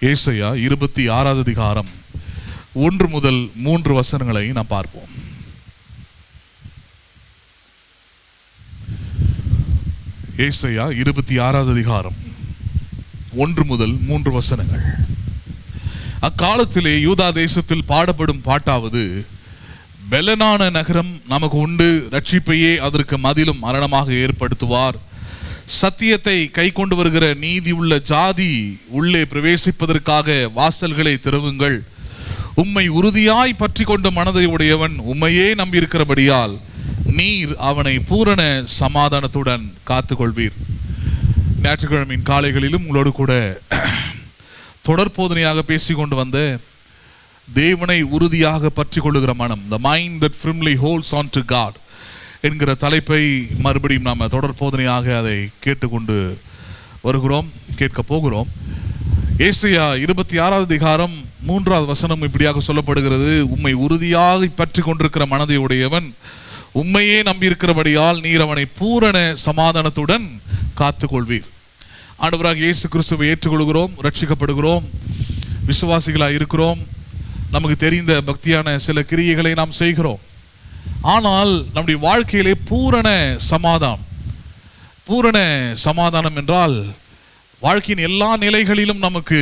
ஏசாயா 26 அதிகாரம் 1 முதல் 3 வசனங்களை நாம் பார்ப்போம். ஏசாயா 26 அதிகாரம் 1 முதல் 3 வசனங்கள். அக்காலத்திலே யூதா தேசத்தில் பாடப்படும் பாட்டாவது, பெலனான நகரம் நமக்கு உண்டு, ரட்சிப்பையே அதற்கு மதிலும் அரணமாக ஏற்படுத்துவார். சத்தியத்தை கை கொண்டு வருகிற நீதி உள்ள ஜாதி உள்ளே பிரவேசிப்பதற்காக வாசல்களை திறவுங்கள். உம்மை உறுதியாய் பற்றி கொண்ட மனதை உடையவன் உம்மையே நம்பியிருக்கிறபடியால் நீர் அவனை பூரண சமாதானத்துடன் காத்துக்கொள்வீர். ஞாயிற்றுக்கிழமையின் காலைகளிலும் உங்களோடு கூட தொடர்போதனையாக பேசிக்கொண்டு வந்த தேவனை உறுதியாக பற்றி கொள்ளுகிற மனம், the mind that firmly holds on to God என்கிற தலைப்பை மறுபடியும் நாம் தொடர்போதனையாக அதை கேட்டுக்கொண்டு வருகிறோம், கேட்க போகிறோம். ஏசாயா 26 அதிகாரம் 3வது வசனம் இப்படியாக சொல்லப்படுகிறது, உம்மை உறுதியாக பற்றி கொண்டிருக்கிற மனதை உடையவன் உம்மையே நம்பியிருக்கிறபடியால் நீர் அவனை பூரண சமாதானத்துடன் காத்துக்கொள்வீர். ஆண்டவராக இயேசு கிறிஸ்துவை ஏற்றுக்கொள்கிறோம், ரட்சிக்கப்படுகிறோம், விசுவாசிகளாக இருக்கிறோம், நமக்கு தெரிந்த பக்தியான சில கிரியைகளை நாம் செய்கிறோம். ஆனால் நம்முடைய வாழ்க்கையிலே பூரண சமாதானம் என்றால் வாழ்க்கையின் எல்லா நிலைகளிலும் நமக்கு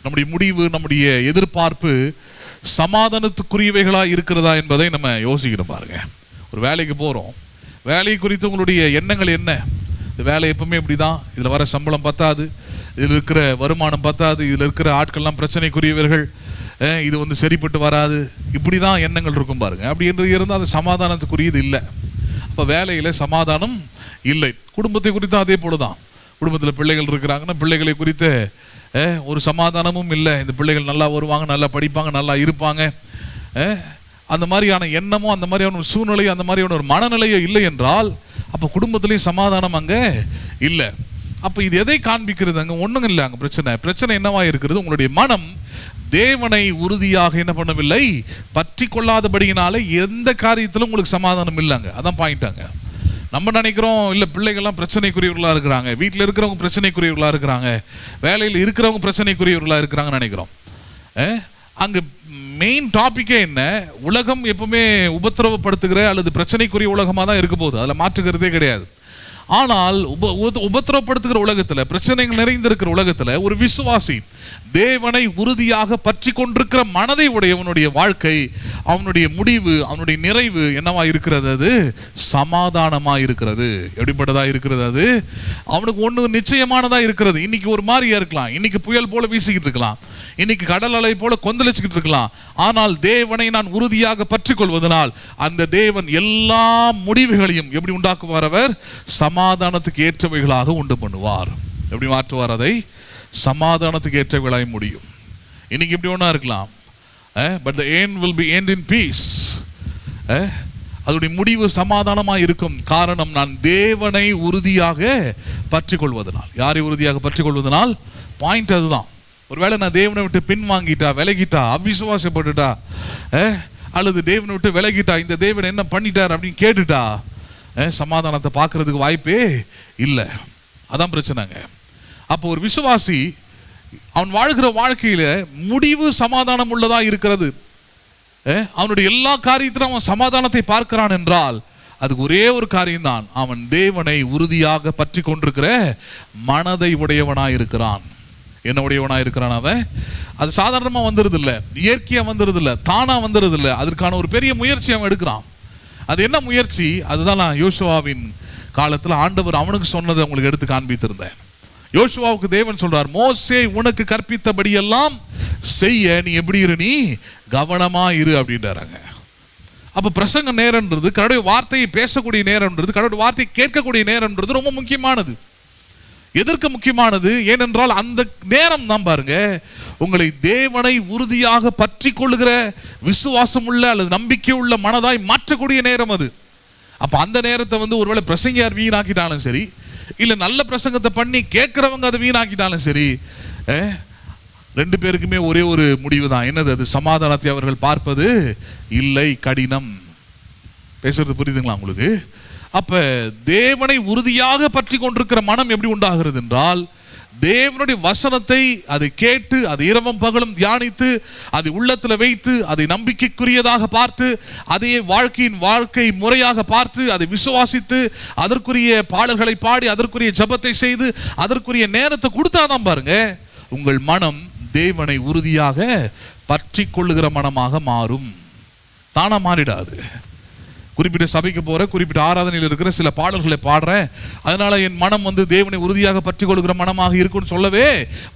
நம்முடைய முடிவு, நம்முடைய எதிர்பார்ப்பு சமாதானத்துக்குரியவைகளாக இருக்கிறதா என்பதை நம்ம யோசிக்கணும். பாருங்க, ஒரு வேலைக்கு போகிறோம், வேலை குறித்து உங்களுடைய எண்ணங்கள் என்ன? இந்த வேலை எப்பவுமே இப்படி தான், இதில் வர சம்பளம் பத்தாது, இதில் இருக்கிற வருமானம் பத்தாது, இதில் இருக்கிற ஆட்கள்லாம் பிரச்சனைக்குரியவர்கள், இது சரிப்பட்டு வராது, இப்படி தான் எண்ணங்கள் இருக்கும் பாருங்க. அப்படி என்று இருந்தால் அது சமாதானத்துக்குரியது இல்லை. அப்போ வேலையில் சமாதானம் இல்லை. குடும்பத்தை குறித்து அதே போல தான். குடும்பத்தில் பிள்ளைகள் இருக்கிறாங்கன்னா பிள்ளைகளை குறித்த ஒரு சமாதானமும் இல்லை. இந்த பிள்ளைகள் நல்லா வருவாங்க, நல்லா படிப்பாங்க, நல்லா இருப்பாங்க, அந்த மாதிரியான எண்ணமோ அந்த மாதிரியான ஒரு சூழ்நிலையோ அந்த மாதிரியான ஒரு மனநிலையோ இல்லை என்றால் அப்போ குடும்பத்திலேயும் சமாதானம் அங்கே இல்லை. அப்போ இது எதை காண்பிக்கிறது? அங்கே ஒன்றும் இல்லை. அங்கே பிரச்சனை என்னவா இருக்கிறது? உங்களுடைய மனம் தேவனை உறுதியாக என்ன பண்ணவில்லை, பற்றி கொள்ளாதபடியினால எந்த காரியத்திலும் உங்களுக்கு சமாதானம் இல்லைங்க. அதான் பாயிண்டாங்க. நம்ம நினைக்கிறோம் இல்லை பிள்ளைகள்லாம் பிரச்சனைக்குரியவர்களாக இருக்கிறாங்க, வீட்டில் இருக்கிறவங்க பிரச்சனைக்குரியவர்களாக இருக்கிறாங்க, வேலையில் இருக்கிறவங்க பிரச்சனைக்குரியவர்களாக இருக்கிறாங்கன்னு நினைக்கிறோம். அங்கே மெயின் டாப்பிக்கே என்ன? உலகம் எப்பவுமே உபத்திரவப்படுத்துகிற அல்லது பிரச்சனைக்குரிய உலகமாக தான் இருக்க போகுது, அதில் மாற்றுக்கிறதே கிடையாது. ஆனால் உபத்திரவப்படுத்துகிற உலகத்தில், பிரச்சனைகள் நிறைந்திருக்கிற உலகத்தில் ஒரு விசுவாசி தேவனை உறுதியாக பற்றி கொண்டிருக்கிற மனதை உடையவனுடைய வாழ்க்கை, அவனுடைய முடிவு, அவனுடைய நிறைவு என்னவா இருக்கிறது? அது சமாதானமா இருக்கிறது. எப்படிப்பட்டதா இருக்கிறது? அது அவனுக்கு ஒன்று நிச்சயமானதா இருக்கிறது. இன்னைக்கு ஒரு மாதிரியா இருக்கலாம், இன்னைக்கு புயல் போல வீசிக்கிட்டு இருக்கலாம், இன்னைக்கு கடல் அலை போல கொந்தளிச்சுக்கிட்டு இருக்கலாம். ஆனால் தேவனை நான் உறுதியாக பற்றி கொள்வதனால் அந்த தேவன் எல்லா முடிவுகளையும் எப்படி உண்டாக்குவார்? அவர் சமாதானத்துக்கு ஏற்றவைகளாக உண்டு பண்ணுவார். எப்படி மாற்றுவார்? அதை சமாதானத்துக்கு ஏற்றவைகளாக முடியும். இன்னைக்கு எப்படி ஒன்றா இருக்கலாம், but the end will be end in peace. அதோடைய முடிவு சமாதானமாக இருக்கும். காரணம், நான் தேவனை உறுதியாக பற்றி கொள்வதனால். யாரை உறுதியாக பற்றி கொள்வதனால்? பாயிண்ட் அதுதான். ஒருவேளை நான் தேவனை விட்டு பின் வாங்கிட்டா, விலகிட்டா, அவிசுவாசப்பட்டுட்டா, அல்லது தேவனை விட்டு விலகிட்டா, இந்த தேவன் என்ன பண்ணிட்டார் அப்படின்னு கேட்டுட்டா, சமாதானத்தை பார்க்கறதுக்கு வாய்ப்பே இல்லை. அதான் பிரச்சனைங்க. அப்போ ஒரு விசுவாசி அவன் வாழ்கிற வாழ்க்கையில முடிவு சமாதானம் உள்ளதா இருக்கிறது, அவனுடைய எல்லா காரியத்திலும் அவன் சமாதானத்தை பார்க்கிறான் என்றால் அதுக்கு ஒரே ஒரு காரியம்தான், அவன் தேவனை உறுதியாக பற்றி கொண்டிருக்கிற மனதை உடையவனாய் இருக்கிறான். என்ன உடையவனாய் இருக்கிறான்? அவன் அது சாதாரணமாக வந்துடுது இல்லை, இயற்கையாக வந்துடுது இல்லை, தானா வந்துடுது இல்லை. அதற்கான ஒரு பெரிய முயற்சி அவன் எடுக்கிறான். அது என்ன முயற்சி? அதுதான் நான் யோசுவாவின் காலத்தில் ஆண்டவர் அவனுக்கு சொன்னதை உங்களுக்கு எடுத்து காண்பித்திருந்தேன். யோசுவாவுக்கு தேவன் சொல்றார், மோசே உனக்கு கற்பித்தபடி எல்லாம் செய்ய நீ எப்படி இரு, நீ கவனமா இரு அப்படின்றாங்க. அப்ப பிரசங்க நேரம்ன்றது, கடவுள் வார்த்தையை பேசக்கூடிய நேரம்ன்றது, கடவுள் வார்த்தையை கேட்கக்கூடிய நேரம்ன்றது ரொம்ப முக்கியமானது. எதற்கு முக்கியமானது? ஏனென்றால் அந்த நேரம் தான் பாருங்க உங்களை தேவனை உறுதியாக பற்றி கொள்ளுகிற விசுவாசம் உள்ள அல்லது நம்பிக்கை உள்ள மனதாய் மாற்றக்கூடிய நேரம் அது. அப்ப அந்த நேரத்தை ஒருவேளை பிரசங்கியார் வீணாக்கிட்டாலும் சரி, இல்ல நல்ல பிரசங்கத்தை பண்ணி கேட்கிறவங்க அதை வீணாக்கிட்டாலும் சரி, ரெண்டு பேருக்குமே ஒரே ஒரு முடிவு தான். என்னது? அது சமாதானத்தை அவர்கள் பார்ப்பது இல்லை, கடினம். பேசுறது புரியுதுங்களா உங்களுக்கு? அப்ப தேவனை உறுதியாக பற்றி கொண்டிருக்கிற மனம் எப்படி உண்டாகிறது என்றால், தேவனுடைய வசனத்தை அதை கேட்டு அதை இரவும் பகலும் தியானித்து அதை உள்ளத்தில் வைத்து அதை நம்பிக்கைக்குரியதாக பார்த்து அதையே வாழ்க்கை முறையாக பார்த்து அதை விசுவாசித்து அதற்குரிய பாடல்களை பாடி அதற்குரிய ஜெபத்தை செய்து அதற்குரிய நேரத்தை கொடுத்தாதான் பாருங்க உங்கள் மனம் தேவனை உறுதியாக பற்றி கொள்ளுகிற மனமாக மாறும். தானா மாறிடாது. குறிப்பிட்ட சபைக்கு போற குறிப்பிட்ட ஆராதனையில் இருக்கிற சில பாடல்களை பாடுறேன் அதனால என் மனம் தேவனை உறுதியாக பற்றி கொள்கிற மனமாக இருக்கும்னு சொல்லவே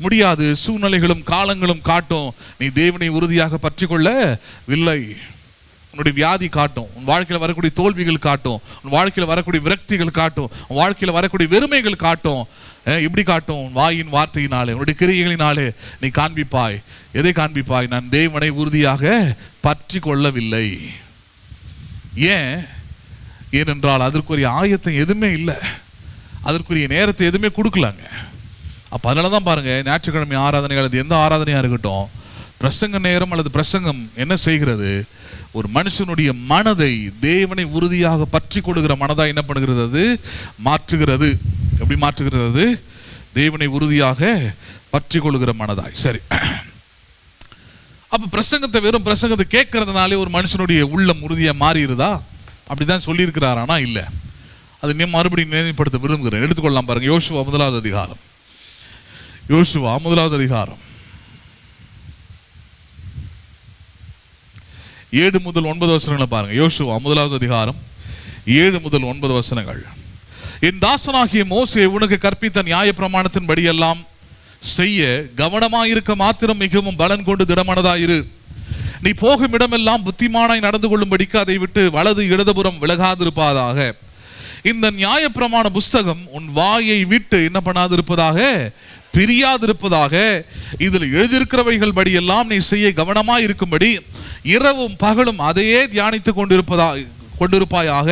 முடியாது. சூழ்நிலைகளும் காலங்களும் காட்டும் நீ தேவனை உறுதியாக பற்றி கொள்ளவில்லை. உன்னுடைய வியாதி காட்டும், உன் வாழ்க்கையில் வரக்கூடிய தோல்விகள் காட்டும், உன் வாழ்க்கையில் வரக்கூடிய விரக்திகள் காட்டும், உன் வாழ்க்கையில் வரக்கூடிய வெறுமைகள் காட்டும். இப்படி காட்டும் வாயின் வார்த்தையினாலே உன்னுடைய கிரியைகளினாலே நீ காண்பிப்பாய். எதை காண்பிப்பாய்? நான் தேவனை உறுதியாக பற்றி கொள்ளவில்லை. ஏனென்றால் அதற்குரிய ஆயத்தம் எதுவுமே இல்லை, அதற்குரிய நேரத்தை எதுவுமே கொடுக்கலாங்க. அப்போ அதனால தான் பாருங்க ஞாயிற்றுக்கிழமை ஆராதனை அல்லது எந்த ஆராதனையாக இருக்கட்டும் பிரசங்க நேரம் அல்லது பிரசங்கம் என்ன செய்கிறது? ஒரு மனுஷனுடைய மனதை தேவனை உறுதியாக பற்றி கொள்கிற மனதா என்ன பண்ணுகிறது? அது மாற்றுகிறது. எப்படி மாற்றுகிறது? தேவனை உறுதியாக பற்றி கொள்கிற மனதாய். சரி, அப்ப பிரசங்கத்தை வெறும் பிரசங்கத்தை கேட்கறதுனாலே ஒரு மனுஷனுடைய உள்ளம் உறுதியா மாறிடுதா? அப்படிதான் சொல்லியிருக்கிறார். ஆனா இல்ல, அது நீ மறுபடியும் நினைவுபடுத்த விரும்புகிறேன். எடுத்துக்கொள்ளலாம் பாருங்க. யோசுவா 1வது அதிகாரம். யோசுவா 1வது அதிகாரம் 7 முதல் 9 வசனங்களை பாருங்க. யோசுவா 1வது அதிகாரம் 7 முதல் 9 வசனங்கள். என் தாசனாகிய மோசே உனக்கு கற்பித்த நியாய பிரமாணத்தின் படியெல்லாம் செய்ய கவனமாயிருக்க மாத்திரம் மிகவும் பலன் கொண்டு திடமனதாயிரு. நீ போகும் இடமெல்லாம் புத்திமானாய் நடந்து கொள்ளும்படிக்கு அதை விட்டு வலது இடதுபுறம் விலகாதிருப்பதாக. இந்த நியாய பிரமாண புஸ்தகம் உன் வாயை விட்டு என்ன பண்ணாதிருப்பதாக? பிரியாதிருப்பதாக. இதில் எழுதியிருக்கிறவைகள் படியெல்லாம் நீ செய்ய கவனமாய் இருக்கும்படி இரவும் பகலும் அதையே தியானித்து கொண்டிருப்பாயாக.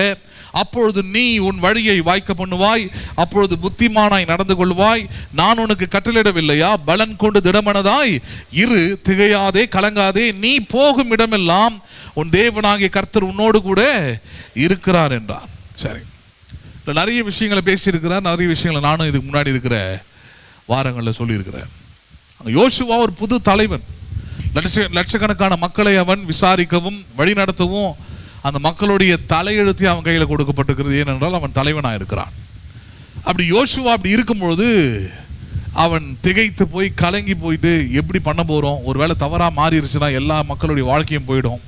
அப்பொழுது நீ உன் வழியை வாய்க்க பண்ணுவாய், அப்பொழுது புத்திமானாய் நடந்து கொள்வாய். நான் உனக்கு கட்டளையிடவில்லையா? பலன் கொண்டு திடமனதாய் இரு, திகையாதே, கலங்காதே. நீ போகும் இடமெல்லாம் உன் தேவனாகிய கர்த்தர் உன்னோடு கூட இருக்கிறார் என்றார். சரி, நிறைய விஷயங்களை பேசியிருக்கிறார். நிறைய விஷயங்களை நானும் இதுக்கு முன்னாடி இருக்கிற வாரங்களில் சொல்லியிருக்கிறேன். யோசுவா ஒரு புது தலைவன். லட்சக்கணக்கான மக்களை அவன் விசாரிக்கவும் வழி நடத்தவும் அந்த மக்களுடைய தலையெழுத்தை அவன் கையில் கொடுக்கப்பட்டிருக்கிறது. ஏனென்றால் அவன் தலைவனாக இருக்கிறான். அப்படி யோசுவா அப்படி இருக்கும்பொழுது அவன் திகைத்து போய் கலங்கி போயிட்டு எப்படி பண்ண போகிறோம், ஒருவேளை தவறாக மாறிடுச்சுன்னா எல்லா மக்களுடைய வாழ்க்கையும் போயிடும்.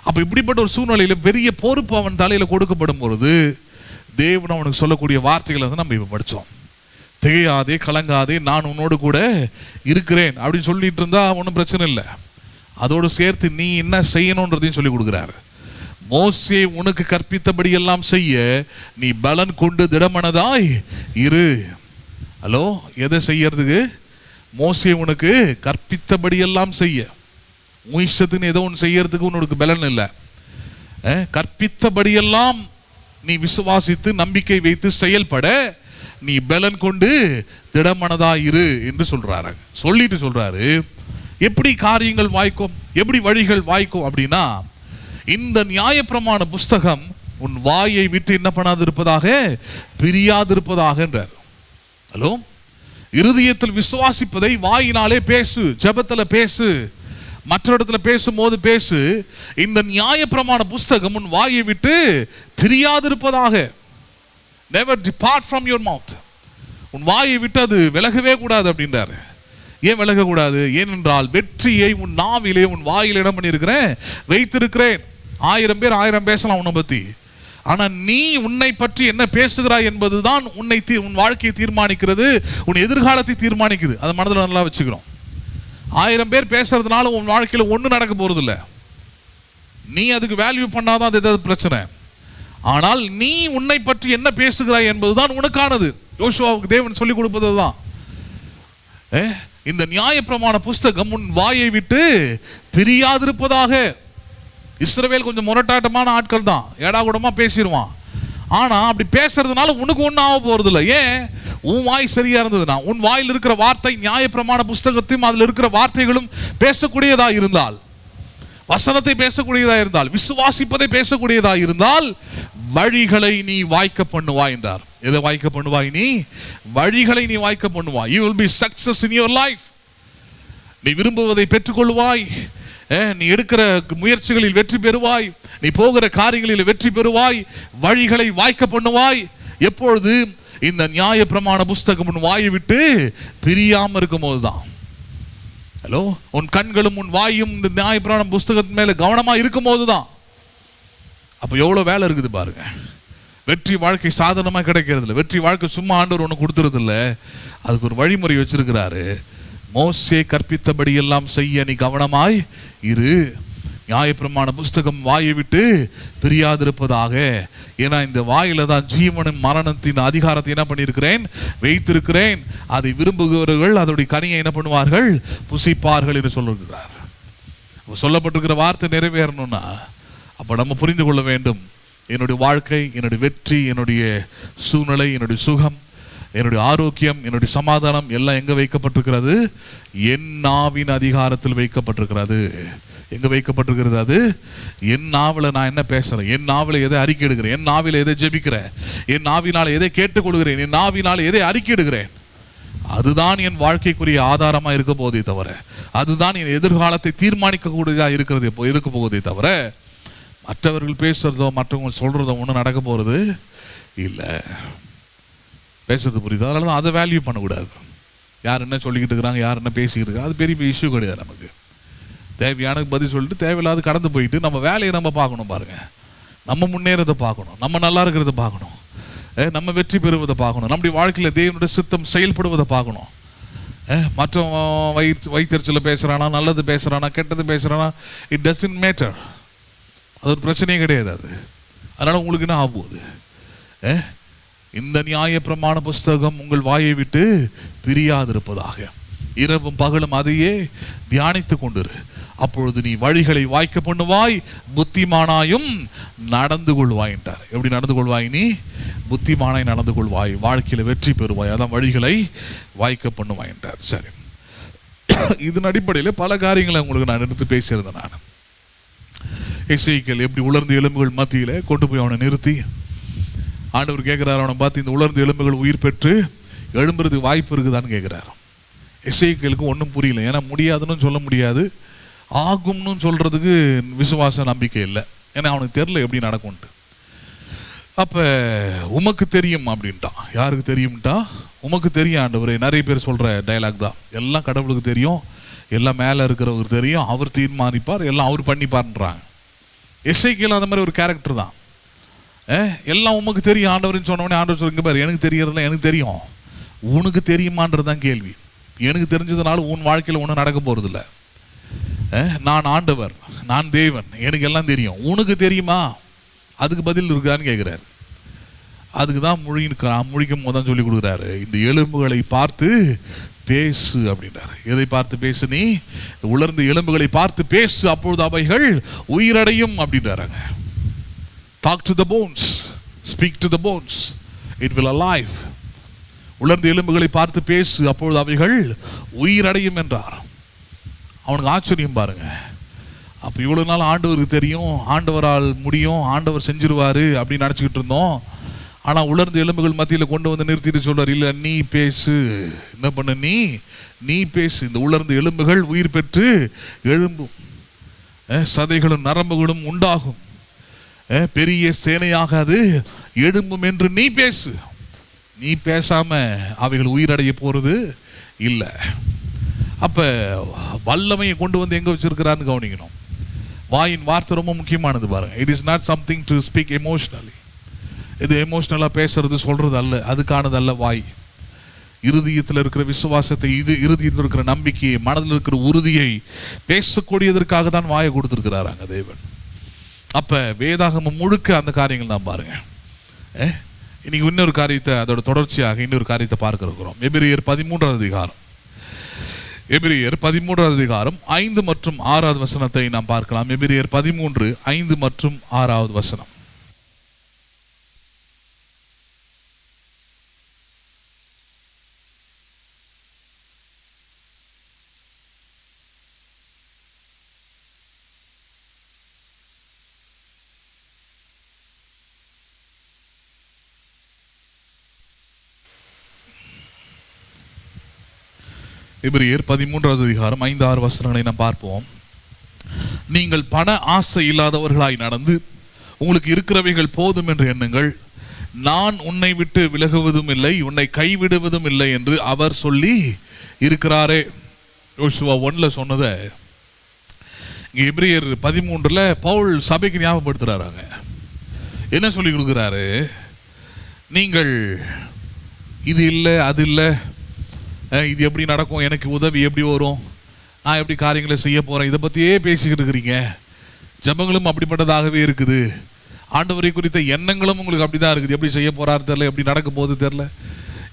அப்போ இப்படிப்பட்ட ஒரு சூழ்நிலையில் பெரிய பொறுப்பு அவன் தலையில் கொடுக்கப்படும் பொழுது தேவன் அவனுக்கு சொல்லக்கூடிய வார்த்தைகளை நம்ம இப்போ படித்தோம். திகையாதே, கலங்காதே, நான் உன்னோடு கூட இருக்கிறேன் அப்படின்னு சொல்லிட்டு இருந்தா ஒன்றும் பிரச்சனை இல்லை. அதோடு சேர்த்து நீ என்ன செய்யணுன்றதையும் சொல்லி கொடுக்குறாரு. மோசே உனக்கு கற்பித்தபடி எல்லாம் செய்ய நீ பலன் கொண்டு திடமனதாய் இரு. ஹலோ, எதை செய்யறதுக்கு? மோசே உனக்கு கற்பித்தபடி எல்லாம் செய்ய. உன் இஷ்டத்துக்கு ஏதோ ஒன்று செய்யறதுக்கு உனக்கு பலன் இல்லை. கற்பித்தபடியெல்லாம் நீ விசுவாசித்து நம்பிக்கை வைத்து செயல்பட நீ பலன் கொண்டு திடமனதாயிரு என்று சொல்றாரு. சொல்லிட்டு சொல்றாரு எப்படி காரியங்கள் வாய்க்கும், எப்படி வழிகள் வாய்க்கும் அப்படின்னா, இந்த நியாயப்பிரமாண புஸ்தகம் உன் வாயை விட்டு என்ன பண்ணாது இருப்பதாக? பிரியாதிருப்பதாக என்றார். ஹலோ, இருதயத்தில் விசுவாசிப்பதை வாயினாலே பேசு, ஜெபத்துல பேசு, மற்ற இடத்துல பேசும்போது பேசு. இந்த நியாயப்பிரமாண புஸ்தகம் உன் வாயை விட்டு பிரியாதிருப்பதாக. Never depart from your mouth. உன் வாயை விட்டு அது விலகவே கூடாது அப்படின்றாரு. ஏன் விலகக்கூடாது? ஏனென்றால் வெற்றியை உன் நாவிலே உன் வாயில் இடம் பண்ணியிருக்கிறேன், வைத்திருக்கிறேன். 1000 பேர் 1000 பேசலாம் உன்னை பத்தி. ஆனா நீ உன்னை பற்றி என்ன பேசுகிறாய் என்பதுதான் உன் வாழ்க்கையை தீர்மானிக்கிறது, உன் எதிர்காலத்தை தீர்மானிக்குது. அதை மனதில் நல்லா வச்சுக்கணும். 1000 பேர் பேசுறதுனால உன் வாழ்க்கையில ஒன்றும் நடக்க போறது இல்லை. நீ அதுக்கு வேல்யூ பண்ணாதான் அது ஏதாவது பிரச்சனை. ஆனால் நீ உன்னை பற்றி என்ன பேசுகிறாய் என்பதுதான் உனக்கானது. யோசுவாவுக்கு தேவன் சொல்லிக் கொடுப்பது தான். இந்த நியாயப்பிரமாண புஸ்தகம் உன் வாயை விட்டு பிரியாதிருப்பதாக. இஸ்ரவேல் கொஞ்சம் முரட்டாட்டமான ஆட்கள் தான், ஏடாகூடமா பேசிடுவான். ஆனா அப்படி பேசுறதுனால உனக்கு ஒன்றும் ஆக போறது இல்லை. ஏன்? உன் வாய் சரியா இருந்ததுன்னா, உன் வாயில் இருக்கிற வார்த்தை நியாயப்பிரமாண புஸ்தகத்தையும் அதில் இருக்கிற வார்த்தைகளும் பேசக்கூடியதா இருந்தால், வசனத்தை பேசக்கூடியதா இருந்தால், விசுவாசிப்பதை பேசக்கூடியதா இருந்தால், வழிகளை நீ வாய்க்க பண்ணுவாய் என்றார். எதை வாய்க்க பண்ணுவாய்? நீ வழிகளை நீ வாய்க்க பண்ணுவாய். You will be success in your life. நீ விரும்புவதை பெற்றுக்கொள்வாய். நீ எடுக்கிற முயற்சிகளில் வெற்றி பெறுவாய். நீ போகிற காரியங்களில் வெற்றி பெறுவாய். வழிகளை வாய்க்க பண்ணுவாய். எப்பொழுது? இந்த நியாயப்பிரமாண புஸ்தகம் உன் வாயை விட்டு பிரியாம இருக்கும் போதுதான். ஹலோ, உன் கண்களும் உன் வாயும் இந்த நியாயப்பிரமாண புஸ்தகத்தின் மேல கவனமா இருக்கும் போதுதான். அப்ப எவ்வளவு வேலை இருக்குது பாருங்க. வெற்றி வாழ்க்கை சாதாரணமா கிடைக்கிறது இல்லை. வெற்றி வாழ்க்கை சும்மா ஆண்டவர் ஒன்று கொடுத்துறது இல்லை. அதுக்கு ஒரு வழிமுறை வச்சிருக்கிறாரு. மோசே கற்பித்தபடி எல்லாம் செய்ய நீ கவனமாய் இரு. நியாயப்பிரமாண புஸ்தகம் வாயை விட்டு பிரியாதிருப்பதாக. ஏன்னா இந்த வாயில தான் ஜீவனும் மரணத்தின் அதிகாரத்தை என்ன பண்ணியிருக்கிறேன்? வைத்திருக்கிறேன். அதை விரும்புகிறவர்கள் அதோடைய கனியை என்ன பண்ணுவார்கள்? புசிப்பார்கள் என்று சொல்லுகிறார். சொல்லப்பட்டிருக்கிற வார்த்தை நிறைவேறணும்னா அப்ப நம்ம புரிந்து கொள்ள வேண்டும். என்னுடைய வாழ்க்கை, என்னுடைய வெற்றி, என்னுடைய சூழ்நிலை, என்னுடைய சுகம், என்னுடைய ஆரோக்கியம், என்னுடைய சமாதானம் எல்லாம் எங்க வைக்கப்பட்டிருக்கிறது? என் நாவின் அதிகாரத்தில் வைக்கப்பட்டிருக்கிறது. எங்க வைக்கப்பட்டிருக்கிறது? அது என் நாவில நான் என்ன பேசுறேன், என் நாவில எதை அறிக்கையிடுகிறேன், என் நாவில எதை ஜெபிக்கிறேன், என் நாவினால எதை கேட்டுக்கொள்கிறேன், என் நாவினால எதை அறிக்கையிடுகிறேன், அதுதான் என் வாழ்க்கைக்குரிய ஆதாரமா இருக்க போதே தவிர, அதுதான் என் எதிர்காலத்தை தீர்மானிக்கக்கூடியதா இருக்க போவதே தவிர மற்றவர்கள் பேசுறதோ மற்றவங்க சொல்றதோ ஒன்றும் நடக்க போறது இல்லை. பேசுறது புரியுது. அதனால தான் அதை வேல்யூ பண்ணக்கூடாது. யார் என்ன சொல்லிக்கிட்டு இருக்கிறாங்க, யார் என்ன பேசிக்கிட்டு இருக்காங்க, அது பெரிய இஷ்யூ கிடையாது. நமக்கு தேவையான பதில் சொல்லிட்டு தேவையில்லாத கடந்து போயிட்டு நம்ம வேலையை நம்ம பார்க்கணும். பாருங்க, நம்ம முன்னேறதை பார்க்கணும், நம்ம நல்லா இருக்கிறத பார்க்கணும், நம்ம வெற்றி பெறுவதை பார்க்கணும், நம்முடைய வாழ்க்கையில் தேவனுடைய சித்தம் செயல்படுவதை பார்க்கணும். மற்ற வைத்தறிச்சல பேசுறானா, நல்லது பேசுறானா, கெட்டது பேசுறானா, இட் டசன்ட் மேட்டர். அது ஒரு பிரச்சனையே கிடையாது. அது அதனால உங்களுக்கு என்ன ஆகுது? இந்த நியாயப்பிரமாண புஸ்தகம் உங்கள் வாயை விட்டு பிரியாதிருப்பதாக. இரவும் பகலும் அதையே தியானித்து கொண்டிரு. அப்பொழுது நீ வழிகளை வாய்க்க பண்ணுவாய், புத்திமானாயும் நடந்து கொள்வாய் என்றார். எப்படி நடந்து கொள்வாய்? நீ புத்திமானாய் நடந்து கொள்வாய், வாழ்க்கையில வெற்றி பெறுவாய். அதான் வழிகளை வாய்க்க பண்ணுவாய் என்றார். சரி, இதன் அடிப்படையில் பல காரியங்களை உங்களுக்கு நான் எடுத்து பேசியிருந்தேன். நான் எசேக்கியேல் எப்படி உலர்ந்த எலும்புகள் மத்தியில கொண்டு போய் அவனை நிறுத்தி ஆண்டவர் கேட்கிறார், அவனை பார்த்து இந்த உலர்ந்த எலும்புகள் உயிர் பெற்று எழும்புறதுக்கு வாய்ப்பு இருக்குதான்னு கேட்கிறார். எசேக்கியேலுக்கு ஒன்றும் புரியல. ஏன்னா முடியாதுன்னு சொல்ல முடியாது, ஆகும்னு சொல்றதுக்கு விசுவாச நம்பிக்கை இல்லை. ஏன்னா அவனுக்கு தெரியல எப்படி நடக்கும்ட்டு. அப்ப உமக்கு தெரியும் அப்படின்ட்டான். யாருக்கு தெரியும்ட்டா? உமக்கு தெரியும் ஆண்டவரே. நிறைய பேர் சொல்ற டயலாக் தான். எல்லாம் கடவுளுக்கு தெரியும், எல்லாம் மேல இருக்கிறவருக்கு தெரியும், அவர் தீர்மானிப்பார், எல்லாம் அவர் பண்ணிப்பார்ன்றாங்க. எசேக்கியேல் அந்த மாதிரி ஒரு கேரக்டர் தான். எல்லாம் உமக்கு தெரியும் ஆண்டவர்னு சொன்னவனே ஆண்டவர் சொல்லுங்க பாரு, எனக்கு தெரியறதுல எனக்கு தெரியும், உனக்கு தெரியுமான்றதுதான் கேள்வி. எனக்கு தெரிஞ்சதுனால உன் வாழ்க்கையில் ஒன்றும் நடக்க போறது இல்லை. நான் ஆண்டவர், நான் தேவன், எனக்கு எல்லாம் தெரியும், உனக்கு தெரியுமா? அதுக்கு பதில் இருக்கான்னு கேட்கிறாரு. அதுக்கு தான் முழிக்கும் போது தான் சொல்லி கொடுக்குறாரு, இந்த எலும்புகளை பார்த்து பேசு அப்படின்றாரு. எதை பார்த்து பேசு? நீ உலர்ந்த எலும்புகளை பார்த்து பேசு, அப்பொழுது அவைகள் உயிரடையும் அப்படின்றாங்க. Talk to the bones, speak to the bones, it will alive. உலர்ந்த எலும்புகளை பார்த்து பேசு, அப்பொழுது அவைகள் உயிரடையும் என்றார். அவனுக்கு ஆச்சரியம் பாருங்க. அப்ப இவ்வளவு நாள் ஆண்டவருக்கு தெரியும், ஆண்டவரால் முடியும், ஆண்டவர் செஞ்சிருவாரு அப்படின்னு நினைச்சுக்கிட்டு இருந்தோம். ஆனா உலர்ந்த எலும்புகள் மத்தியில கொண்டு வந்து நிறுத்திட்டு சொல்றாரு, இல்ல நீ பேசு. என்ன பண்ண? நீ பேசு. இந்த உலர்ந்த எலும்புகள் உயிர் பெற்று எழும்பும், சதைகளும் நரம்புகளும் உண்டாகும், பெரிய சேனையாக அது எழும்பும் என்று நீ பேசு. நீ பேசாம அவைகள் உயிரடைய போறது இல்லை. அப்ப வல்லமையை கொண்டு வந்து எங்க வச்சிருக்கிறான்னு கவனிக்கணும். வாயின் வார்த்தை ரொம்ப முக்கியமானது பாருங்க. It is not something to speak emotionally. இது எமோஷனலா பேசுறது சொல்றது அல்ல, அதுக்கானது அல்ல வாய். இருதயத்தில் இருக்கிற விசுவாசத்தை, இருதயத்தில் இருக்கிற நம்பிக்கையை, மனதில் இருக்கிற உறுதியை பேசக்கூடியதற்காக தான் வாயை கொடுத்திருக்கிறாங்க தேவன். அப்ப வேதாகமம் முழுக்க அந்த காரியங்கள் தான் பாருங்க. இன்னைக்கு இன்னொரு காரியத்தை, அதோட தொடர்ச்சியாக இன்னொரு காரியத்தை பார்க்க இருக்கிறோம். எபிரியர் 13வது அதிகாரம். எபிரியர் 13வது அதிகாரம் 5 மற்றும் 6வது வசனத்தை நாம் பார்க்கலாம். எபிரியர் 13, 5 மற்றும் 6வது வசனம். எபிரியர் 13வது அதிகாரம் 5-6 வசனங்களை நாம் பார்ப்போம். நீங்கள் பண ஆசை இல்லாதவர்களாய் நடந்து உங்களுக்கு இருக்கிறவைகள் போதும் என்று எண்ணுங்கள். நான் உன்னை விட்டு விலகுவதும் இல்லை, உன்னை கைவிடுவதும் இல்லை என்று அவர் சொல்லி இருக்கிறாரே. யோசுவா 1 சொன்னதை இங்கே எபிரியர் 13 பவுல் சபைக்கு ஞாபகப்படுத்துறாங்க. என்ன சொல்லி கொடுக்குறாரு? நீங்கள் இது இல்லை, அது இல்லை, இது எப்படி நடக்கும், எனக்கு உதவி எப்படி வரும், நான் எப்படி காரியங்களை செய்ய போகிறேன், இதை பற்றியே பேசிக்கிட்டு இருக்கிறீங்க. ஜெபங்களும் அப்படிப்பட்டதாகவே இருக்குது. ஆண்டவரை குறித்த எண்ணங்களும் உங்களுக்கு அப்படி தான் இருக்குது. எப்படி செய்ய போகிறாரு தெரில, எப்படி நடக்க போகுது தெரில,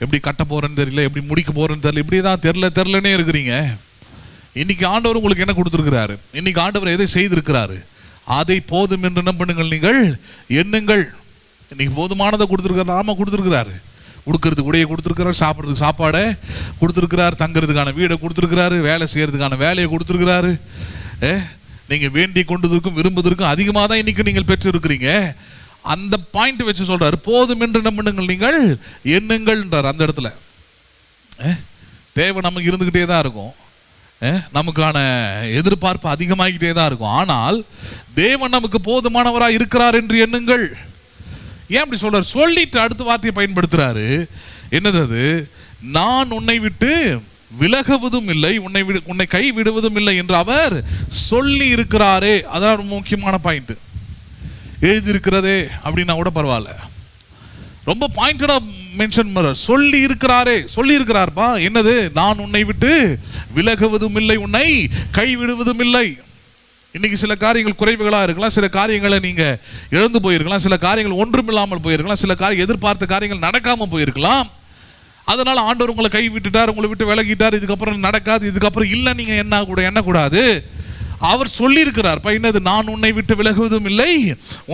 எப்படி கட்ட போகிறேன்னு தெரியல, எப்படி முடிக்க போகிறேன்னு தெரியல, இப்படி தான் தெரிலனே இருக்கிறீங்க. இன்னைக்கு ஆண்டவர் உங்களுக்கு என்ன கொடுத்துருக்கிறாரு? இன்னைக்கு ஆண்டவர் எதை செய்திருக்கிறாரு? அதை போதும் என்று என்ன பண்ணுங்கள், நீங்கள் எண்ணுங்கள். இன்னைக்கு போதுமானதை கொடுத்துருக்காரு. ஆமாம், கொடுத்துருக்கிறாரு. உடுக்கிறதுக்கு உடையை கொடுத்துருக்கிறார், சாப்பிட்றதுக்கு சாப்பாடை கொடுத்துருக்கிறார், தங்கிறதுக்கான வீடை கொடுத்துருக்கிறாரு, வேலை செய்யறதுக்கான வேலையை கொடுத்துருக்கிறாரு. நீங்கள் வேண்டி கொண்டதற்கும் விரும்புவதற்கும் அதிகமாக தான் இன்னைக்கு நீங்கள் பெற்றிருக்கிறீங்க. அந்த பாயிண்ட் வச்சு சொல்றாரு, போதும் என்று என்ன பண்ணுங்கள், நீங்கள் எண்ணுங்கள்ன்றார். அந்த இடத்துல தேவை நமக்கு இருந்துக்கிட்டே தான் இருக்கும், நமக்கான எதிர்பார்ப்பு அதிகமாகிக்கிட்டே தான் இருக்கும். ஆனால் தேவன் நமக்கு போதுமானவராக இருக்கிறார் என்று எண்ணுங்கள். ஏன் அப்படி சொல்றாரு? சொல்லிட்டு அடுத்த வார்த்தையை பயன்படுத்துறாரு. என்னது அது? நான் உன்னை விட்டு விலகுவதும் இல்லை, உன்னை கை விடுவதும் இல்லை என்று அவர் சொல்லி இருக்கிறாரே. அதான் ரொம்ப முக்கியமான பாயிண்ட். எழுதியிருக்கிறதே அப்படின்னா கூட பரவாயில்ல, ரொம்ப பாயிண்டடா மென்ஷன் பண்றார். சொல்லி இருக்கிறாரே, சொல்லி இருக்கிறார்ப்பா. என்னது? நான் உன்னை விட்டு விலகுவதும் இல்லை, உன்னை கை விடுவதும் இல்லை. இன்னைக்கு சில காரியங்கள் குறைவுகளாக இருக்கலாம், சில காரியங்களை நீங்கள் இழந்து போயிருக்கலாம், சில காரியங்கள் ஒன்றுமில்லாமல் போயிருக்கலாம், சில எதிர்பார்த்த காரியங்கள் நடக்காமல் போயிருக்கலாம். அதனால ஆண்டவர் உங்களை கை விட்டுட்டார், உங்களை விட்டு விலகிட்டார், இதுக்கப்புறம் நடக்காது, இதுக்கப்புறம் இல்லை நீங்கள் எண்ணக்கூடாது. அவர் சொல்லி இருக்கிறார். என்னது? நான் உன்னை விட்டு விலகுவதும் இல்லை,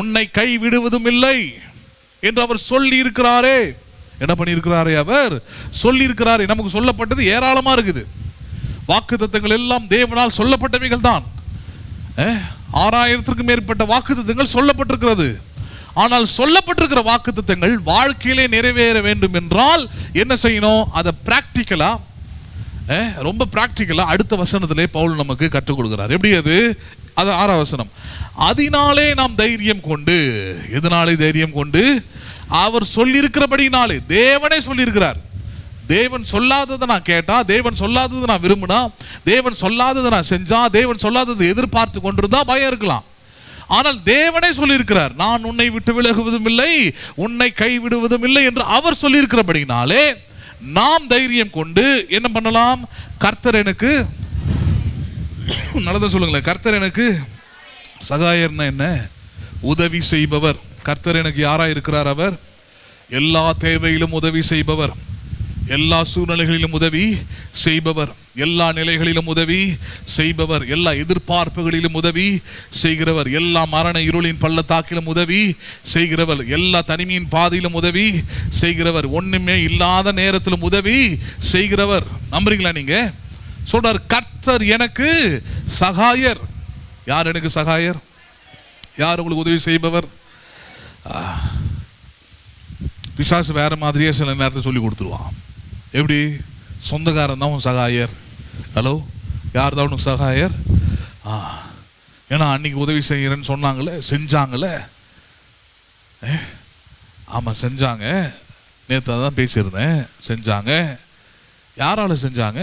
உன்னை கை விடுவதும் இல்லை என்று அவர் சொல்லி இருக்கிறாரே. என்ன பண்ணியிருக்கிறாரே? அவர் சொல்லி இருக்கிறாரே. நமக்கு சொல்லப்பட்டது ஏராளமாக இருக்குது. வாக்குத்தத்தங்கள் எல்லாம் தேவனால் சொல்லப்பட்டவைகள் தான். 6000க்கும் மேற்பட்ட வாக்குத்தத்தங்கள் சொல்லப்பட்டிருக்கிறது. ஆனால் சொல்லப்பட்டிருக்கிற வாக்குத்தத்தங்கள் வாழ்க்கையிலே நிறைவேற வேண்டும் என்றால் என்ன செய்யணும்? அதை பிராக்டிக்கலா, ரொம்ப பிராக்டிக்கலா அடுத்த வசனத்திலே பவுல் நமக்கு கற்றுக் கொடுக்கிறார். எப்படி அது? 6வது வசனம். அதனாலே நாம் தைரியம் கொண்டு. எதனாலே தைரியம் கொண்டு? அவர் சொல்லியிருக்கிறபடினாலே. தேவனே சொல்லியிருக்கிறார். தேவன் சொல்லாததை நான் கேட்டா, தேவன் சொல்லாததை நான் விரும்பினா, தேவன் சொல்லாததை நான் செஞ்சா, தேவன் சொல்லாததை எதிர்பார்த்து கொண்டிருந்தா பயம் இருக்கலாம். ஆனால் தேவனே சொல்லியிருக்கிறார், நான் உன்னை விட்டு விலகுவதும் இல்லை, உன்னை கைவிடுவதும் இல்லை என்று அவர் சொல்லியிருக்கிறபடினாலே நாம் தைரியம் கொண்டு என்ன பண்ணலாம்? கர்த்தர் எனக்கு நல்லதா சொல்லுங்களேன். கர்த்தர் எனக்கு சகாயர்னா என்ன? உதவி செய்பவர். கர்த்தர் எனக்கு யாரா இருக்கிறார்? அவர் எல்லா தேவையிலும் உதவி செய்பவர், எல்லா சூழ்நிலைகளிலும் உதவி செய்பவர், எல்லா நிலைகளிலும் உதவி செய்பவர், எல்லா எதிர்பார்ப்புகளிலும் உதவி செய்கிறவர், எல்லா மரண இருளின் பள்ளத்தாக்கிலும் உதவி செய்கிறவர், எல்லா தனிமையின் பாதையிலும் உதவி செய்கிறவர், ஒண்ணுமே இல்லாத நேரத்திலும் உதவி செய்கிறவர். நம்புறீங்களா நீங்க? சொல்றார், கர்த்தர் எனக்கு சகாயர். யார் எனக்கு சகாயர்? யார் உங்களுக்கு உதவி செய்பவர்? பிசாசு வேற மாதிரியே சில நேரத்தை சொல்லி கொடுத்துருவான். எப்படி? சொந்தக்காரன் தான் உன் சகாயர். ஹலோ, யார் தான் உனக்கு சகாயர்? ஏன்னா அன்னைக்கு உதவி செய்கிறேன்னு சொன்னாங்களே, செஞ்சாங்களே. ஆமாம், செஞ்சாங்க. நேற்று தான் பேசியிருந்தேன். செஞ்சாங்க. யாரால செஞ்சாங்க?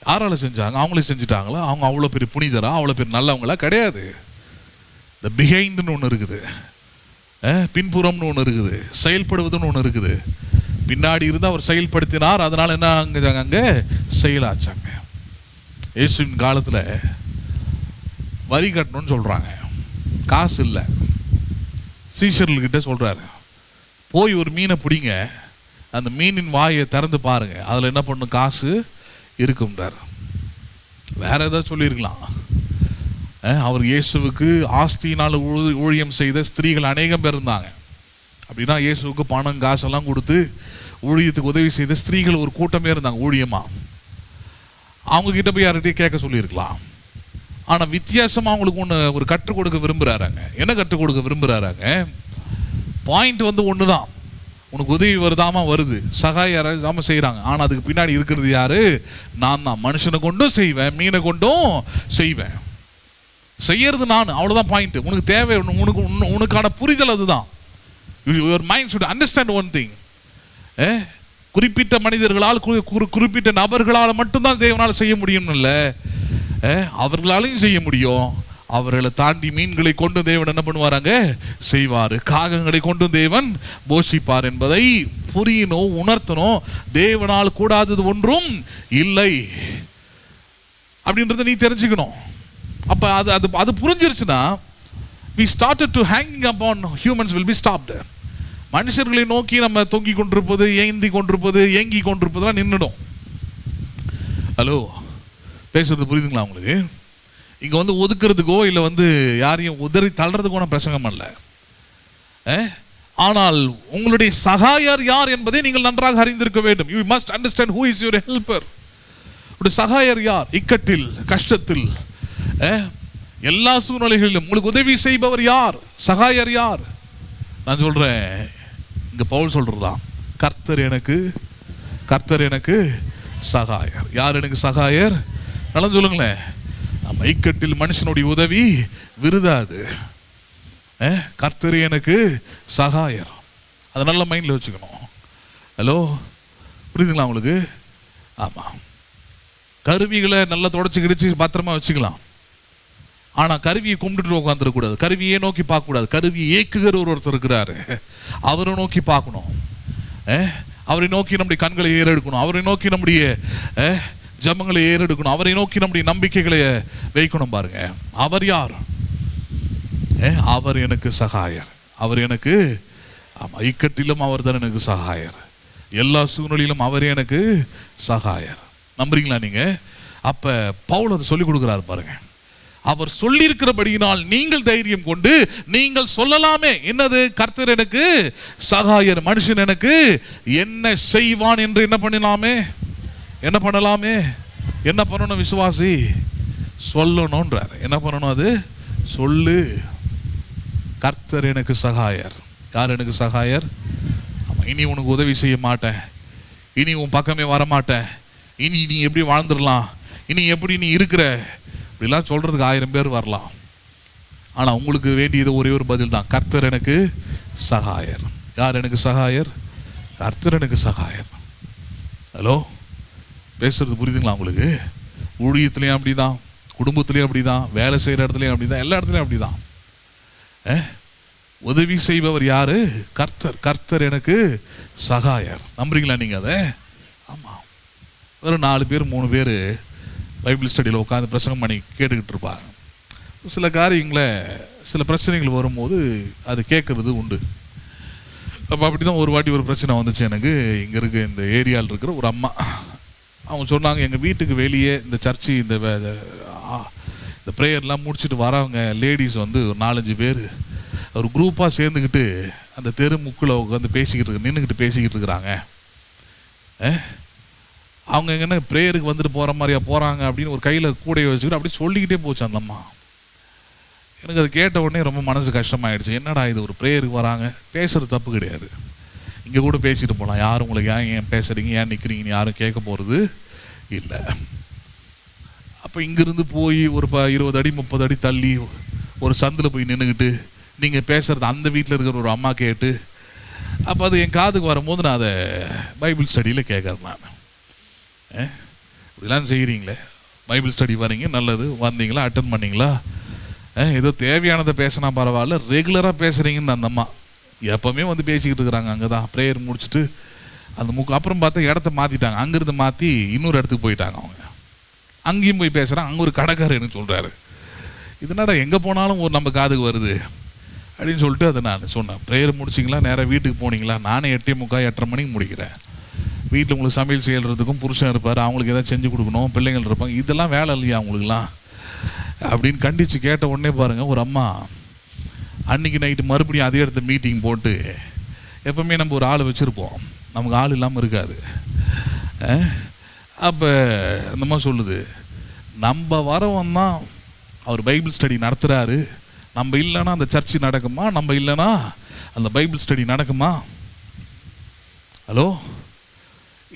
யாரால செஞ்சாங்க? அவங்களே செஞ்சுட்டாங்களா? அவங்க அவ்வளோ பெரிய புனிதரா, அவ்வளோ பெரிய நல்லவங்களா? கிடையாது. இந்த பிஹைண்ட்னு ஒன்று இருக்குது, பின்புறம்னு ஒன்று இருக்குது, செயல்படுவதுன்னு ஒன்று இருக்குது. பின்னாடி இருந்து அவர் செயல்படுத்தினார், அதனால என்ன அங்கே செயலாச்சாங்க. இயேசுவின் காலத்தில் வரி கட்டணும்னு சொல்கிறாங்க, காசு இல்லை. சீஷர்கள்கிட்ட சொல்கிறாரு, போய் ஒரு மீனை பிடிங்க, அந்த மீனின் வாயை திறந்து பாருங்க, அதில் என்ன பண்ணும்? காசு இருக்கும்ன்றார். வேற ஏதாவது சொல்லியிருக்கலாம். அவர் இயேசுவுக்கு ஆஸ்தியினால் ஊழியம் செய்த ஸ்திரீகள் அநேகம் பேர் இருந்தாங்க. அப்படின்னா இயேசுவுக்கு பணம் காசெல்லாம் கொடுத்து ஊழியத்துக்கு உதவி செய்த ஸ்திரீகள் ஒரு கூட்டமே இருந்தாங்க ஊழியமா. அவங்க கிட்ட போய் யார்கிட்டயும் கேட்க சொல்லியிருக்கலாம். ஆனால் வித்தியாசமாக அவங்களுக்கு ஒரு கற்றுக் கொடுக்க விரும்புகிறாராங்க. என்ன கற்றுக் கொடுக்க விரும்புகிறாராங்க? பாயிண்ட் ஒன்று தான். உனக்கு உதவி வருதாமா வருது, சகாயராம செய்கிறாங்க. ஆனால் அதுக்கு பின்னாடி இருக்கிறது யாரு? நான் தான். மனுஷனை கொண்டும் செய்வேன், மீனை கொண்டும் செய்வேன், செய்யறது நான். அவ்வளோதான் பாயிண்ட். உனக்கு தேவை, உனக்கான புரிதல் அதுதான். Your mind should understand one thing. குறிப்பிட்ட மனிதர்களால், குறிப்பிட்ட நபர்களால் மட்டும்தான் தேவனால் செய்ய முடியும் இல்லை, அவர்களாலையும் செய்ய முடியும். அவர்களை தாண்டி மீன்களை கொண்டு தேவன் என்ன பண்ணுவாராங்க? செய்வார். காகங்களை கொண்டு தேவன் போஷிப்பார் என்பதை புரியணும், உணர்த்தணும். தேவனால் கூடாதது ஒன்றும் இல்லை அப்படின்றத நீ தெரிஞ்சுக்கணும். அப்ப அது புரிஞ்சிருச்சுன்னா we started to hanging upon humans will be stopped. மனுஷர்களை நோக்கி நம்ம தொங்கி கொண்டிருப்பது, ஏந்தி கொண்டிருப்பது, ஏங்கி கொண்டிருப்பதெல்லாம் நின்றுடும். ஹலோ, பேசுறது புரியுதுங்களா உங்களுக்கு? இங்க வந்து ஒதுக்குறதுக்கோ இல்லை வந்து யாரையும் உதறி தள்ளுறதுக்கோ பிரசங்கம் அல்ல. ஆனால் உங்களுடைய சகாயர் யார் என்பதை நீங்கள் நன்றாக அறிந்திருக்க வேண்டும். You must understand who is your helper. உங்களுடைய சகாயர் யார்? இக்கட்டில், கஷ்டத்தில், எல்லா சூழ்நிலைகளிலும் உங்களுக்கு உதவி செய்பவர் யார்? சகாயர் யார்? நான் சொல்றேன், இங்க பவுல் சொல்றதுதான், கர்த்தர் எனக்கு சகாயர். யார் எனக்கு சகாயர்? நல்லா சொல்லுங்களேன். நம்ம இக்கட்டில் மனுஷனுடைய உதவி விருதாது. கர்த்தர் எனக்கு சகாயர். அதை நல்ல மைண்ட்ல வச்சுக்கணும். ஹலோ, புரியுதுங்களா உங்களுக்கு? ஆமா, கருவிகளை நல்லா தொடச்சி கிடிச்சு பத்திரமா வச்சுக்கலாம். ஆனா கருவியை கும்பிட்டு உட்காந்துடக்கூடாது, கருவியே நோக்கி பார்க்க கூடாது. கருவியை இயக்குகிற ஒருத்தர் இருக்கிறாரு, அவரை நோக்கி பார்க்கணும். அவரை நோக்கி நம்முடைய கண்களை ஏறெடுக்கணும், அவரை நோக்கி நம்முடைய ஜபங்களை ஏறெடுக்கணும், அவரை நோக்கி நம்முடைய நம்பிக்கைகளை வைக்கணும். பாருங்க, அவர் யார்? அவர் எனக்கு சகாயர். அவர் எனக்கு, ஆமா, இக்கட்டிலும் அவர் தான் எனக்கு சகாயர். எல்லா சூழ்நிலையிலும் அவரே எனக்கு சகாயர். நம்புறீங்களா நீங்க? அப்ப பவுல் அதை சொல்லிக் கொடுக்கிறார் பாருங்க. அவர் சொல்லியிருக்கிறபடியினால் நீங்கள் தைரியம் கொண்டு நீங்கள் சொல்லலாமே, என்னது? கர்த்தர் எனக்கு சகாயர், மனுஷன் எனக்கு என்ன செய்வான் என்று என்ன பண்ணலாமே? என்ன பண்ணணும்? விசுவாசி சொல்லணும்ன்றார். என்ன பண்ணணும்? அது சொல்லு. கர்த்தர் எனக்கு சகாயர். யார் எனக்கு சகாயர்? இனி உனக்கு உதவி செய்ய மாட்டேன், இனி உன் பக்கமே வரமாட்டேன், இனி நீ எப்படி வாழ்ந்துடலாம், இனி எப்படி நீ இருக்கிற, இப்படிலாம் சொல்றதுக்கு 1000 பேர் வரலாம். ஆனா உங்களுக்கு வேண்டியது ஒரே ஒரு பதில் தான், கர்த்தர் எனக்கு சகாயர். யார் எனக்கு சகாயர்? கர்த்தர் எனக்கு சகாயர். ஹலோ, பேசுறது புரியுதுங்களா உங்களுக்கு? ஊழியத்திலையும் அப்படிதான், குடும்பத்திலையும் அப்படிதான், வேலை செய்யற இடத்துலையும் அப்படிதான், எல்லா இடத்துலையும் அப்படிதான். உதவி செய்பவர் யாரு? கர்த்தர். கர்த்தர் எனக்கு சகாயர். நம்புறீங்களா நீங்க அதை? ஆமா. ஒரு 4 பேர் 3 பேர் பைபிள் ஸ்டடியில் உட்காந்து பிரசங்கம் பண்ணி கேட்டுக்கிட்டு இருப்பாங்க. சில காரியங்களை, சில பிரச்சனைகள் வரும்போது அது கேட்கறது உண்டு. அப்போ அப்படி தான் ஒரு வாட்டி ஒரு பிரச்சனை வந்துச்சு எனக்கு. இங்கே இருக்க இந்த ஏரியாவில் இருக்கிற ஒரு அம்மா, அவங்க சொன்னாங்க, எங்கள் வீட்டுக்கு வெளியே இந்த சர்ச்சு இந்த ப்ரேயர்லாம் முடிச்சுட்டு வரவங்க லேடிஸ் வந்து ஒரு 4-5 பேர் ஒரு குரூப்பாக சேர்ந்துக்கிட்டு அந்த தெரு முக்கில் உட்காந்து நின்றுக்கிட்டு பேசிக்கிட்டு இருக்கிறாங்க. அவங்க எங்கன்னா ப்ரேயருக்கு வந்துட்டு போகிற மாதிரியா போகிறாங்க அப்படின்னு ஒரு கையில் கூடையை வச்சுக்கிட்டு அப்படி சொல்லிக்கிட்டே போச்சு அந்த அம்மா. எனக்கு அது கேட்ட உடனே ரொம்ப மனசு கஷ்டமாயிடுச்சு. என்னடா இது, ஒரு ப்ரேயருக்கு வராங்க, பேசுகிறது தப்பு கிடையாது, இங்கே கூட பேசிட்டு போகலாம், யாரும் உங்களுக்கு ஏன் பேசுகிறீங்க, ஏன் நிற்கிறீங்கன்னு யாரும் கேட்க போகிறது இல்லை. அப்போ இங்கேருந்து போய் ஒரு 20 அடி 30 அடி தள்ளி ஒரு சந்தில் போய் நின்றுக்கிட்டு நீங்கள் பேசுகிறது அந்த வீட்டில் இருக்கிற ஒரு அம்மா கேட்டு, அப்போ அது என் காதுக்கு வரும்போது நான் அதை பைபிள் ஸ்டடியில் கேட்குறேன். நான் இப்படிலாம் செய்கிறீங்களே, பைபிள் ஸ்டடி வரீங்க, நல்லது, வந்தீங்களா, அட்டன் பண்ணிங்களா, ஏதோ தேவையானதை பேசினா பரவாயில்ல, ரெகுலராக பேசுகிறீங்கன்னு அந்த அம்மா எப்போவுமே வந்து பேசிக்கிட்டு இருக்கிறாங்க. அங்கே தான் ப்ரேயர் முடிச்சுட்டு அந்த அப்புறம் பார்த்தா இடத்த மாற்றிட்டாங்க, அங்கேருந்து மாற்றி இன்னொரு இடத்துக்கு போயிட்டாங்க. அவங்க அங்கேயும் போய் பேசுகிறாங்க. அங்கே ஒரு கடைக்காரர் எனக்கு சொல்கிறாரு, இதனால எங்கே போனாலும் ஒரு நம்ம காதுக்கு வருது அப்படின்னு சொல்லிட்டு அதை நான் சொன்னேன். ப்ரேயர் முடிச்சிங்களா, நேராக வீட்டுக்கு போனீங்களா? நானே 8:45 8:30 மணிக்கு முடிக்கிறேன். வீட்டில் உங்களுக்கு சமையல் செய்யறதுக்கும் புருஷன் இருப்பார், அவங்களுக்கு எதாவது செஞ்சு கொடுக்கணும், பிள்ளைங்கள் இருப்பாங்க, இதெல்லாம் வேலை இல்லையா அவங்களுக்குலாம் அப்படின்னு கண்டித்து கேட்ட உடனே பாருங்கள், ஒரு அம்மா அன்றைக்கி நைட்டு மறுபடியும் அதே இடத்துல மீட்டிங் போட்டு, எப்போவுமே நம்ம ஒரு ஆள் வச்சுருப்போம், நமக்கு ஆள் இல்லாமல் இருக்காது. அப்போ அந்த மாதிரி சொல்லுது, நம்ம வரவன் தான் அவர் பைபிள் ஸ்டடி நடத்துகிறாரு, நம்ம இல்லைன்னா அந்த சர்ச்சு நடக்குமா, நம்ம இல்லைன்னா அந்த பைபிள் ஸ்டடி நடக்குமா? ஹலோ,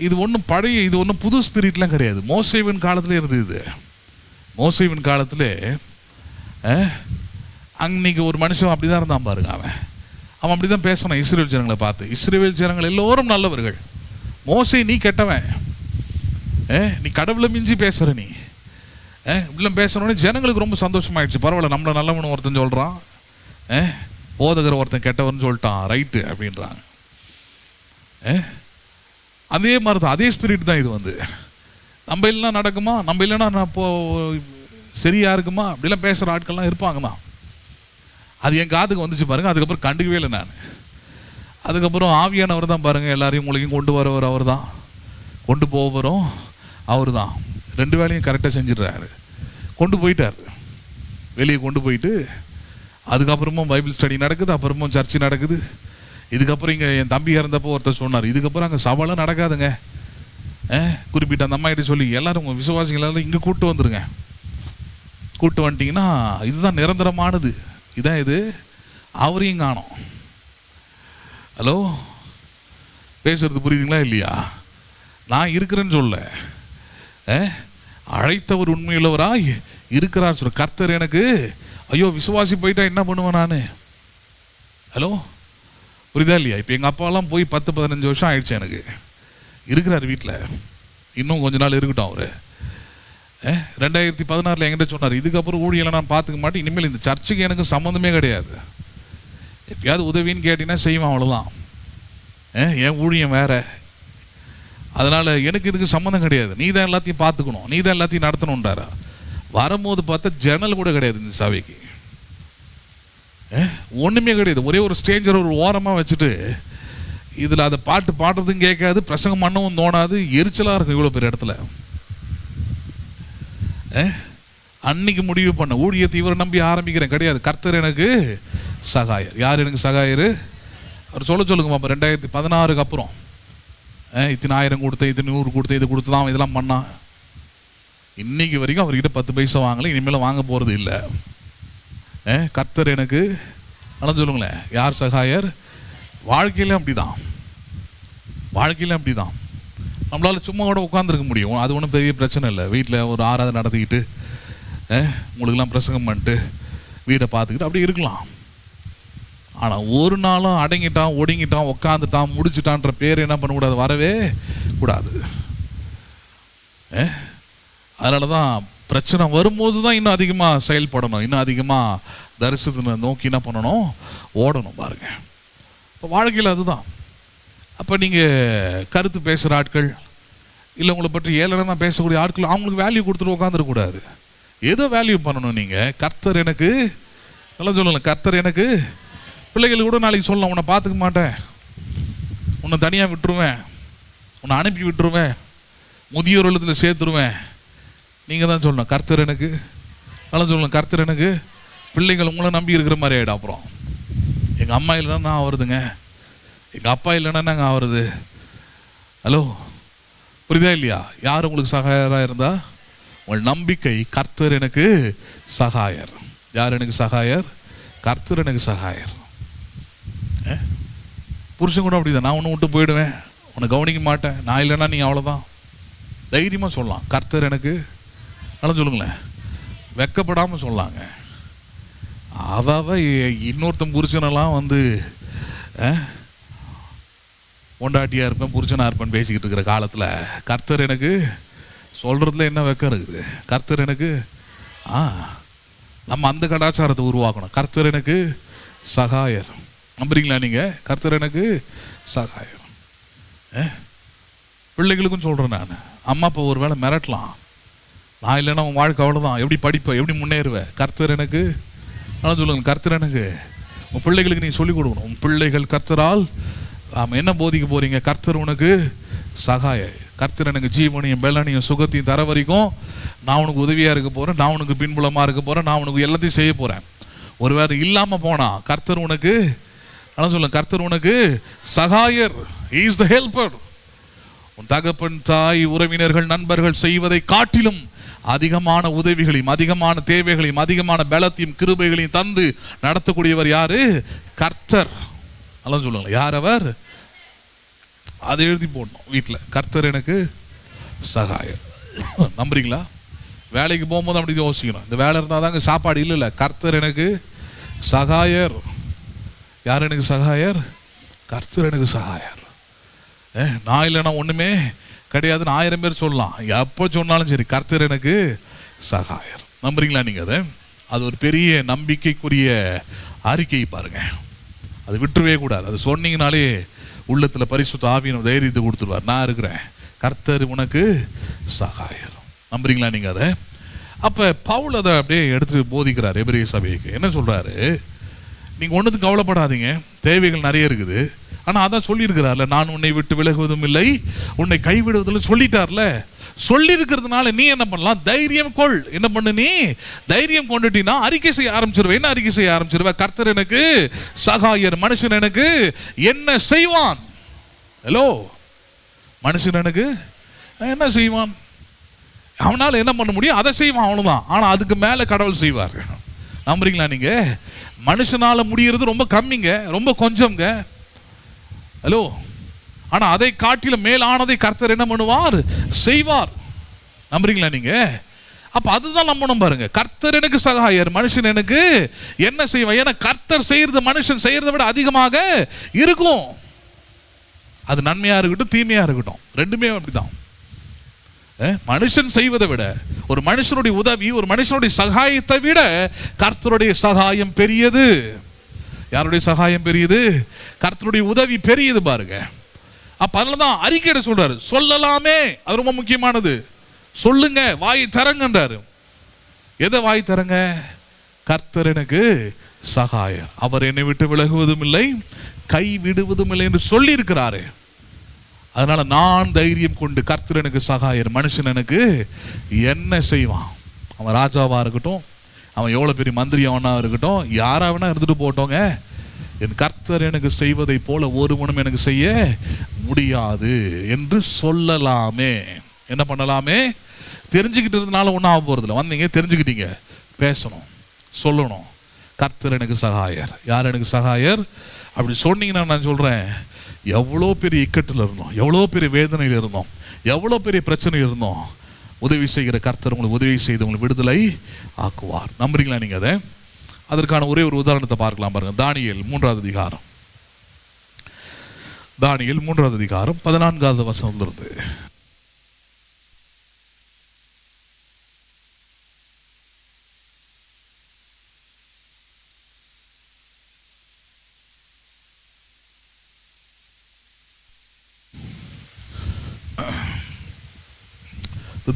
இது ஒன்றும் பழைய, இது ஒன்றும் புது ஸ்பிரிட்லாம் கிடையாது. மோசேவின் காலத்தில் இருந்தது இது. மோசேவின் காலத்தில் அன்னைக்கு ஒரு மனுஷன் அப்படி தான் இருந்தான் பாருங்க. அவன் அப்படி தான் பேசணும் இஸ்ரவேல் ஜனங்களை பார்த்து. இஸ்ரவேல் ஜனங்கள் எல்லோரும் நல்லவர்கள், மோசே நீ கெட்டவன், நீ கடவுளை மிஞ்சி பேசுகிற, நீ இப்படிலாம் பேசணுன்னே ஜனங்களுக்கு ரொம்ப சந்தோஷமாயிடுச்சு. பரவாயில்ல, நம்மளை நல்லவனு ஒருத்தன் சொல்கிறான், போதகர் ஒருத்தன் கெட்டவன் சொல்லிட்டான், ரைட்டு அப்படின்றாங்க. அதே மாதிரி தான், அதே ஸ்பிரிட் தான் இது வந்து. நம்ம இல்லைன்னா நடக்குமா, நம்ம இல்லைன்னா நான் சரியா இருக்குமா, அப்படிலாம் பேசுகிற ஆட்கள்லாம் இருப்பாங்க தான். அது என் காதுக்கு வந்துச்சு பாருங்கள். அதுக்கப்புறம் கண்டுக்கவே இல்லை நான். அதுக்கப்புறம் ஆவியானவர் தான் பாருங்கள், எல்லாரையும் உங்களையும் கொண்டு வரவர் அவர் தான், கொண்டு போவரும் அவர் தான். 2 வேலையும் கரெக்டாக செஞ்சிடுறாரு. கொண்டு போயிட்டார், வெளியே கொண்டு போயிட்டு அதுக்கப்புறமும் பைபிள் ஸ்டடி நடக்குது, அப்புறமும் சர்ச்சு நடக்குது. இதுக்கப்புறம் இங்கே என் தம்பி இறந்தப்போ ஒருத்தர் சொன்னார், இதுக்கப்புறம் அங்கே சவாலாம் நடக்காதுங்க, குறிப்பிட்ட அந்த அம்மா கிட்ட சொல்லி எல்லாரும் உங்கள் விசுவாசிகள் எல்லாரும் இங்கே கூப்பிட்டு வந்துருங்க. கூப்பிட்டு வந்துட்டிங்கன்னா இதுதான் நிரந்தரமானது, இதான் இது. அவரையும் காணோம். ஹலோ, பேசுறது புரியுதுங்களா இல்லையா? நான் இருக்கிறேன்னு சொல்ல, அழைத்தவர் உண்மையுள்ளவராய் இருக்கிறார் சொல்ற. கர்த்தர் எனக்கு, ஐயோ விசுவாசி போயிட்டா என்ன பண்ணுவேன் நான்? ஹலோ, புரியுதா இல்லையா? இப்போ எங்கள் அப்பாலாம் போய் 10-15 வருஷம் ஆயிடுச்சு. எனக்கு இருக்கிறார் வீட்டில், இன்னும் கொஞ்ச நாள் இருக்கட்டும். அவர் 2016 என்கிட்ட சொன்னார், இதுக்கப்புறம் ஊழியெல்லாம் நான் பார்த்துக்க மாட்டேன், இனிமேல் இந்த சர்ச்சுக்கு எனக்கு சம்மந்தமே கிடையாது, எப்பயாவது உதவின்னு கேட்டீங்கன்னா செய்வேன், அவ்வளோதான். என் ஊழியம் வேற, அதனால் எனக்கு இதுக்கு சம்மந்தம் கிடையாது, நீ தான் எல்லாத்தையும் பார்த்துக்கணும், நீ தான் எல்லாத்தையும் நடத்தணுன்றாரா. வரும்போது பார்த்தா ஜன்னல் கூட கிடையாது இந்த சபைக்கு, ஒன்றுமே கிடையாது. ஒரே ஒரு ஸ்டேஞ்சர் ஒரு ஓரமாக வச்சுட்டு இதில் அதை பாட்டு பாடுறதும் கேட்காது, பிரசங்கம் பண்ணவும் தோணாது, எரிச்சலாக இருக்கும் இவ்வளோ பெரிய இடத்துல. அன்னைக்கு முடிவு பண்ண ஊழியத்தை இவரை நம்பி ஆரம்பிக்கிறேன் கிடையாது. கர்த்தர் எனக்கு சகாயர். யார் எனக்கு சகாயர்? அவர் சொல்லுங்க பாப்பா. 2016 அப்புறம் இத்தனை 1000 கொடுத்தேன், இத்தனை 100 கொடுத்தேன், இது கொடுத்து தான் இதெல்லாம் பண்ணான். இன்னைக்கு வரைக்கும் அவர்கிட்ட 10 பைசா வாங்கலை, இனிமேல் வாங்க போகிறது இல்லை. கர்த்தர் எனக்கு, அதெல்லாம் சொல்லுங்களேன், யார் சகாயர்? வாழ்க்கையில அப்படிதான், வாழ்க்கையில அப்படிதான். நம்மளால சும்மா கூட உட்காந்துருக்க முடியும், அது ஒன்றும் பெரிய பிரச்சனை இல்லை. வீட்டில் ஒரு ஆராதனை நடத்திக்கிட்டு உங்களுக்கெல்லாம் பிரசங்கம் பண்ணிட்டு வீடை பார்த்துக்கிட்டு அப்படி இருக்கலாம். ஆனால் ஒரு நாளும் அடங்கிட்டான், ஒடுங்கிட்டான், உட்காந்துட்டான், முடிச்சுட்டான்ற பேர் என்ன பண்ணக்கூடாது, வரவே கூடாது. அதனால தான் பிரச்சனை வரும்போது தான் இன்னும் அதிகமாக செயல்படணும், இன்னும் அதிகமாக தரிசனத்தை நோக்கி என்ன பண்ணணும், ஓடணும் பாருங்க. இப்போ வாழ்க்கையில் அதுதான். அப்போ நீங்கள் கருத்து பேசுகிற ஆட்கள், இல்லை உங்களை பற்றி ஏளனமா பேசக்கூடிய ஆட்கள், அவங்களுக்கு வேல்யூ கொடுத்துட்டு உட்காந்துருக்கூடாது. ஏதோ வேல்யூ பண்ணணும் நீங்கள். கர்த்தர் எனக்கு, நல்லா சொல்லலாம், கர்த்தர் எனக்கு. பிள்ளைகள் கூட நாளைக்கு சொல்லலாம், உன்னை பார்த்துக்க மாட்டேன், உன்னை தனியாக விட்டுருவேன், உன்னை அனுப்பி விட்டுருவேன், முதியோர் இல்லத்தில் சேர்த்துருவேன். நீங்கள் தான் சொல்லணும் கர்த்தர் எனக்கு. நல்லா சொல்லணும் கர்த்தர் எனக்கு. பிள்ளைகள் உங்களை நம்பி இருக்கிற மாதிரி ஆகிடும். அப்புறம் எங்கள் அம்மா இல்லைன்னா நான் வருதுங்க, எங்கள் அப்பா இல்லைன்னா நாங்கள் ஆகிறது. ஹலோ, புரியுதா இல்லையா? யார் உங்களுக்கு சகாயராக இருந்தா? உங்கள் நம்பிக்கை, கர்த்தர் எனக்கு சகாயர். யார் எனக்கு சகாயர்? கர்த்தர் எனக்கு சகாயர். புருஷன் கூட அப்படிதான், நான் ஒன்று விட்டு போயிடுவேன், உன்னை கவனிக்க மாட்டேன், நான் இல்லைன்னா நீ அவ்வளோதான். தைரியமாக சொல்லலாம் கர்த்தர் எனக்கு. நல்லா சொல்லுங்களேன், வெக்கப்படாமல் சொல்லாங்க. அவ இன்னொருத்தன் புருஷனெல்லாம் வந்து பொண்டாட்டியாக இருப்பேன், புருஷனாக இருப்பேன் பேசிக்கிட்டு இருக்கிற காலத்தில் கர்த்தர் எனக்கு சொல்கிறதுல என்ன வெக்கம் இருக்குது? கர்த்தர் எனக்கு, நம்ம அந்த கலாச்சாரத்தை உருவாக்கணும். கர்த்தர் எனக்கு சகாயர். நம்புறீங்களா நீங்கள்? கர்த்தர் எனக்கு சகாயர். பிள்ளைகளுக்கும் சொல்கிறேன் நான், அம்மா அப்பா ஒரு வேளை மிரட்டலாம், நான் இல்லைன்னா உன் வாழ்க்கை அவ்வளோதான், எப்படி படிப்பேன், எப்படி முன்னேறுவேன்? கர்த்தர் எனக்கு. ஆனால் சொல்லுங்க கர்த்தர் எனக்கு. உன் பிள்ளைகளுக்கு நீ சொல்லிக் கொடுக்கணும். உன் பிள்ளைகள் கர்த்தரால் என்ன போதிக்க போறீங்க? கர்த்தர் உனக்கு சகாய. கர்த்தர் எனக்கு ஜீவனையும் பெலனையும் சுகத்தையும் தர வரைக்கும் நான் உனக்கு உதவியாக இருக்க போகிறேன், நான் உனக்கு பின்புலமாக இருக்க போகிறேன், நான் உனக்கு எல்லாத்தையும் செய்ய போகிறேன். ஒரு வேறு இல்லாமல் போனா கர்த்தர் உனக்கு, ஆனால் சொல்லுங்க கர்த்தர் உனக்கு சகாயர். He is the helper. உன் தகப்பன், தாய், உறவினர்கள், நண்பர்கள் செய்வதை காட்டிலும் அதிகமான உதவிகளையும் அதிகமான தேவைகளையும் அதிகமான பலத்தையும் கிருபைகளையும் தந்து நடத்தக்கூடியவர் யாரு? கர்த்தர். அதெல்லாம் சொல்லுங்க, யார் அவர்? அதை எழுதி போடணும் வீட்டில், கர்த்தர் எனக்கு சகாயர். நம்புறீங்களா? வேலைக்கு போகும்போது அப்படி யோசிக்கணும், இந்த வேலை இருந்தால் தாங்க சாப்பாடு. இல்லை, கர்த்தர் எனக்கு சகாயர். யார் எனக்கு சகாயர்? கர்த்தர் எனக்கு சகாயர். நான் இல்லைன்னா ஒன்றுமே கிடையாதுன்னு 1000 பேர் சொல்லலாம், எப்போ சொன்னாலும் சரி, கர்த்தர் எனக்கு சகாயர். நம்புறீங்களா நீங்கள்? அது ஒரு பெரிய நம்பிக்கைக்குரிய அறிக்கை பாருங்க. அது விட்டுருவே கூடாது. அது சொன்னீங்கனாலே உள்ளத்தில் பரிசுத்த ஆவியின் தைரியத்தை கொடுத்துருவார். நான் இருக்கிறேன், கர்த்தர் உனக்கு சகாயர். நம்புறீங்களா நீங்கள் அதை? அப்போ பவுல் அதை அப்படியே எடுத்து போதிக்கிறார் எபிரேய சபைக்கு. என்ன சொல்கிறாரு? நீங்கள் ஒன்றுத்துக்கு கவலைப்படாதீங்க, தேவைகள் நிறைய இருக்குது. ஆனால் அதான் சொல்லியிருக்கிறார்ல, நான் உன்னை விட்டு விலகுவதும் இல்லை, உன்னை கைவிடுவதில்லை சொல்லிட்டார்ல. சொல்லியிருக்கிறதுனால நீ என்ன பண்ணலாம்? தைரியம் கொள். என்ன பண்ணு? நீ தைரியம் கொண்டுட்டீன்னா அறிக்கை செய்ய ஆரம்பிச்சிருவேன். என்ன அறிக்கை செய்ய ஆரம்பிச்சிருவேன்? கர்த்தர் எனக்கு சகாயர். மனுஷன் எனக்கு என்ன செய்வான்? ஹலோ, மனுஷன் எனக்கு என்ன செய்வான்? அவனால் என்ன பண்ண முடியும்? அதை செய்வான், அவ்வளோதான். ஆனால் அதுக்கு மேலே கடவுள் செய்வார். நம்புறீங்களா நீங்க? மனுஷனால முடியறது ரொம்ப கம்மிங்க, ரொம்ப கொஞ்சம்ங்க. ஹலோ, ஆனா அதை காட்டில மேலானதை கர்த்தர் என்ன பண்ணுவார்? செய்வார். நம்புறீங்களா நீங்க? அப்ப அதுதான் நம்பணும் பாருங்க. கர்த்தர் எனக்கு சகாயர், மனுஷன் எனக்கு என்ன செய்வான்? ஏன்னா கர்த்தர் செய்யறது மனுஷன் செய்யறதை விட அதிகமாக இருக்கும். அது நன்மையா இருக்கட்டும், தீமையா இருக்கட்டும், ரெண்டுமே அப்படிதான். மனுஷன் செய்வதை விட, ஒரு மனுஷனுடைய உதவி, ஒரு மனுஷனுடைய சகாயத்தை விட கர்த்தருடைய சகாயம் பெரியது. யாருடைய சகாயம் பெரியது? கர்த்தருடைய உதவி பெரியது பாருங்க. அப்ப அதுலதான் அறிக்கை சொல்றாரு, சொல்லலாமே. அது ரொம்ப முக்கியமானது. சொல்லுங்க, வாய் தரங்கன்றாரு. எதை வாய் தரங்க? கர்த்தர் எனக்கு சகாயர், அவர் என்னை விட்டு விலகுவதும் இல்லை, கை விடுவதும் இல்லை என்று சொல்லி இருக்கிறாரு. அதனால நான் தைரியம் கொண்டு, கர்த்தர் எனக்கு சகாயர், மனுஷன் எனக்கு என்ன செய்வான்? அவன் ராஜாவா இருக்கட்டும், அவன் எவ்வளோ பெரிய மந்திரி அவனா இருக்கட்டும், யாராவனா இருந்துட்டு போட்டோங்க, என் கர்த்தர் எனக்கு செய்வதை போல ஒருவனும் எனக்கு செய்ய முடியாது என்று சொல்லலாமே. என்ன பண்ணலாமே? தெரிஞ்சுக்கிட்டு இருந்தனால ஒன்றும் ஆக போகிறதில்ல. வந்தீங்க, தெரிஞ்சுக்கிட்டீங்க, பேசணும், சொல்லணும். கர்த்தர் எனக்கு சகாயர். யார் எனக்கு சகாயர்? அப்படி சொன்னீங்கன்னா நான் சொல்கிறேன், எவ்வளோ பெரிய இக்கட்டில் இருந்தோம், எவ்வளோ பெரிய வேதனையில் இருந்தோம், எவ்வளோ பெரிய பிரச்சனை இருந்தோம், உதவி செய்கிற கர்த்தர் உங்களுக்கு உதவி செய்து உங்களுக்கு விடுதலை ஆக்குவார். நம்புறீங்களா நீங்கள் அதை? அதற்கான ஒரே ஒரு உதாரணத்தை பார்க்கலாம் பாருங்க. தானியேல் 3வது அதிகாரம், தானியேல் 3வது அதிகாரம் 14வது வசனத்திலிருந்து.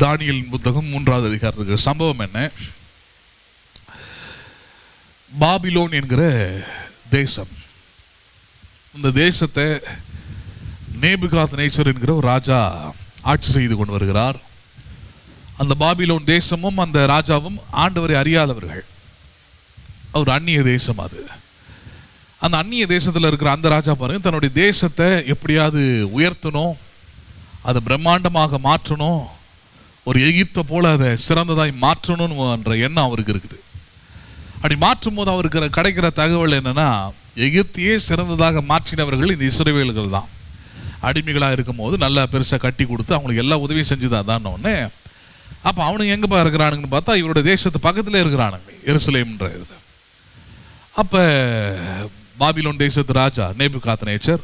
தானியேல் புத்தகம் 3வது அதிகாரத்துக்கு சம்பவம் என்ன? பாபிலோன் என்கிற தேசம், இந்த தேசத்தை நேபுகாத்நேச்சர் என்கிற ஒரு ராஜா ஆட்சி செய்து கொண்டு வருகிறார். அந்த பாபிலோன் தேசமும் அந்த ராஜாவும் ஆண்டவரை அறியாதவர்கள். ஒரு அந்நிய தேசம் அது. அந்த அந்நிய தேசத்தில் இருக்கிற அந்த ராஜா பாருங்க, தன்னுடைய தேசத்தை எப்படியாவது உயர்த்தணும், அதை பிரம்மாண்டமாக மாற்றணும், ஒரு எகிப்தை போல அதை சிறந்ததாய் மாற்றணும்ன்ற எண்ணம் அவருக்கு இருக்குது. அப்படி மாற்றும் போது அவருக்கு கிடைக்கிற தகவல் என்னன்னா, எகிப்தியே சிறந்ததாக மாற்றினவர்கள் இந்த இஸ்ரவேலர்கள் தான். அடிமைகளாக இருக்கும் போது நல்லா பெருசாக கட்டி கொடுத்து அவங்களுக்கு எல்லா உதவியும் செஞ்சுதான் தான் ஒன்று. அப்போ அவனுங்க எங்கேப்பா இருக்கிறானுங்கன்னு பார்த்தா இவருடைய தேசத்து பக்கத்தில் இருக்கிறானுங்க, எருசலேம்ன்ற இது. அப்போ பாபிலோன் தேசத்து ராஜா நேபுகாத்நேச்சர்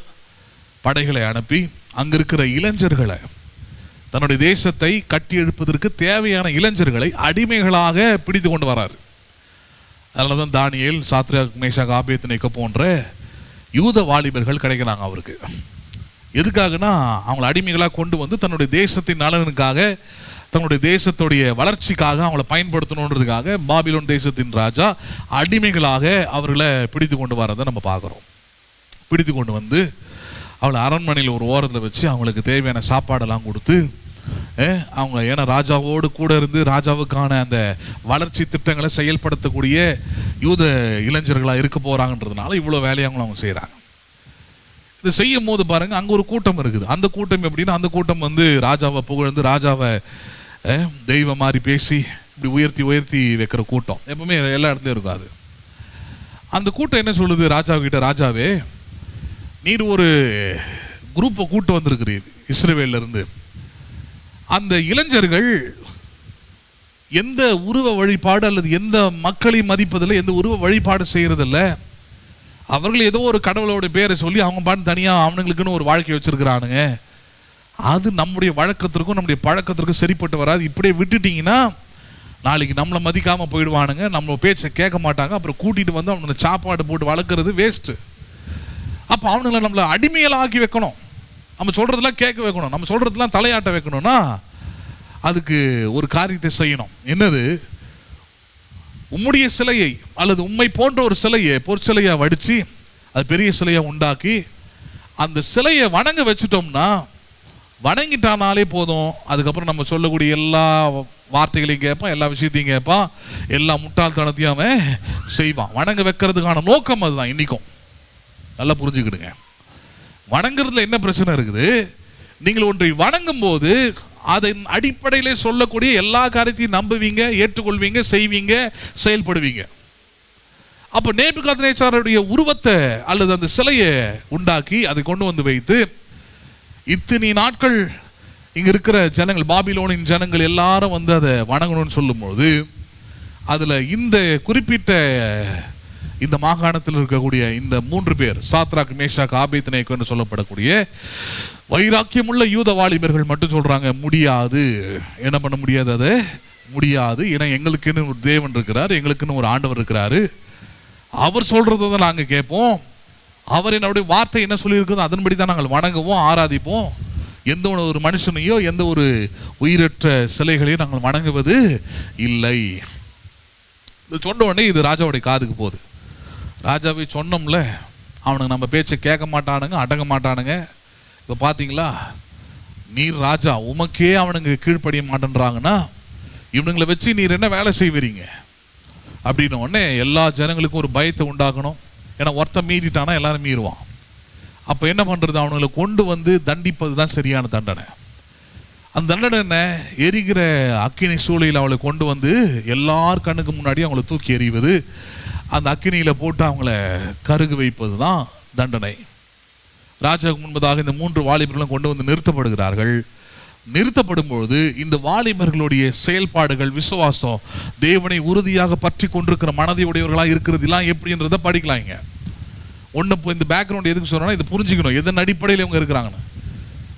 படைகளை அனுப்பி அங்கே இருக்கிற இளைஞர்களை, தன்னுடைய தேசத்தை கட்டி எழுப்பதற்கு தேவையான இளைஞர்களை அடிமைகளாக பிடித்து கொண்டு வராரு. அதனால தான் தானியேல், சாத்ராக், மேஷாக், ஆபேத்நேகோ போன்ற யூத வாலிபர்கள் கிடைக்கிறாங்க அவருக்கு. எதுக்காகனா அவங்களை அடிமைகளாக கொண்டு வந்து தன்னுடைய தேசத்தின் நலனுக்காக, தன்னுடைய தேசத்துடைய வளர்ச்சிக்காக அவங்கள பயன்படுத்தணுன்றதுக்காக பாபிலோன் தேசத்தின் ராஜா அடிமைகளாக அவர்களை பிடித்து கொண்டு வரதை நம்ம பார்க்குறோம். பிடித்து கொண்டு வந்து அவளை அரண்மனையில் ஒரு ஓரத்தில் வச்சு அவங்களுக்கு தேவையான சாப்பாடெல்லாம் கொடுத்து அவங்க, ஏன்னா ராஜாவோடு கூட இருந்து ராஜாவுக்கான அந்த வளர்ச்சி திட்டங்களை செயல்படுத்தக்கூடிய யூத இளைஞர்களாக இருக்க போகிறாங்கன்றதுனால இவ்வளோ வேலையை அவங்க செய்கிறாங்க. இது செய்யும் போது பாருங்க, அங்கே ஒரு கூட்டம் இருக்குது. அந்த கூட்டம் எப்படின்னா, அந்த கூட்டம் வந்து ராஜாவை புகழ்ந்து ராஜாவை தெய்வம் மாதிரி பேசி இப்படி உயர்த்தி உயர்த்தி வைக்கிற கூட்டம் எப்பவுமே எல்லா இடத்துலையும் இருக்காது. அந்த கூட்டம் என்ன சொல்லுது ராஜாவிட்ட, ராஜாவே நீர் ஒரு குரூப்பை கூட்டு வந்திருக்கிறீர் இஸ்ரவேல்ல இருந்து. அந்த இளைஞர்கள் எந்த உருவ வழிபாடு அல்லது எந்த மக்களை மதிப்பதில்லை, எந்த உருவ வழிபாடு செய்யறதில்ல. அவர்கள் ஏதோ ஒரு கடவுளோட பேரை சொல்லி அவங்க பாட்டு தனியாக அவனுங்களுக்குன்னு ஒரு வாழ்க்கை வச்சிருக்கிறானுங்க. அது நம்முடைய வழக்கத்திற்கும் நம்முடைய பழக்கத்திற்கும் சரிப்பட்டு வராது. இப்படியே விட்டுட்டீங்கன்னா நாளைக்கு நம்மளை மதிக்காமல் போயிடுவானுங்க, நம்ம பேச்சை கேட்க மாட்டாங்க. அப்புறம் கூட்டிகிட்டு வந்து அவனுங்க சாப்பாடு போட்டு வளர்க்குறது வேஸ்ட்டு. அப்போ அவனுங்களை நம்மளை அடிமையெல்லாம் ஆக்கி வைக்கணும், நம்ம சொல்கிறதெல்லாம் கேட்க வைக்கணும், நம்ம சொல்கிறதெல்லாம் தலையாட்ட வைக்கணும்னா அதுக்கு ஒரு காரியத்தை செய்யணும். என்னது? உம்முடைய சிலையை அல்லது உம்மை போன்ற ஒரு சிலையை பொற்சிலையாக வடித்து அது பெரிய சிலையாக உண்டாக்கி அந்த சிலையை வணங்க வச்சுட்டோம்னா, வணங்கிட்டானாலே போதும். அதுக்கப்புறம் நம்ம சொல்லக்கூடிய எல்லா வார்த்தைகளையும் கேட்பான், எல்லா விஷயத்தையும் கேட்பான், எல்லா முட்டாள்தனத்தையும் அவன் செய்வான். வணங்க வைக்கிறதுக்கான நோக்கம் அதுதான். இன்னைக்கும் நல்லா புரிஞ்சுக்கிடுங்க. வணங்குறதுல என்ன பிரச்சனை இருக்குது? நீங்கள் ஒன்றை வணங்கும் போது அதன் அடிப்படையிலே சொல்லக்கூடிய எல்லா காரியத்தையும் நம்புவீங்க, ஏற்றுக்கொள்வீங்க, செய்வீங்க, செயல்படுவீங்க. அப்போ நேபுகாத்நேச்சாருடைய உருவத்தை அல்லது அந்த சிலையை உண்டாக்கி அதை கொண்டு வந்து வைத்து இத்தனை நாட்கள் இங்கே இருக்கிற ஜனங்கள், பாபிலோனின் ஜனங்கள் எல்லாரும் வந்து அதை வணங்கணும்னு சொல்லும்போது அதில் இந்த குறிப்பிட்ட இந்த மாகாணத்தில் இருக்கக்கூடிய இந்த 3 பேர், சாத்ராக், மேஷாக், ஆபேத்நேகோ என்று சொல்லப்படக்கூடிய வைராக்கியமுள்ள யூத வாலிபர்கள் மட்டும் சொல்றாங்க, முடியாது. என்ன பண்ண முடியாது? அது முடியாது. ஏன்னா எங்களுக்குன்னு ஒரு தேவன் இருக்கிறார், எங்களுக்குன்னு ஒரு ஆண்டவர் இருக்கிறாரு, அவர் சொல்றதை தான் நாங்கள் கேட்போம், அவர் என்னுடைய வார்த்தை என்ன சொல்லியிருக்குதோ அதன்படி தான் நாங்கள் வணங்குவோம், ஆராதிப்போம். எந்த ஒரு மனுஷனையோ எந்த ஒரு உயிரற்ற சிலைகளையும் நாங்கள் வணங்குவது இல்லை. இது சொன்ன உடனே இது ராஜாவுடைய காதுக்கு போகுது. ராஜாவை சொன்னோம்ல, அவனுக்கு நம்ம பேச்சை கேட்க மாட்டானுங்க, அடங்க மாட்டானுங்க. இப்போ பார்த்தீங்களா, நீர் ராஜா, உமக்கே அவனுங்க கீழ்ப்படிய மாட்டேன்றாங்கன்னா இவனுங்களை வச்சு நீர் என்ன வேலை செய்வீங்க அப்படின்னு உடனே எல்லா ஜனங்களுக்கும் ஒரு பயத்தை உண்டாக்கணும். ஏன்னா ஒருத்தன் மீறிட்டானா எல்லாரும் மீறுவான். அப்போ என்ன பண்ணுறது? அவனுங்களை கொண்டு வந்து தண்டிப்பது தான் சரியான தண்டனை. அந்த தண்டனை என்ன? எரிகிற அக்கினி சூளையில் அவளை கொண்டு வந்து எல்லார் கண்ணுக்கு முன்னாடி அவங்கள தூக்கி எறிவது, அந்த அக்கினியில் போட்டு அவங்கள கருகு வைப்பது தான் தண்டனை. ராஜாவுக்கு முன்பதாக இந்த 3 வாலிபர்களும் கொண்டு வந்து நிறுத்தப்படுகிறார்கள். நிறுத்தப்படும் பொழுது இந்த வாலிபர்களுடைய செயல்பாடுகள், விசுவாசம், தேவனை உறுதியாக பற்றி கொண்டிருக்கிற மனதை உடையவர்களாக இருக்கிறதுலாம் எப்படின்றத படிக்கலாம். இங்கே ஒன்று இந்த பேக்ரவுண்ட் எதுக்கு சொல்கிறோன்னா, இதை புரிஞ்சுக்கணும். எதன் அடிப்படையில் இவங்க இருக்கிறாங்கன்னு.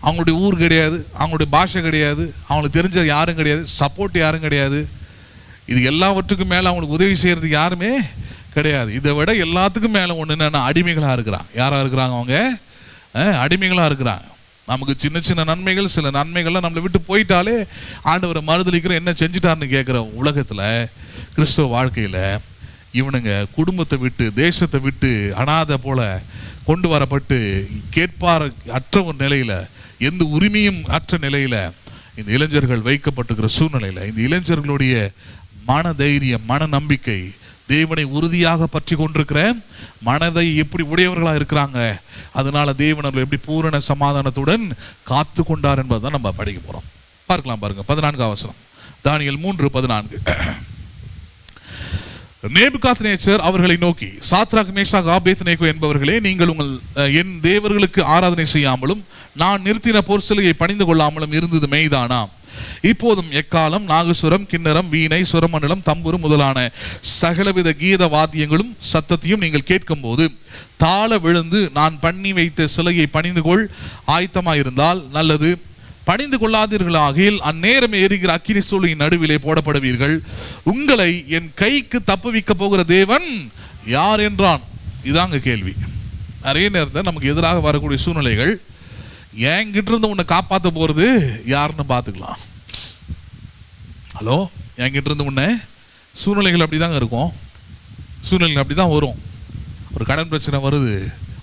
அவங்களுடைய ஊர் கிடையாது, அவங்களுடைய பாஷை கிடையாது, அவங்களுக்கு தெரிஞ்ச யாரும் கிடையாது, சப்போர்ட் யாரும் கிடையாது. இது எல்லாவற்றுக்கும் மேலே அவங்களுக்கு உதவி செய்கிறதுக்கு யாருமே கிடையாது. இதை விட எல்லாத்துக்கும் மேலே ஒன்று என்னென்னா, அடிமைகளாக இருக்கிறாங்க. யாராக இருக்கிறாங்க? அவங்க அடிமைகளாக இருக்கிறாங்க. நமக்கு சின்ன சின்ன நன்மைகள், சில நன்மைகள்லாம் நம்மளை விட்டு போயிட்டாலே ஆண்டவரை மறுதளிக்கிற என்ன செஞ்சுட்டாருன்னு கேட்குற உலகத்தில், கிறிஸ்தவ வாழ்க்கையில் இவனுங்க குடும்பத்தை விட்டு, தேசத்தை விட்டு அனாதை போல கொண்டு வரப்பட்டு கேட்பார அற்ற ஒரு நிலையில், எந்த உரிமையும் அற்ற நிலையில் இந்த இளைஞர்கள் வைக்கப்பட்டிருக்கிற சூழ்நிலையில் இந்த இளைஞர்களுடைய மன தைரியம், மன நம்பிக்கை, தேவனை உறுதியாக பற்றி கொண்டிருக்கிற மனதை எப்படி உடையவர்களாக இருக்கிறாங்க, அதனால தேவனர்கள் எப்படி பூரண சமாதானத்துடன் காத்து கொண்டார் என்பதுதான் நம்ம படிக்க போறோம். பார்க்கலாம் பாருங்க, 14ஆம் வசனம், தானியேல் 3:14. நேபுகாத்நேச்சர் அவர்களை நோக்கி, சாத்ராக், மேஷாக், ஆபேத்நேகோ என்பவர்களே, நீங்கள் என் தேவர்களுக்கு ஆராதனை செய்யாமலும் நான் நிறுத்தின பொற்சிலையை பணிந்து கொள்ளாமலும் இருந்தது மெய்தானா? இப்போதும் எக்காலம், நாகசுரம், கிண்ணரம், வீணை, சுரமண்டலம், தம்புரு முதலான சகலவித கீத வாத்தியங்களும் சத்தத்தையும் நீங்கள் கேட்கும் போது தாழ விழுந்து நான் பண்ணி வைத்த சிலையை பணிந்து கொள் ஆயத்தமாயிருந்தால் நல்லது. பணிந்து கொள்ளாதீர்களாகில் அந்நேரம் எரிகிற அக்கினி சூளையின் நடுவிலே போடப்படுவீர்கள். உங்களை என் கைக்கு தப்புவிக்க போகிற தேவன் யார் என்றான். இதாங்க கேள்வி. நிறைய நேரத்தில் நமக்கு எதிராக வரக்கூடிய சூழ்நிலைகள், என்கிட்ட இருந்து உன்னை காப்பாற்ற போறது யாருன்னு பார்த்துக்கலாம். ஹலோ, என்கிட்ட இருந்து உன்னை, சூழ்நிலைகள் அப்படிதாங்க இருக்கும். சூழ்நிலைகள் அப்படிதான் வரும். ஒரு கடன் பிரச்சனை வருது,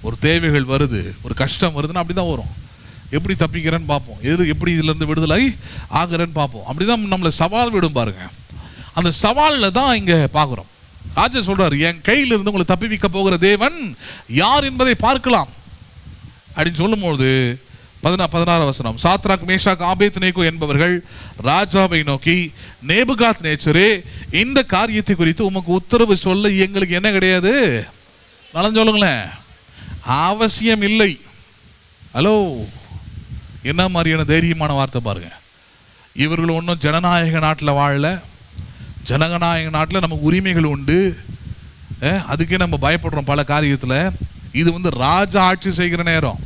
ஒரு தேவைகள் வருது, ஒரு கஷ்டம் வருதுன்னா அப்படிதான் வரும். எப்படி தப்பிக்கிறேன்னு பார்ப்போம், எப்படி இதுல இருந்து விடுதலை ஆகிறேன்னு பார்ப்போம். அப்படிதான் நம்மளை சவால் விடும் பாருங்க. அந்த சவாலில் தான் இங்க பார்க்குறோம். ராஜா சொல்றாரு, என் கையில இருந்து உங்களை தப்பிவிக்க போகிற தேவன் யார் என்பதை பார்க்கலாம் அப்படின்னு சொல்லும்போது 16ஆம் வசனம், சாத்ராக், மேஷாக், ஆபேத்நேகோ என்பவர்கள் ராஜாவை நோக்கி, நேபுகாத்நேச்சரே, இந்த காரியத்தை குறித்து உமக்கு உத்தரவு சொல்ல எங்களுக்கு என்ன கிடையாது? நலன் சொல்லுங்களேன். அவசியம் இல்லை. ஹலோ, என்ன மாதிரியான தைரியமான வார்த்தை பாருங்க. இவர்கள் ஒன்றும் ஜனநாயக நாட்டில் வாழல. ஜனநாயக நாட்டில் நமக்கு உரிமைகள் உண்டு, அதுக்கே நம்ம பயப்படுறோம் பல காரியத்தில். இது ராஜா ஆட்சி செய்கிற நேரம்.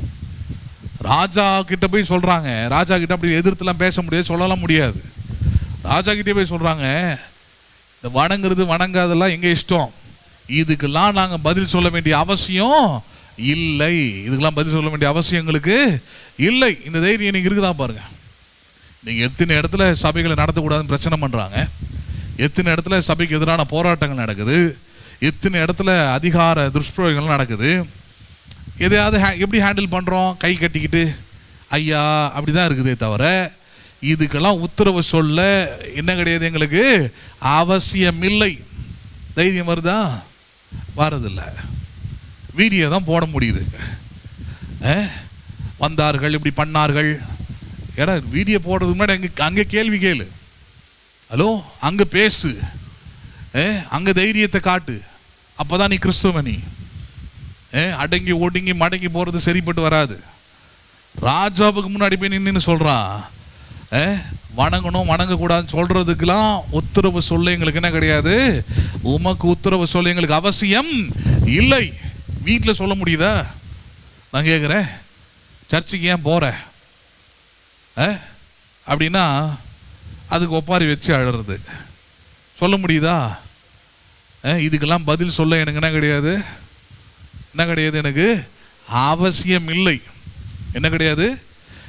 ராஜா கிட்ட போய் சொல்றாங்க, ராஜா கிட்ட அப்படி எதிர்த்துலாம் பேச முடியாது, சொல்லலாம் முடியாது. ராஜா கிட்டே போய் சொல்றாங்க, இந்த வணங்குறது வணங்காதெல்லாம் எங்க இஷ்டம், இதுக்கெல்லாம் நாங்க பதில் சொல்ல வேண்டிய அவசியம் இல்லை, இதுக்கெல்லாம் பதில் சொல்ல வேண்டிய அவசியம் எங்களுக்கு இல்லை. இந்த தைரியம் நீங்க இருக்குதா பாருங்க. நீங்க எத்தனை இடத்துல சபைகளை நடத்தக்கூடாதுன்னு பிரச்சனை பண்றாங்க, எத்தனை இடத்துல சபைக்கு எதிரான போராட்டங்கள் நடக்குது, எத்தனை இடத்துல அதிகார துஷ்பிரயோகங்கள் நடக்குது. எதையாவது எப்படி ஹேண்டில் பண்ணுறோம்? கை கட்டிக்கிட்டு ஐயா அப்படிதான் இருக்குதே தவிர இதுக்கெல்லாம் உத்தரவு சொல்ல என்ன கிடையாது, எங்களுக்கு அவசியம் இல்லை. தைரியம் வருதா? வரதில்லை. வீடியோ தான் போட முடியுது. வந்தார்கள், இப்படி பண்ணார்கள். ஏன்னா வீடியோ போடுறதுக்கு முன்னாடி அங்கே கேள்வி கேளு. ஹலோ, அங்கே பேசு, அங்கே தைரியத்தை காட்டு. அப்போதான் நீ கிறிஸ்தவ. நீ அடங்கி ஒடுங்கி மடங்கி போகிறது சரிப்பட்டு வராது. ராஜாவுக்கு முன்னாடி போய் நின்று சொல்கிறான், வணங்கணும் வணங்கக்கூடாதுன்னு சொல்கிறதுக்கெல்லாம் உத்தரவு சொல்ல எங்களுக்கு என்ன கிடையாது, உமக்கு உத்தரவு சொல்ல எங்களுக்கு அவசியம் இல்லை. வீட்டில் சொல்ல முடியுதா? நான் கேட்குறேன், சர்ச்சுக்கு ஏன் போகிற அப்படின்னா அதுக்கு ஒப்பாரி வச்சு அழறது சொல்ல முடியுதா? இதுக்கெல்லாம் பதில் சொல்ல எனக்கு என்ன கிடையாது, என்ன கிடையாது, எனக்கு அவசியம் இல்லை. என்ன கிடையாது?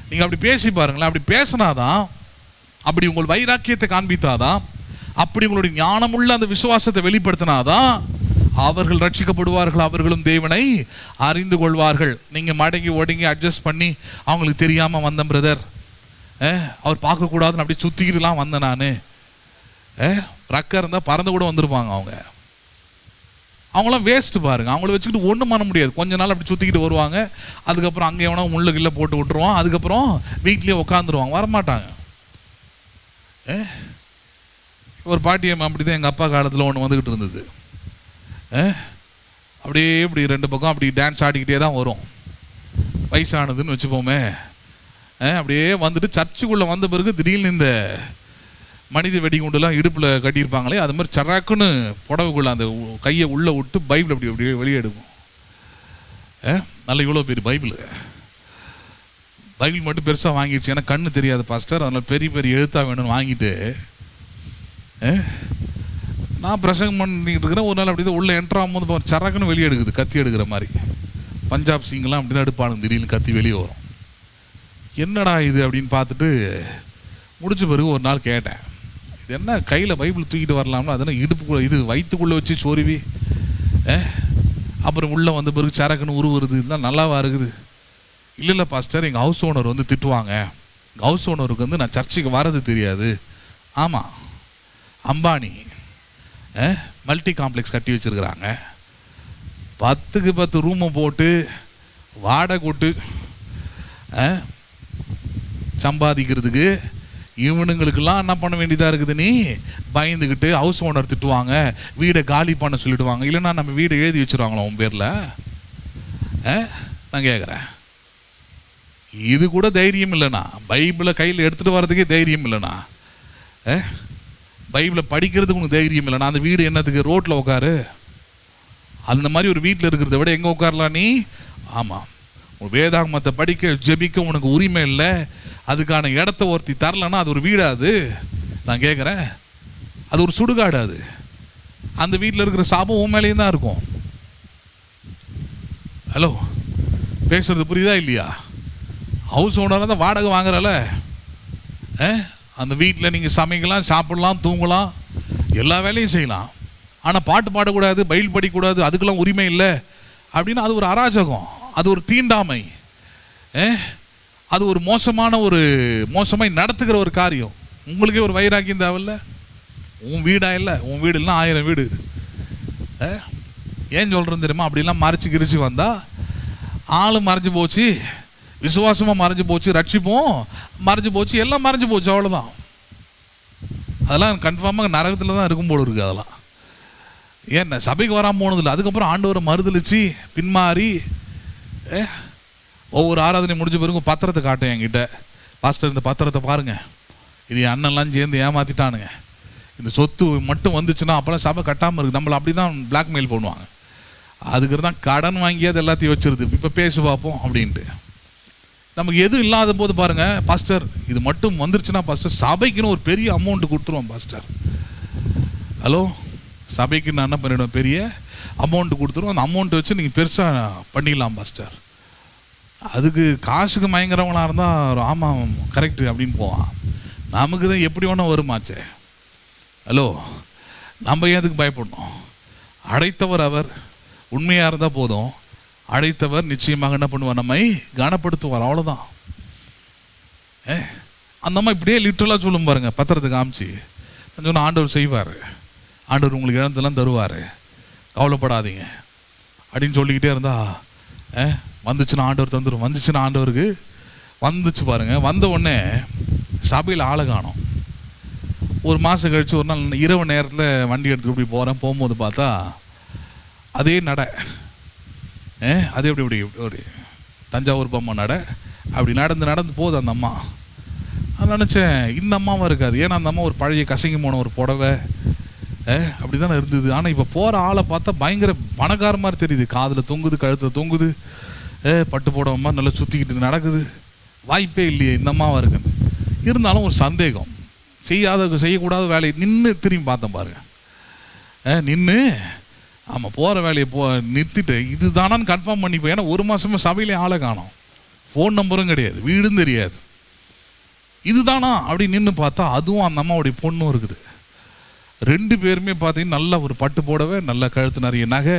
நீங்கள் அப்படி பேசி பாருங்களேன். அப்படி பேசினாதான், அப்படி உங்கள் வைராக்கியத்தை காண்பித்தாதான், அப்படி உங்களுடைய ஞானமுள்ள அந்த விசுவாசத்தை வெளிப்படுத்தினாதான் அவர்கள் ரட்சிக்கப்படுவார்கள், அவர்களும் தேவனை அறிந்து கொள்வார்கள். நீங்கள் மடங்கி ஒடங்கி அட்ஜஸ்ட் பண்ணி அவங்களுக்கு தெரியாமல் வந்தேன் பிரதர், அவர் பார்க்கக்கூடாதுன்னு அப்படி சுற்றிக்கிட்டுலாம் வந்தேன் நான், ரக்கம் இருந்தால் பறந்து கூட வந்திருப்பாங்க. அவங்களாம் வேஸ்ட்டு பாருங்க. அவங்கள வச்சுக்கிட்டு ஒன்றும் பண்ண முடியாது. கொஞ்ச நாள் அப்படி சுற்றிக்கிட்டு வருவாங்க, அதுக்கப்புறம் அங்கே எவனோ முள்ளு கில்ல போட்டு விட்டுருவான், அதுக்கப்புறம் வீட்லேயே உட்காந்துருவாங்க, வரமாட்டாங்க. ஒரு பாட்டியம் அப்படி தான் எங்கள் அப்பா காலத்தில் ஒன்று வந்துக்கிட்டு இருந்தது. அப்படியே இப்படி ரெண்டு பக்கம் அப்படி டான்ஸ் ஆடிக்கிட்டே தான் வரும். வயசானதுன்னு வச்சுப்போமே. அப்படியே வந்துட்டு சர்ச்சுக்குள்ளே வந்த பிறகு திடீர்னு இந்த மனித வெடிகுண்டுலாம் இடுப்பில் கட்டியிருப்பாங்களே, அது மாதிரி சராக்குன்னு புடவைக்குள்ள அந்த கையை உள்ளே விட்டு பைபிள் அப்படி அப்படியே வெளியே எடுக்கும். நல்ல இவ்வளோ பெரிய பைபிள் மட்டும் பெருசாக வாங்கிடுச்சு. ஏன்னா கண்ணு தெரியாது பாஸ்டர், அதனால் பெரிய பெரிய எழுத்தாக வேணும்னு வாங்கிட்டு நான் பிரசங்கம் பண்ணிட்டு இருக்கிறேன். ஒரு நாள் அப்படி தான் உள்ளே என்ட்ரு ஆகும்போது சராக்குன்னு வெளியே எடுக்குது, கத்தி எடுக்கிற மாதிரி. பஞ்சாப் சிங்கெலாம் அப்படி தான் எடுப்பானுங்க, திடீர்னு கத்தி வெளியே வரும். என்னடா இது அப்படின்னு பார்த்துட்டு முடிச்ச பிறகு ஒரு நாள் கேட்டேன், இது என்ன கையில் பைபிள் தூக்கிட்டு வரலாம்னா, அதெல்லாம் இடுப்புக்குள்ளே இது வயிற்றுக்குள்ளே வச்சு சொருவி அப்புறம் உள்ளே வந்த பிறகு சரக்குன்னு உருவுறது, இதுதான் நல்லாவா இருக்குது? இல்லை பாஸ்டர், எங்கள் ஹவுஸ் ஓனர் திட்டுவாங்க, எங்கள் ஹவுஸ் ஓனருக்கு நான் சர்ச்சுக்கு வர்றது தெரியாது. ஆமாம், அம்பானி மல்டி காம்ப்ளெக்ஸ் கட்டி வச்சுருக்குறாங்க, 10க்கு 10 ரூமை போட்டு வாடகை கூட்டு சம்பாதிக்கிறதுக்கு இவனுங்களுக்கெல்லாம் என்ன பண்ண வேண்டியதாக இருக்குது? நீ பயந்துக்கிட்டு ஹவுஸ் ஓனர் திட்டுவாங்க, வீடை காலி பண்ண சொல்லிடுவாங்க, இல்லைன்னா நம்ம வீடை எழுதி வச்சுருவாங்களா உன் பேரில்? நான் கேட்குறேன், இது கூட தைரியம் இல்லைண்ணா, பைபிளை கையில் எடுத்துகிட்டு வர்றதுக்கே தைரியம் இல்லைண்ணா, பைபிளை படிக்கிறதுக்கு உனக்கு தைரியம் இல்லைண்ணா, அந்த வீடு என்னத்துக்கு? ரோட்டில் உட்காரு. அந்த மாதிரி ஒரு வீட்டில் இருக்கிறத விட எங்கே உட்காரலாம் நீ? ஆமாம், வேதாகமத்தை படிக்க ஜெபிக்க உனக்கு உரிமை இல்லை, அதுக்கான இடத்த ஒருத்தி தரலன்னா அது ஒரு வீடாது? நான் கேட்குறேன், அது ஒரு சுடுகாடு. அது அந்த வீட்டில் இருக்கிற சாபம் உன் மேலேயும் தான் இருக்கும். ஹலோ, பேசுறது புரியுதா இல்லையா? ஹவுஸ் ஓனராக தான் வாடகை வாங்குறல, அந்த வீட்டில் நீங்கள் சமைக்கலாம், சாப்பிடலாம், தூங்கலாம், எல்லா வேலையும் செய்யலாம். ஆனால் பாட்டு பாடக்கூடாது, பைபிள் படிக்கக்கூடாது, அதுக்கெல்லாம் உரிமை இல்லை அப்படின்னா அது ஒரு அராஜகம், அது ஒரு தீண்டாமை, அது ஒரு மோசமாய் நடத்துகிற ஒரு காரியம். உங்களுக்கே ஒரு வைராக்கியம் தேவையில்ல? உன் வீடா இல்லை? உன் வீடு இல்லைன்னா 1000 வீடு. ஏன் சொல்கிறேன்னு தெரியுமா? அப்படிலாம் மறைச்சி கிரிச்சு வந்தால் ஆளு மறைஞ்சு போச்சு, விசுவாசமாக மறைஞ்சு போச்சு, ரட்சிப்போம் மறைஞ்சு போச்சு, எல்லாம் மறைஞ்சு போச்சு, அவ்வளோதான். அதெல்லாம் கன்ஃபார்மாக நரகத்தில் தான் இருக்கும் போல இருக்குது. அதெல்லாம் ஏன் சபைக்கு வராமல் போனதில்லை, அதுக்கப்புறம் ஆண்டவரை மறுதளிச்சு பின்மாறி ஒவ்வொரு ஆராதனை முடிஞ்ச பிறகு பத்திரத்தை காட்டேன் என்கிட்ட, பாஸ்டர் இந்த பத்திரத்தை பாருங்க, இது என் அண்ணன்லாம் சேர்ந்து ஏமாத்திட்டானுங்க, இந்த சொத்து மட்டும் வந்துச்சுன்னா அப்போல்லாம் சபை கட்டாமல் இருக்குது. நம்மளை அப்படி தான் பிளாக்மெயில் பண்ணுவாங்க. அதுக்கு தான் கடன் வாங்கியாவது எல்லாத்தையும் வச்சிருது, இப்போ பேசி பார்ப்போம் அப்படின்ட்டு. நமக்கு எதுவும் இல்லாத போது பாருங்கள், பாஸ்டர் இது மட்டும் வந்துருச்சுன்னா பாஸ்டர் சபைக்குன்னு ஒரு பெரிய அமௌண்ட்டு கொடுத்துருவோம் பாஸ்டர். ஹலோ, சபைக்கு நான் என்ன பண்ணிவிடுவேன், பெரிய அமௌண்ட்டு கொடுத்துருவோம், அந்த அமௌண்ட்டை வச்சு நீங்கள் பெருசாக பண்ணிடலாம் பாஸ்டர். அதுக்கு காசுக்கு மயங்குறவங்களாக இருந்தால் ஆமாம் கரெக்டு அப்படின்னு போவான். நமக்கு தான் எப்படி வேணால் வருமாச்சே. ஹலோ, நம்ம ஏன் அதுக்கு பயப்படணும்? அழைத்தவர் அவர், உண்மையாக இருந்தால் போதும். அழைத்தவர் நிச்சயமாக என்ன பண்ணுவார், நம்மை கனப்படுத்துவார், அவ்வளோதான். அந்த அம்மா இப்படியே லிட்டரலாக சொல்லும் பாருங்க, பத்திரத்தை காமிச்சு சொன்னால் ஆண்டவர் செய்வார், ஆண்டவர் உங்களுக்கு இழந்தெல்லாம் தருவார், கவலைப்படாதீங்க அப்படின்னு சொல்லிக்கிட்டே இருந்தா வந்துச்சுன்னா ஆண்டவர் தந்துடும், வந்துச்சுன்னா ஆண்டவருக்கு வந்துச்சு பாருங்க. வந்த உடனே சபையில் ஆளை காணோம். ஒரு மாதம் கழித்து ஒரு நாள் இரவு நேரத்தில் வண்டி எடுத்துகிட்டு இப்படி போகிறேன், போகும்போது பார்த்தா அதே நடை, அதே இப்படி ஒரு தஞ்சாவூர் பொம்மை நடை, அப்படி நடந்து போகுது அந்த அம்மா. நான் நினச்சேன் இந்த அம்மாவும் இருக்காது, ஏன்னா அந்த அம்மா ஒரு பழைய கசங்கி போன ஒரு புடவை அப்படி தானே இருந்தது. ஆனால் இப்போ போகிற ஆளை பார்த்தா பயங்கர பணக்கார மாதிரி தெரியுது, காதில் தொங்குது, கழுத்தில் தொங்குது, பட்டு புடவை மாதிரி நல்லா சுற்றிக்கிட்டு நடக்குது. வாய்ப்பே இல்லையே இந்த அம்மாவாக இருக்குன்னு. இருந்தாலும் ஒரு சந்தேகம், செய்யக்கூடாத வேலையை நின்று திரும்பி பார்த்தேன் பாருங்க, நின்று ஆமாம் போகிற வேலையை நிறுத்திட்டு இது தானான்னு கன்ஃபார்ம் பண்ணிப்போம். ஏன்னா ஒரு மாதமாக சபையிலே ஆளை காணோம், ஃபோன் நம்பரும் கிடையாது, வீடும் தெரியாது, இதுதானா அப்படி நின்று பார்த்தா அதுவும் அந்த அம்மாவுடைய பொண்ணும் இருக்குது. ரெண்டு பேருமே பார்த்தீங்கன்னா நல்ல ஒரு பட்டு போடவே, நல்ல கழுத்து நிறைய நகை,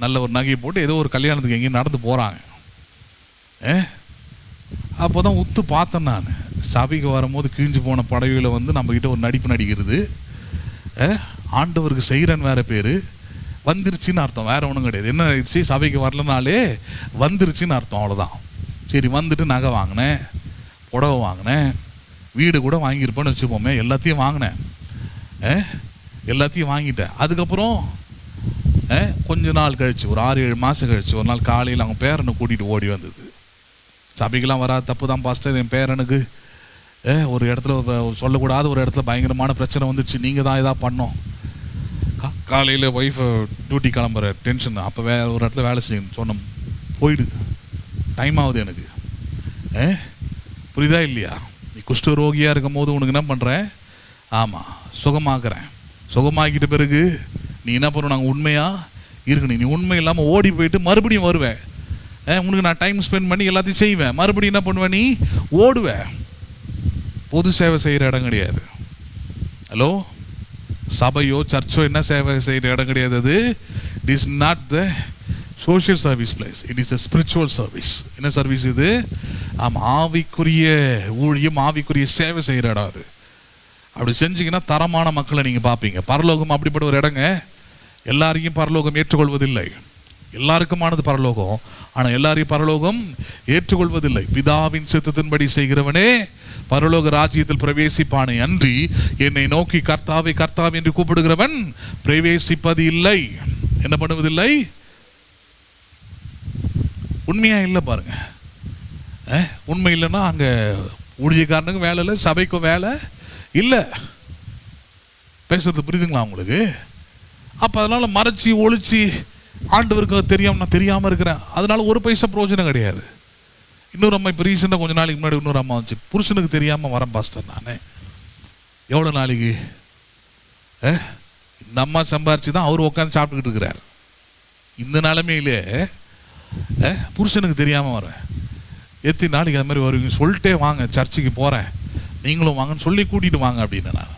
நல்ல ஒரு நகையை போட்டு ஏதோ ஒரு கல்யாணத்துக்கு எங்கேயும் நடந்து போகிறாங்க. அப்போ தான் உத்து பார்த்தேன் நான், சபைக்கு வரும்போது கிழிஞ்சு போன படவையில் நம்மக்கிட்ட ஒரு நடிப்பு நடிக்கிறது. ஆண்டவருக்கு செய்கிறன்னு வேறு பேர், வந்துருச்சுன்னு அர்த்தம், வேறு ஒன்றும் கிடையாது. என்ன ஆயிடுச்சு, சபைக்கு வரலனாலே வந்துருச்சுன்னு அர்த்தம், அவ்வளோதான். சரி, வந்துட்டு நகை வாங்கினேன், புடவை வாங்கினேன், வீடு கூட வாங்கியிருப்பேன்னு வச்சுப்போமே, எல்லாத்தையும் வாங்கினேன், எல்லாத்தையும் வாங்கிட்டேன். அதுக்கப்புறம் கொஞ்ச நாள் கழிச்சு, ஒரு 6-7 மாதம் கழிச்சு ஒரு நாள் காலையில் அவங்க பேரனை கூட்டிகிட்டு ஓடி வந்தது. சபைக்கெல்லாம் வராது, தப்பு தான் பாஸ்டர், என் பேரனுக்கு ஒரு இடத்துல சொல்லக்கூடாத ஒரு இடத்துல பயங்கரமான பிரச்சனை வந்துடுச்சு, நீங்கள் தான் இதாக பண்ணோம். காலையில் ஒய்ஃபை டியூட்டி கிளம்புற டென்ஷன், அப்போ ஒரு இடத்துல வேலை செய்யணும் சொன்னோம், போயிடு, டைம் ஆகுது எனக்கு. புரியுதா இல்லையா? நீ குஷ்ட ரோகியாக இருக்கும் போது உனக்கு என்ன பண்ணுறேன், ஆமாம் சுகமாக்குறேன், சுகமாக்கிட்ட பிறகு நீ என்ன பண்ணுவோம், நாங்கள் உண்மையாக இருக்கணும். நீ உண்மை இல்லாமல் ஓடி போயிட்டு மறுபடியும் வருவேன், உனக்கு நான் டைம் ஸ்பெண்ட் பண்ணி எல்லாத்தையும் செய்வேன், மறுபடியும் என்ன பண்ணுவேன், நீ ஓடுவேன். பொது சேவை செய்கிற இடம் கிடையாது. ஹலோ, சபையோ சர்ச்சோ என்ன சேவை செய்கிற இடம் கிடையாது. அது it is not the social service place, it is a spiritual service. என்ன சர்வீஸ் இது? ஆமாம், ஆவிக்குரிய ஊழியம், ஆவிக்குரிய சேவை செய்கிற இடம் அது. அப்படி செஞ்சீங்கன்னா தரமான மக்களை நீங்கள் பார்ப்பீங்க. பரலோகம் அப்படிப்பட்ட ஒரு இடங்க. எல்லாரையும் பரலோகம் ஏற்றுக்கொள்வதில்லை, எல்லாருக்குமானது பரலோகம், ஆனால் எல்லாரையும் பரலோகம் ஏற்றுக்கொள்வதில்லை. பிதாவின் சித்தத்தின்படி செய்கிறவனே பரலோக ராஜ்யத்தில் பிரவேசிப்பானே அன்றி என்னை நோக்கி கர்த்தாவை கர்த்தாவை என்று கூப்பிடுகிறவன் பிரவேசிப்பது இல்லை. என்ன பண்ணுவதில்லை? உண்மையா இல்லை பாருங்க. உண்மை இல்லைன்னா அங்கே ஊழியக்காரனுக்கும் வேலை இல்லை, சபைக்கும் வேலை இல்லை. பேசுறது புரியுதுங்களா உங்களுக்கு? அப்போ அதனால் மறைச்சி ஒழிச்சு ஆண்டவருக்கு தெரியாம நான் தெரியாமல் இருக்கிறேன், அதனால ஒரு பைசா பிரயோஜனம் கிடையாது. இன்னொரு அம்மா இப்போ ரீசெண்டாக கொஞ்சம் நாளைக்கு முன்னாடி இன்னொரு அம்மா வந்துச்சு, புருஷனுக்கு தெரியாமல் வரேன் பாஸ்டர் நான். எவ்வளோ நாளைக்கு? இந்த அம்மா சம்பாரிச்சு தான் அவர் உட்காந்து சாப்பிட்டுக்கிட்டு இருக்கிறார். இந்த நிலைமையிலே புருஷனுக்கு தெரியாமல் வரேன். எத்தனை நாளைக்கு அது மாதிரி வருவீங்க? சொல்லிட்டே வாங்க, சர்ச்சுக்கு போகிறேன், நீங்களும் வாங்கன்னு சொல்லி கூட்டிகிட்டு வாங்க அப்படின்னு. நான்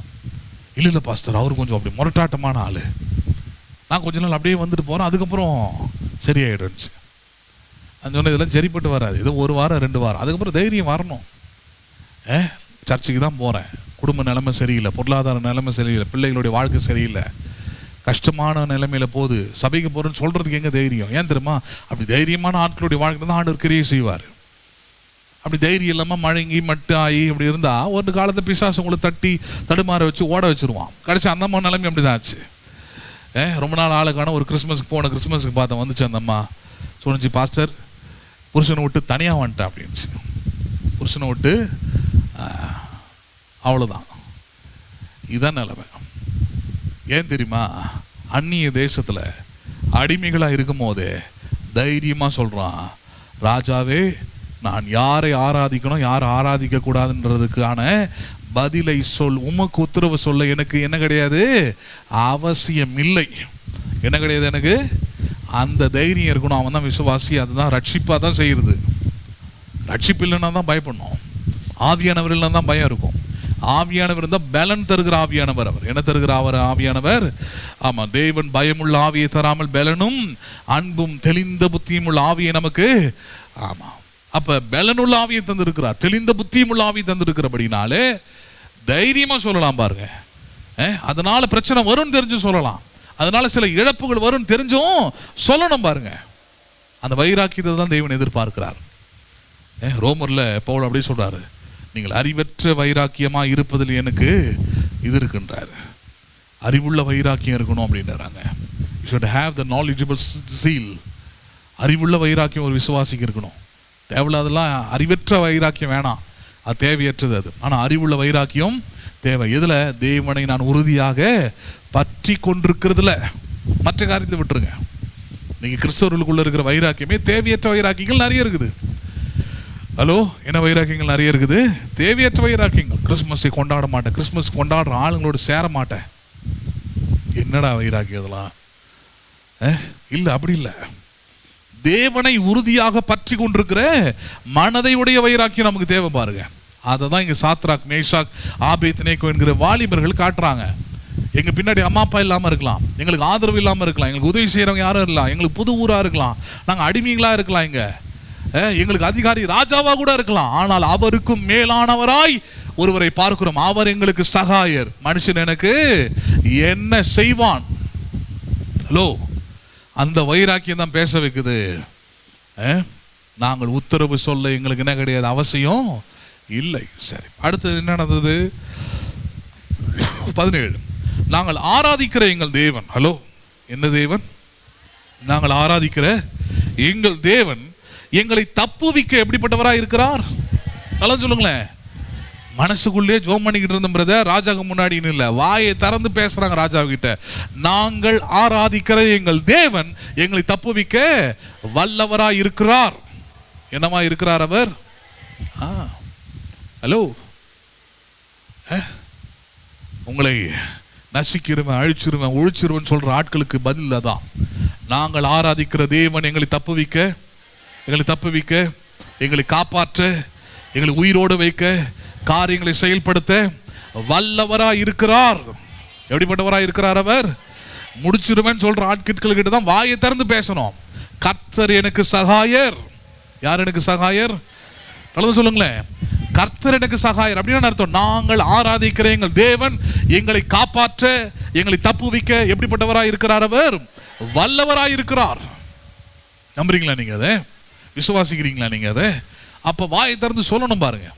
இல்லை பாஸ்டர், அவர் கொஞ்சம் அப்படி முரட்டாட்டமான ஆள், நான் கொஞ்ச நாள் அப்படியே வந்துட்டு போகிறேன், அதுக்கப்புறம் சரியாயிடுச்சு. நான் சொன்ன இதெல்லாம் சரிப்பட்டு வராது, ஏதோ 1 வாரம் 2 வாரம், அதுக்கப்புறம் தைரியம் வரணும். சர்ச்சுக்கு தான் போகிறேன், குடும்ப நிலைமை சரியில்லை, பொருளாதார நிலைமை சரியில்லை, பிள்ளைகளுடைய வாழ்க்கை சரியில்லை, கஷ்டமான நிலைமையில போது சபைக்கு போகிறேன்னு சொல்கிறதுக்கு எங்கே தைரியம்? ஏன் தெரியுமா? அப்படி தைரியமான ஆட்களுடைய வாழ்க்கை தான் ஆண்டவர் கிரியை செய்வார். அப்படி தைரியம் இல்லாமல் மழங்கி மட்டு ஆகி இப்படி இருந்தால் ஒரு காலத்தை பிசாசு உங்களை தட்டி தடுமாற வச்சு ஓட வச்சுருவான். கடைசி அந்த அம்மா நிலைமை அப்படி தான் ஆச்சு. ரொம்ப நாள் ஆளுக்கான ஒரு கிறிஸ்மஸுக்கு பார்த்தேன், வந்துச்சு அந்த அம்மா. சொன்னிச்சு, பாஸ்டர் புருஷனை விட்டு தனியாக வந்துட்டேன் அப்படின்னு. புருஷனை விட்டு அவ்வளோதான். இதான் நிலைமை. ஏன் தெரியுமா? அந்நிய தேசத்தில் அடிமைகளாக இருக்கும் போதே தைரியமாக சொல்கிறான், ராஜாவே நான் யாரை ஆராதிக்கணும் யாரை ஆராதிக்க கூடாதுன்றதுக்கான பதிலை உமக்கு உத்தரவு சொல்ல எனக்கு என்ன கிடையாது, அவசியம் இல்லை. என்ன கிடையாது எனக்கு? அந்த தைரியம் இருக்கணும். அவன் தான் விசுவாசி. அதுதான் ரட்சிப்பாக தான் செய்யுது. ரட்சிப்பு இல்லைன்னா தான் பயப்படணும். ஆவியானவர் இல்லைன்னா தான் பயம் இருக்கும். ஆவியானவர் இருந்தால் பலன் தருகிற ஆவியானவர். அவர் என்ன தருகிற ஆவியானவர்? ஆமாம், தேவன் பயமுள்ள ஆவியை தராமல் பலனும் அன்பும் தெளிந்த புத்தியும் உள்ள ஆவியை நமக்கு, ஆமாம், அப்ப பலனுள்ள ஆவியை தந்திருக்கிறார், தெளிந்த புத்தியும் உள்ள ஆவியை தந்திருக்கிறபடினாலே தைரியமா சொல்லலாம் பாருங்க. அதனால பிரச்சனை வரும் தெரிஞ்சு சொல்லலாம். அதனால சில இழப்புகள் வரும் தெரிஞ்சும் சொல்லணும் பாருங்க. அந்த வைராக்கியத்தை தான் தேவன் எதிர்பார்க்கிறார். ரோமர்ல பவுல் அப்படி சொல்றாரு, நீங்கள் அறிவற்ற வைராக்கியமா இருப்பதில் எனக்கு இது இருக்குன்றாரு. அறிவுள்ள வைராக்கியம் இருக்கணும் அப்படின்றாங்க. You should have the knowledgeable zeal. அறிவுள்ள வைராக்கியம் ஒரு விசுவாசிக்கு இருக்கணும். தேவையில்லாதெல்லாம் அறிவற்ற வைராக்கியம் வேணாம், அது தேவையற்றது. அது ஆனால் அறிவுள்ள வைராக்கியம் தேவை. எதுல? தேவனை நான் உறுதியாக பற்றி கொண்டிருக்கிறதுல. மற்ற காரியத்தை விட்டுருங்க. நீங்க கிறிஸ்தவர்களுக்குள்ள இருக்கிற வைராக்கியமே தேவையற்ற வைராக்கியங்கள் நிறைய இருக்குது. ஹலோ, என்ன வைராக்கியங்கள் நிறைய இருக்குது? தேவையற்ற வைராக்கியங்கள். கிறிஸ்மஸை கொண்டாட மாட்டேன், கிறிஸ்மஸ் கொண்டாடுற ஆளுங்களோட சேர மாட்டேன். என்னடா வைராக்கியம் இதெல்லாம்? இல்லை, அப்படி இல்லை. தேவனை உறுதியாக பற்றி கொண்டிருக்கிற மனதை உடைய வைராக்கியம் நமக்கு தேவை பாருங்க. அதை தான் இங்க சாத்ராக், மேஷாக், ஆபேத்நேகோ என்கிற வாலிபர்கள் காட்டுறாங்க. எங்க பின்னாடி அம்மா அப்பா இல்லாம இருக்கலாம், எங்களுக்கு ஆதரவு இல்லாம இருக்கலாம், எங்களுக்கு உதவி செய்யறவங்க யாரும் இருக்கலாம், எங்களுக்கு புது ஊரா இருக்கலாம், நாங்க அடிமைகளா இருக்கலாம், எங்களுக்கு அதிகாரி ராஜாவா கூட இருக்கலாம். ஆனால் அவருக்கும் மேலானவராய் ஒருவரை பார்க்கிறோம். அவர் எங்களுக்கு சகாயர். மனுஷன் எனக்கு என்ன செய்வான்? ஹலோ, அந்த வைராக்கியம் தான் பேச வைக்குது. நாங்கள் உத்தரவு சொல்ல எங்களுக்கு என்ன கிடையாது, அவசியம் இல்லை. சரி, அடுத்தது என்ன நடந்தது? 17. நாங்கள் ஆராதிக்கிற எங்கள் தேவன். ஹலோ, என்ன தேவன்? நாங்கள் ஆராதிக்கிற எங்கள் தேவன் எங்களை தப்புவிக்க எப்படிப்பட்டவராக இருக்கிறார்? நல்லா சொல்லுங்களேன். மனசுக்குள்ளே ஜோம் பண்ணிக்கிட்டு இருந்த பிரதர், ராஜாவுக்கு முன்னாடின்னு இல்லை, வாயை திறந்து பேசுறாங்க ராஜா கிட்ட. நாங்கள் ஆராதிக்கிற எங்கள் தேவன் எங்களை தப்புவிக்க வல்லவராய் இருக்கிறார். என்னமா இருக்கிறார் அவர்? ஹலோ, உங்களை நசிக்கிறவன், அழிச்சிருவன், ஒழிச்சிருவன் சொல்ற ஆட்களுக்கு பதில் அதான். நாங்கள் ஆராதிக்கிற தேவன் எங்களை தப்புவிக்க, எங்களை காப்பாற்ற, எங்களை உயிரோடு வைக்க, காரியங்களை செயல்படுத்த வல்லவராய் இருக்கிறார். எப்படிப்பட்டவராய் இருக்கிறார் அவர்? முடிச்சிருவேன் சொல்ற ஆட்கள் கிட்ட தான் வாயை திறந்து பேசணும். கர்த்தர் எனக்கு சகாயர். யார் எனக்கு சகாயர்? நல்லது சொல்லுங்களேன். கர்த்தர் எனக்கு சகாயர் அப்படின்னு அர்த்தம். நாங்கள் ஆராதிக்கிற எங்கள் தேவன் எங்களை காப்பாற்ற, எங்களை தப்புவிக்க எப்படிப்பட்டவராய் இருக்கிறார்? அவர் வல்லவராய் இருக்கிறார். நம்புறீங்களா நீங்க? அதை விசுவாசிக்கிறீங்களா நீங்க? அதை அப்ப வாயை திறந்து சொல்லணும் பாருங்க.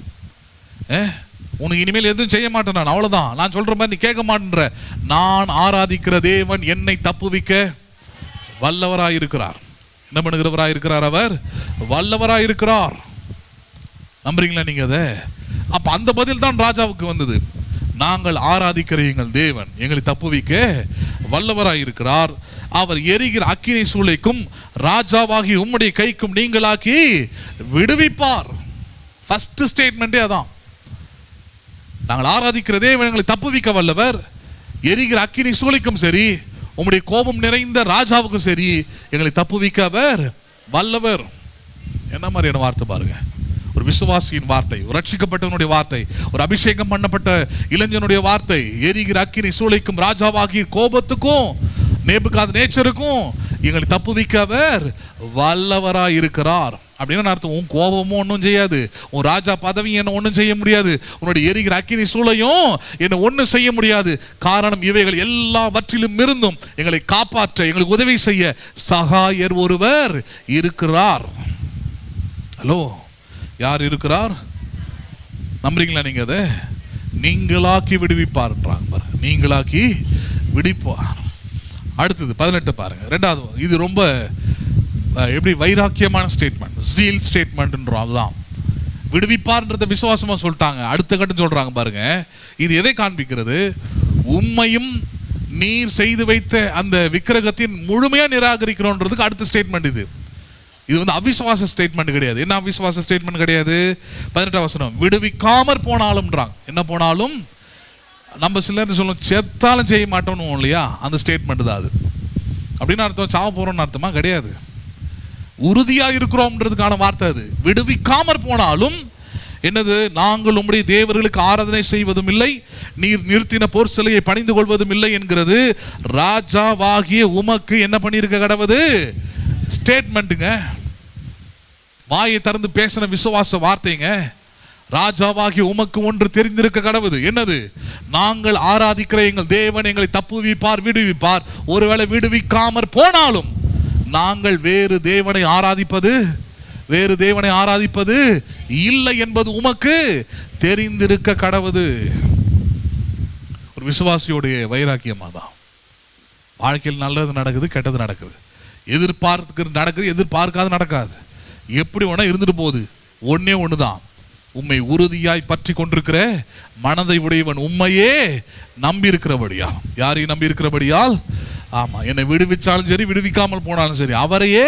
உனக்கு இனிமேல் எதுவும் செய்ய மாட்டேன் நான், அவ்வளவுதான். நான் சொல்ற மாதிரி நீ கேட்க மாட்டேன்ற. நான் ஆராதிக்கிற தேவன் என்னை தப்புவிக்க வல்லவராய் இருக்கிறார். என்ன பண்ணுகிறவராய் இருக்கிறார்? அவர் வல்லவராய் இருக்கிறார். நம்புறீங்களா நீங்க அதை? அப்ப அந்த பதில் தான் ராஜாவுக்கு வந்தது. நாங்கள் ஆராதிக்கிற எங்கள் தேவன் எங்களை தப்புவிக்க வல்லவராய் இருக்கிறார். அவர் எரிகிற அக்கினி சூளைக்கும் ராஜாவாகி உம்முடைய கைக்கும் நீங்களாக்கி விடுவிப்பார். ஃபர்ஸ்ட் ஸ்டேட்மெண்டே அதான். நாங்கள் ஆராதிக்கிற தேவன் எங்களை தப்புவிக்க வல்லவர். எரிகிற அக்கினி சூளைக்கும் சரி, உம்முடைய கோபம் நிறைந்த ராஜாவுக்கும் சரி, எங்களை தப்புவிக்க அவர் வல்லவர். என்ன மாதிரியான வார்த்தை பாருங்க. ஒரு விசுவாசியின் வார்த்தை, ஒரு ரட்சிக்கப்பட்டவனுடைய வார்த்தை, ஒரு அபிஷேகம் பண்ணப்பட்ட இளைஞனுடைய வார்த்தை. எரிகிற அக்கினி சூளைக்கும் ராஜாவாகி கோபத்துக்கும் நேபுகாத்நேச்சருக்கும் எங்களை தப்புவிக்க அவர் வல்லவராய் இருக்கிறார். அப்படின்னு அர்த்தம். உன் கோபமும் ஒன்றும் செய்யாது, உன் ராஜா பதவி என்ன ஒன்றும் செய்ய முடியாது, உன்னுடைய எரிகிற அக்கினி சூளையும் என்ன ஒன்றும் செய்ய முடியாது. காரணம், இவைகள் எல்லாவற்றிலும் இருந்தும் எங்களை காப்பாற்ற, எங்களுக்கு உதவி செய்ய சகாயர் ஒருவர் இருக்கிறார். ஹலோ, யார் இருக்கிறார்? நம்புறீங்களா நீங்க? அதை நீங்களாக்கி விடுவிப்பார்ன்றாங்க. நீங்களாக்கி விடுவிப்பார். அடுத்தது 18 பாருங்க. ரெண்டாவது, இது ரொம்ப எப்படி வைராக்கியமான ஸ்டேட்மெண்ட், ஜீல் ஸ்டேட்மெண்ட்ன்றோம். அதுதான் விடுவிப்பார்ன்றத விசுவாசமா சொல்லிட்டாங்க. அடுத்த கட்டம் சொல்றாங்க பாருங்க. இது எதை காண்பிக்கிறது? உம்மையும் நீர் செய்து வைத்த அந்த விக்கிரகத்தின் முழுமையா நிராகரிக்கிறோன்றதுக்கு அடுத்த ஸ்டேட்மெண்ட் இது. இது வந்து அவிசுவாச ஸ்டேட்மெண்ட் கிடையாது. என்ன அவிசுவாச ஸ்டேட்மெண்ட் கிடையாது? 18ஆம் வசனம், விடுவிக்காமற் போனாலும்ன்றாங்க. என்ன போனாலும்? நம்ம சிலர் சொல்லுவோம் செத்தாலும் செய்ய மாட்டோம்னு இல்லையா, அந்த ஸ்டேட்மெண்ட் தான் அது. அப்படின்னு அர்த்தம் சாவ போறோம்னு அர்த்தமா? கிடையாது. உறுதியா இருக்கிறோம்ன்றதுக்கான வார்த்தை அது. விடுவிக்காமற் போனாலும் என்னது? நாங்கள் உம்முடைய தேவர்களுக்கு ஆராதனை செய்வதும் இல்லை, நீர் நிறுத்தின போர் சிலையை பணிந்து கொள்வதும் இல்லை என்கிறது ராஜாவாகிய உமக்கு என்ன பண்ணியிருக்க கடவுது ஸ்டேட்மெண்ட்டுங்க. வாயை திறந்து பேசின விசுவாச வார்த்தைங்க. ராஜாவாகிய உமக்கு ஒன்று தெரிந்திருக்க கடவுது. என்னது? நாங்கள் ஆராதிக்கிற எங்கள் தேவன் எங்களை தப்புவிப்பார், விடுவிப்பார். ஒருவேளை விடுவிக்காமற் போனாலும் நாங்கள் வேறு தேவனை ஆராதிப்பது இல்லை என்பது உமக்கு தெரிந்திருக்க கடவுது. ஒரு விசுவாசியோடைய வைராக்கியமா தான். வாழ்க்கையில் நல்லது நடக்குது, கெட்டது நடக்குது, எதிர்பார்க்காத நடக்காது, எப்படி வேணா இருந்துட்டு போகுது. ஒன்னே ஒண்ணுதான், உம்மை உறுதியாய் பற்றி கொண்டிருக்கிற மனதை உடையவன் உம்மையே நம்பி இருக்கிறபடியால். யாரையும் நம்பி இருக்கிறபடியால்? ஆமா, என்னை விடுவிச்சாலும் சரி விடுவிக்காமல் போனாலும் சரி அவரையே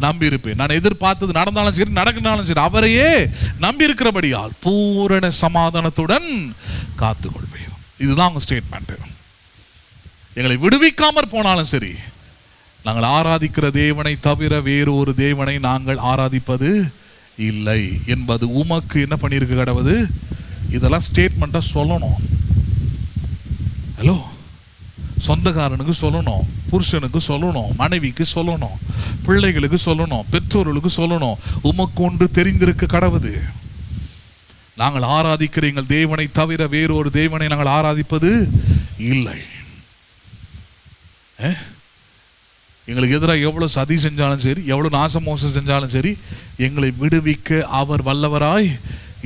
நம்பி இருப்பேன். நான் எதிர்பார்த்தது நடந்தாலும் சரி நடக்கினாலும் சரி அவரையே நம்பி இருக்கிறபடியால் பூரண சமாதானத்துடன் காத்துக்கொள்வேன். இதுதான் அவங்க ஸ்டேட்மெண்ட். எங்களை விடுவிக்காமற் போனாலும் சரி நாங்கள் ஆராதிக்கிற தேவனை தவிர வேறு ஒரு தேவனை நாங்கள் ஆராதிப்பது இல்லை என்பது உமக்கு என்ன பண்ணியிருக்க கடவுது. இதெல்லாம் ஸ்டேட்மெண்ட்டா சொல்லணும். ஹலோ, சொந்தக்காரனுக்கு சொல்லணும், புருஷனுக்கு சொல்லணும், மனைவிக்கு சொல்லணும், பிள்ளைகளுக்கு சொல்லணும், பெற்றோர்களுக்கு சொல்லணும். உமக்கு ஒன்று தெரிந்திருக்க கடவுது. நாங்கள் ஆராதிக்கிற எங்கள் தேவனை தவிர வேறொரு தேவனை நாங்கள் ஆராதிப்பது இல்லை. எங்களுக்கு எதிராக எவ்வளவு சதி செஞ்சாலும் சரி, எவ்வளவு நாசமோசம் செஞ்சாலும் சரி, எங்களை விடுவிக்க அவர் வல்லவராய்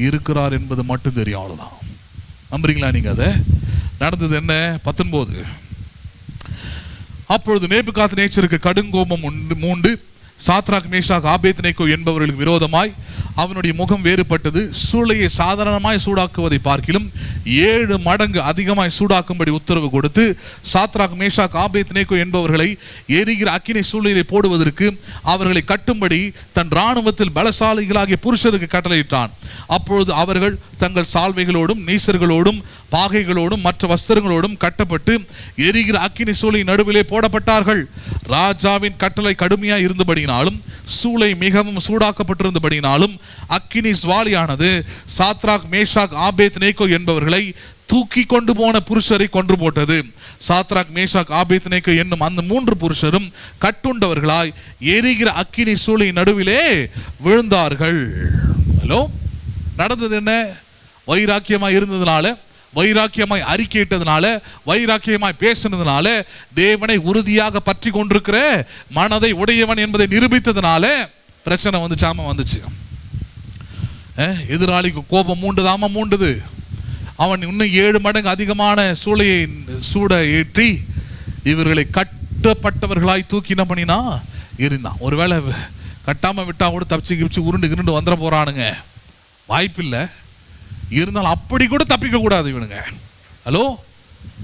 இருக்கிறார் என்பது மட்டும் தெரியும். அவ்வளவுதான். நம்புறீங்களா நீங்க? அதை நடந்தது என்ன? 19. அப்பொழுது நேபுகாத்நேச்சருக்கு கடுங்கோபம் மூண்டு சாத்ராக் மேஷாக் ஆபேத்நேகோ என்பவர்களுக்கு விரோதமாய் அவனுடைய முகம் வேறுபட்டது. சூளையை சாதாரணமாய் சூடாக்குவதை பார்க்கிலும் 7 மடங்கு அதிகமாய் சூடாக்கும்படி உத்தரவு கொடுத்து சாத்ராக் மேஷாக் ஆபேத்நேகோ என்பவர்களை எரிகிற அக்கினி சூளையிலே போடுவதற்கு அவர்களை கட்டும்படி தன் இராணுவத்தில் பலசாலிகளாகிய புருஷருக்கு கட்டளையிட்டான். அப்பொழுது அவர்கள் தங்கள் சால்வைகளோடும் நீசர்களோடும் பாகைகளோடும் மற்ற வஸ்திரங்களோடும் கட்டப்பட்டு எரிகிற அக்கினி சூளை நடுவிலே போடப்பட்டார்கள். ராஜாவின் கட்டளை கடுமையாக இருந்தபடினாலும் சூளை மிகவும் சூடாக்கப்பட்டிருந்தபடினாலும் அக்கினி சுவாலியானது சாத்ராக் மேஷாக் ஆபேத்நேகோ என்பவர்களை தூக்கி கொண்டு போன புருஷரை கொன்று போட்டது. சாத்ராக் மேஷாக் ஆபேத்நேகோ என்னும் அந்த 3 புருஷரும் கட்டுண்டவர்களாய் எரிகிற அக்கினி சூளை நடுவிலே விழுந்தார்கள். ஹலோ, நடந்தது என்ன? வைராக்கியமாய் இருந்ததுனால, வைராக்கியமாய் அறிக்கையிட்டதுனால, வைராக்கியமாய் பேசினதுனால, தேவனை உறுதியாக பற்றி கொண்டிருக்கிற மனதை உடையவன் என்பதை நிரூபித்ததுனால பிரச்சனை வந்துச்சு. எதிராளிக்கு கோபம் மூண்டுது. அவன் இன்னும் 7 மடங்கு அதிகமான சூளையை சூட ஏற்றி இவர்களை கட்டப்பட்டவர்களாய் தூக்கி என்ன பண்ணினா எரிந்தான். ஒருவேளை கட்டாம விட்டா கூட தப்பிச்சு உருண்டு வந்துட போறானுங்க, வாய்ப்பில்லை. இருந்தாலும் அப்படி கூட தப்பிக்க கூடாது இவனுங்க. ஹலோ,